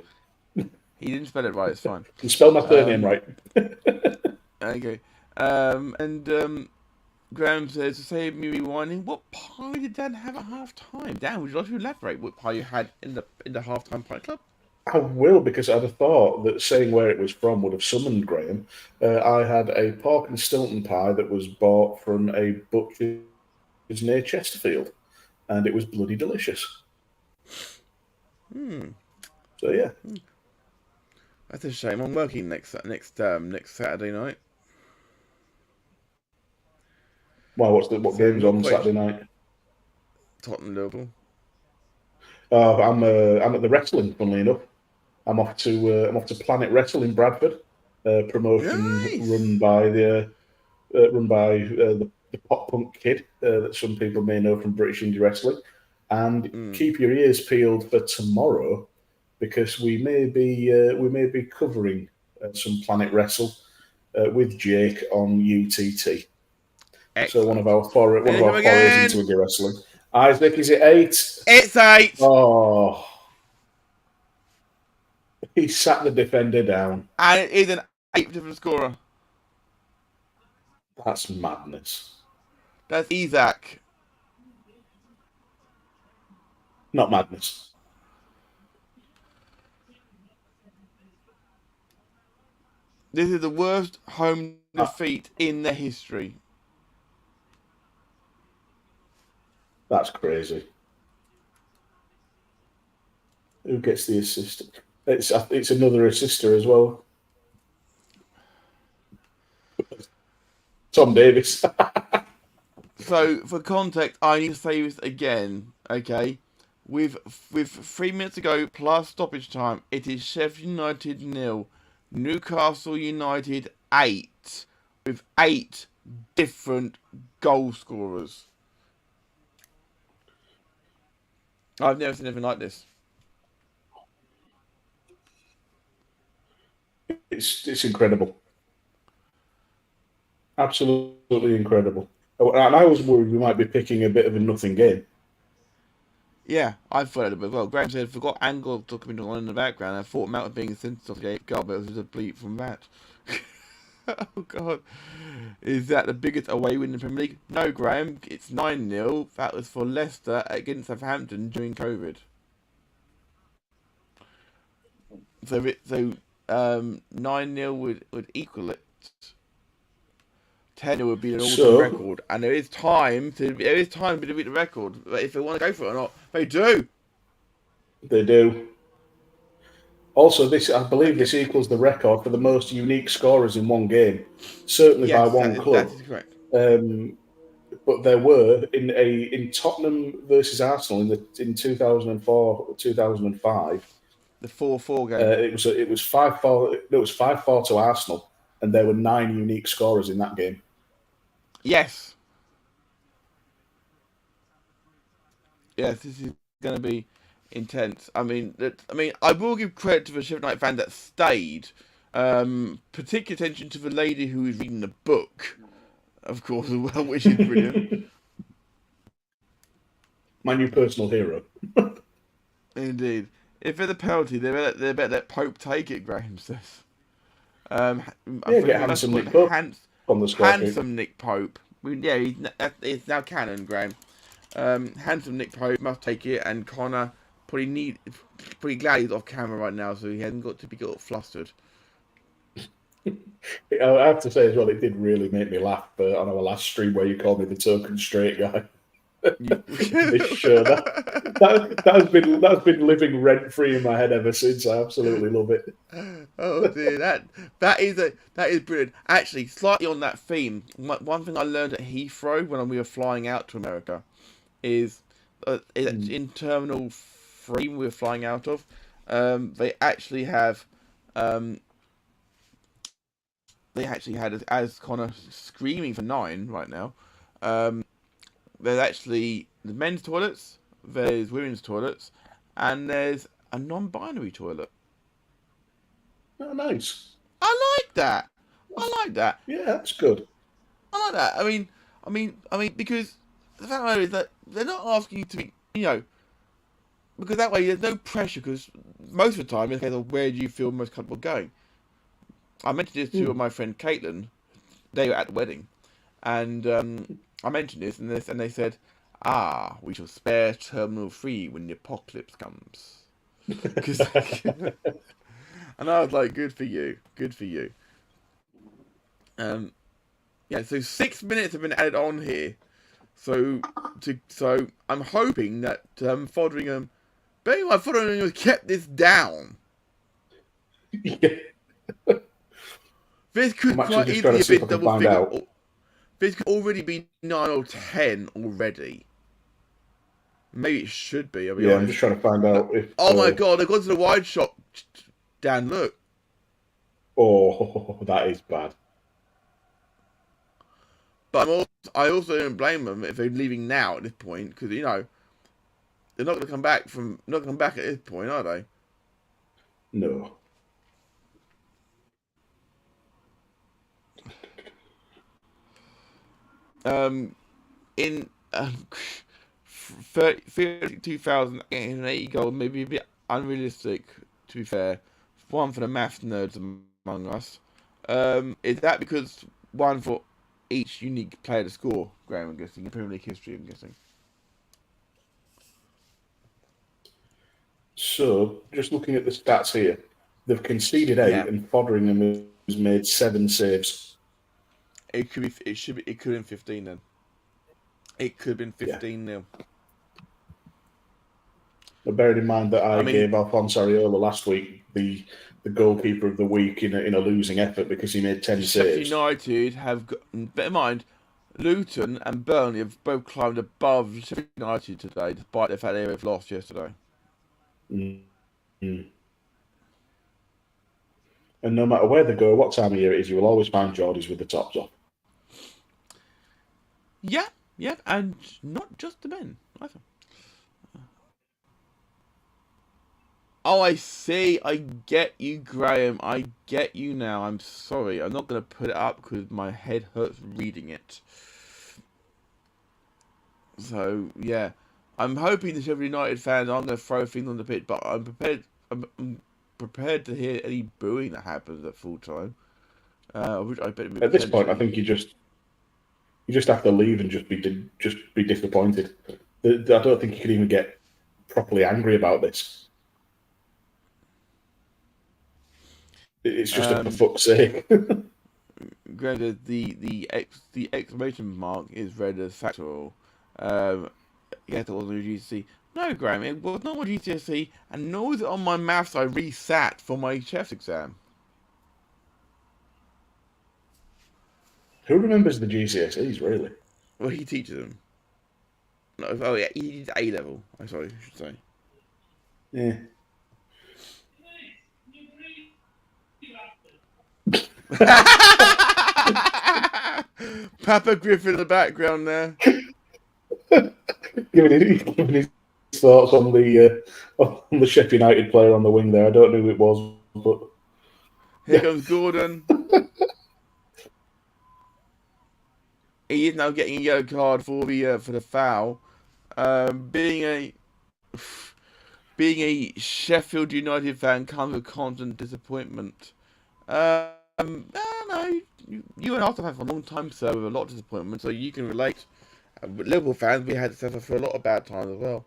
He didn't spell it right, it's fine. You spell my surname right. Okay. Graham says, to save me rewinding, what pie did Dan have at half time? Dan, would you like to elaborate what pie you had in the half-time pie club? I will, because I'd have thought that saying where it was from would have summoned Graham. I had a pork and Stilton pie that was bought from a butcher's near Chesterfield, and it was bloody delicious. So yeah, that's a shame. I'm working next Saturday night. Wow, what game's on Saturday night? Tottenham Liverpool. I'm at the wrestling. Funnily enough, I'm off to Planet Wrestle in Bradford. Promotion run by the pop punk kid that some people may know from British indie wrestling. And keep your ears peeled for tomorrow, because we may be covering some Planet Wrestle with Jake on UTT. Excellent. So one of our forays into indie wrestling. Isaac, is it 8? It's 8. Oh, he sat the defender down, and it is an 8 different scorer. That's madness. That's Isaac. Not madness. This is the worst home defeat in their history. That's crazy. Who gets the assist? It's another assister as well. Tom Davis. So, for context, I need to say this again, okay? With 3 minutes to go plus stoppage time, it is Sheffield United 0, Newcastle United 8, with 8 different goal scorers. I've never seen anything like this. It's incredible. Absolutely incredible. And I was worried we might be picking a bit of a nothing game. Yeah, I thought it a bit well. Graham said, forgot Angle talking on in the background. I thought Mount being a sentence of the 8th goal, but it was just a bleep from that. Oh, God. Is that the biggest away win in the Premier League? No, Graham. It's 9-0. That was for Leicester against Southampton during COVID. So 9-0 would equal it. 10 would be an all-time record, and there is time to beat the record. But if they want to go for it or not, they do. They do. Also, I believe this equals the record for the most unique scorers in one game, certainly by one club. That is correct. but there were in Tottenham versus Arsenal in 2004 2005. The 4-4 game. It was 5-4. It was 5-4 to Arsenal, and there were 9 unique scorers in that game. Yes. Yes, this is going to be intense. I mean, I will give credit to the Sheffield United fan that stayed. Particular attention to the lady who is reading the book, of course, as well, which is brilliant. My new personal hero. Indeed. If there's a penalty, they better let Pope take it, Graham says. Get handsome Nick Pope on the score. Handsome Nick Pope. It's now canon, Graham. Handsome Nick Pope must take it, and Connor pretty glad he's off camera right now, so he hasn't got to be all flustered. I have to say as well, it did really make me laugh on our last stream where you called me the token straight guy. Sure, that has been living rent free in my head ever since. I absolutely love it. Oh dear, that is brilliant. Actually, slightly on that theme, one thing I learned at Heathrow when we were flying out to America is in Terminal 3 we were flying out of. They actually have as Connor screaming for 9 right now. There's actually the men's toilets, there's women's toilets, and there's a non-binary toilet. Oh, nice. I like that. Yeah, that's good. I like that. I mean, because the fact is that they're not asking you to be, because that way there's no pressure. Because most of the time, it's a case of where do you feel most comfortable going. I mentioned this to my friend Caitlin. They were at the wedding, and I mentioned this, and they said, we shall spare Terminal 3 when the apocalypse comes. And I was like, good for you. So 6 minutes have been added on here. So I'm hoping that Foderingham has kept this down. This could quite easily be a double figure. This could already be 9 or 10 already. Maybe it should be. I'm just trying to find out if. Oh my god! They've gone to the wide shot. Dan, look. Oh, that is bad. But I also don't blame them if they're leaving now at this point, because they're not going to come back at this point, are they? No. In 32,880 goals, maybe a bit unrealistic, to be fair. One for the maths nerds among us. Is that because one for each unique player to score, Graham, I'm guessing, in Premier League history, I'm guessing? So, just looking at the stats here, they've conceded 8 and Foderingham has made 7 saves. It could have been 15 then. It could have been 15-0. But bearing in mind that I gave Alphonse Areola last week the goalkeeper of the week in a losing effort because he made 10 saves. United have got, bear in mind, Luton and Burnley have both climbed above Sheffield United today, despite the fact they have lost yesterday. Mm-hmm. And no matter where they go, what time of year it is, you will always find Geordies with the tops off. Yeah, and not just the men either. Oh, I see. I get you, Graham. I get you now. I'm sorry. I'm not going to put it up because my head hurts reading it. So, yeah. I'm hoping the Sheffield United fans aren't going to throw things on the pitch, but I'm prepared to hear any booing that happens at full time. At this point, I think you just have to leave and just be disappointed. I don't think you can even get properly angry about this. It's just for fuck's sake. Granted, the exclamation mark is read as factual. Yes, it wasn't a GCSE. No, Graham, it was not my GCSE, and nor was it on my maths I resat for my chef's exam. Who remembers the GCSEs, really? Well, he teaches them. No, oh yeah, he's A level. I'm sorry, I should say. Yeah. Papa Griffin in the background there. Giving his thoughts on the Sheffield United player on the wing there. I don't know who it was, but here comes Gordon. He is now getting a yellow card for the foul. Being a Sheffield United fan comes with constant disappointment. No, you and Arsenal have for a long time, sir, with a lot of disappointment, so you can relate. With Liverpool fans, we had to suffer for a lot of bad times as well.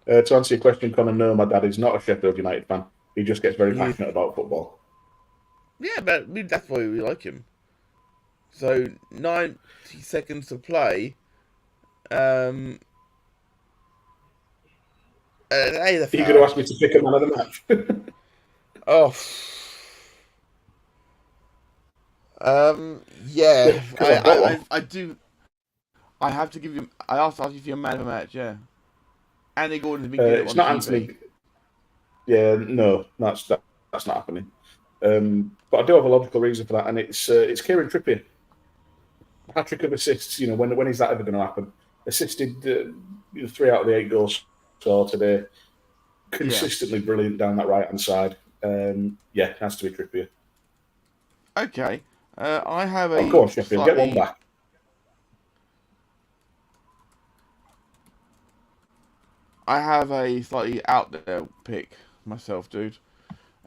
To answer your question, Connor, no, my dad is not a Sheffield United fan. He just gets very passionate about football. Yeah, but that's why we like him. So 90 seconds to play. Are you going to ask me to pick a man of the match? Oh. Yeah. I do. I have to give you. I asked you for your man of the match. Yeah. Andy Gordon's been it's not Anthony. Yeah, no, that's not happening. But I do have a logical reason for that, and it's Kieran Trippier. Hat-trick of assists. When is that ever going to happen? Assisted 3 out of the 8 goals scored today. Consistently brilliant down that right-hand side. It has to be Trippier. Okay. I have a. Go on, Sheffield. Get one back. I have a slightly out there pick myself, dude.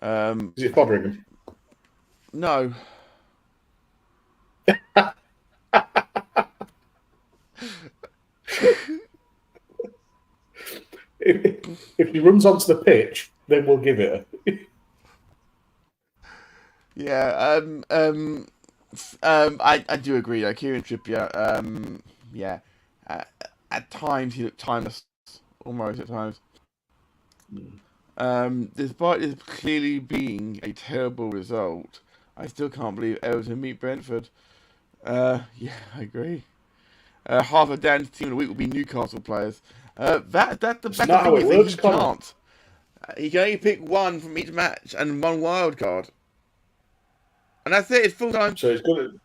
Is it Foderingham? No. If he runs onto the pitch, then we'll give it a... Yeah, I do agree though. Kieran Trippier, at times he looked timeless, almost at times. Despite this clearly being a terrible result, I still can't believe Everton beat Brentford. I agree. Half of Dan's team of the week will be Newcastle players. That's not how it works, Connor. Can't. You can only pick one from each match and one wild card. And that's it. It's full time. So it's good.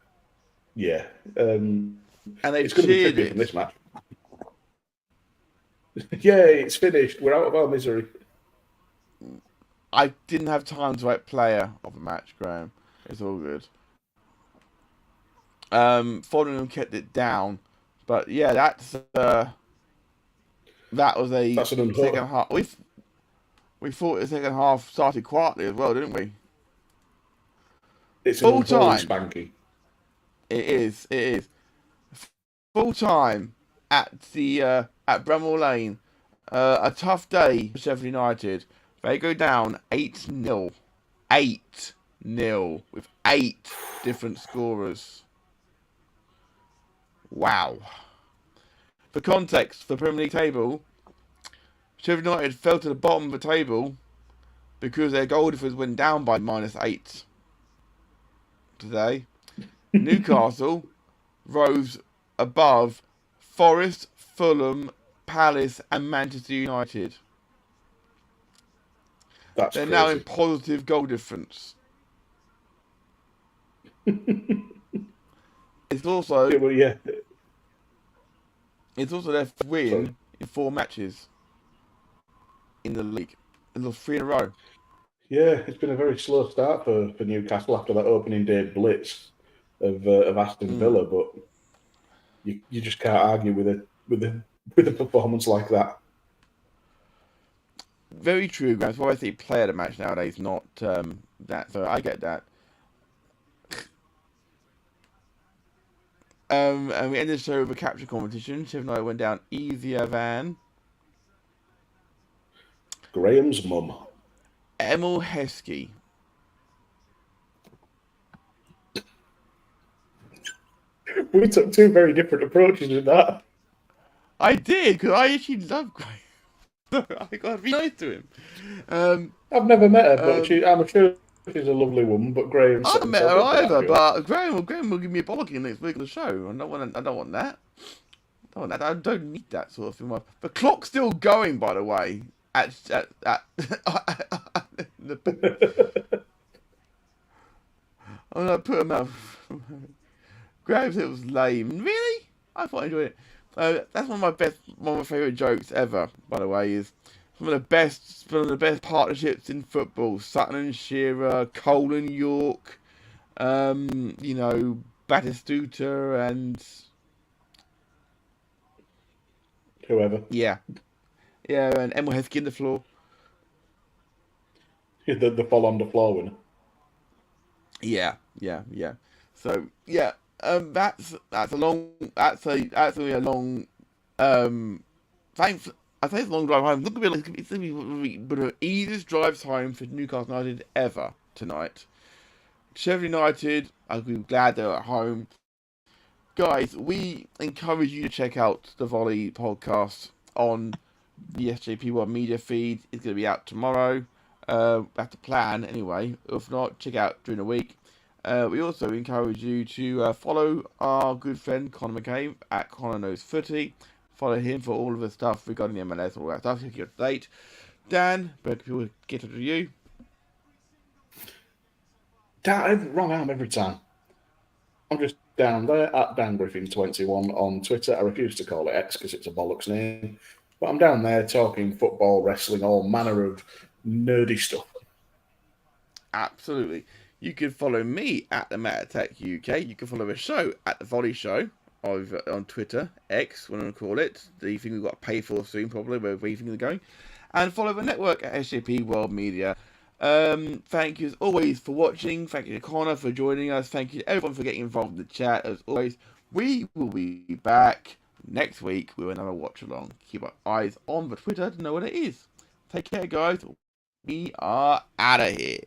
Yeah. And they've it's going to be tricky in this match. Yeah, it's finished. We're out of our misery. I didn't have time to write player of the match, Graham. It's all good. Foderingham kept it down, but yeah, that was a second half. We thought the second half started quietly as well, didn't we? It's full time. Spanky. It is. Full time at Bramall Lane. A tough day for Sheffield United. They go down 8-0. 8-0 with 8 different scorers. Wow. For context, for the Premier League table, Sheffield United fell to the bottom of the table because their goal difference went down by -8 today. Newcastle rose above Forest, Fulham, Palace and Manchester United. They're crazy. Now in positive goal difference. It's also It's also their win in 4 matches in the league. It lost 3 in a row. Yeah, it's been a very slow start for Newcastle after that opening day blitz of Aston Villa, but you just can't argue with a performance like that. Very true, guys. Why I say play of the match nowadays, not that. So I get that. And we ended the show with a capture competition. Sheffield United went down easier than Graham's mum. Emil Heskey. We took 2 very different approaches with that. I did, because I actually love Graham. I got to be nice to him. I've never met her, but I'm sure She's a lovely woman, but Graham. I haven't met her either, but Graham will give me a bollocking next week on the show. I don't want that. I don't need that sort of thing. The clock's still going, by the way. I'm gonna put him out. Graham said it was lame. Really? I thought I enjoyed it. That's one of my favourite jokes ever. By the way, is one of the best partnerships in football. Sutton and Shearer, Cole and York, Batistuta and whoever. Yeah, and Emil Heskey in the floor. The fall on the floor winner. Yeah. So yeah, that's a long. That's a long. Thanks. I say it's a long drive home. It's gonna be the easiest drive home for Newcastle United ever tonight. Sheffield United, I'll be glad they're at home. Guys, we encourage you to check out the Volley Podcast on the SJP World Media feed. It's going to be out tomorrow. We have to plan anyway. If not, check out during the week. We also encourage you to follow our good friend Konor McCabe at Konor Knows Footy. Follow him for all of the stuff regarding the MLS and all that stuff. Keep you up to date. Dan, where can people get to you? Wrong arm every time. I'm just down there at Dan Griffin 21 on Twitter. I refuse to call it X because it's a bollocks name. But I'm down there talking football, wrestling, all manner of nerdy stuff. Absolutely. You can follow me at the Matt Attack UK. You can follow the show at the Volley Show on Twitter, X, what I want to call it. The thing we've got to pay for soon, probably, where things are going. And follow the network at SJP World Media. Thank you as always for watching. Thank you to Connor for joining us. Thank you to everyone for getting involved in the chat. As always, we will be back next week with another watch along. Keep our eyes on the Twitter to know what it is. Take care, guys. We are out of here.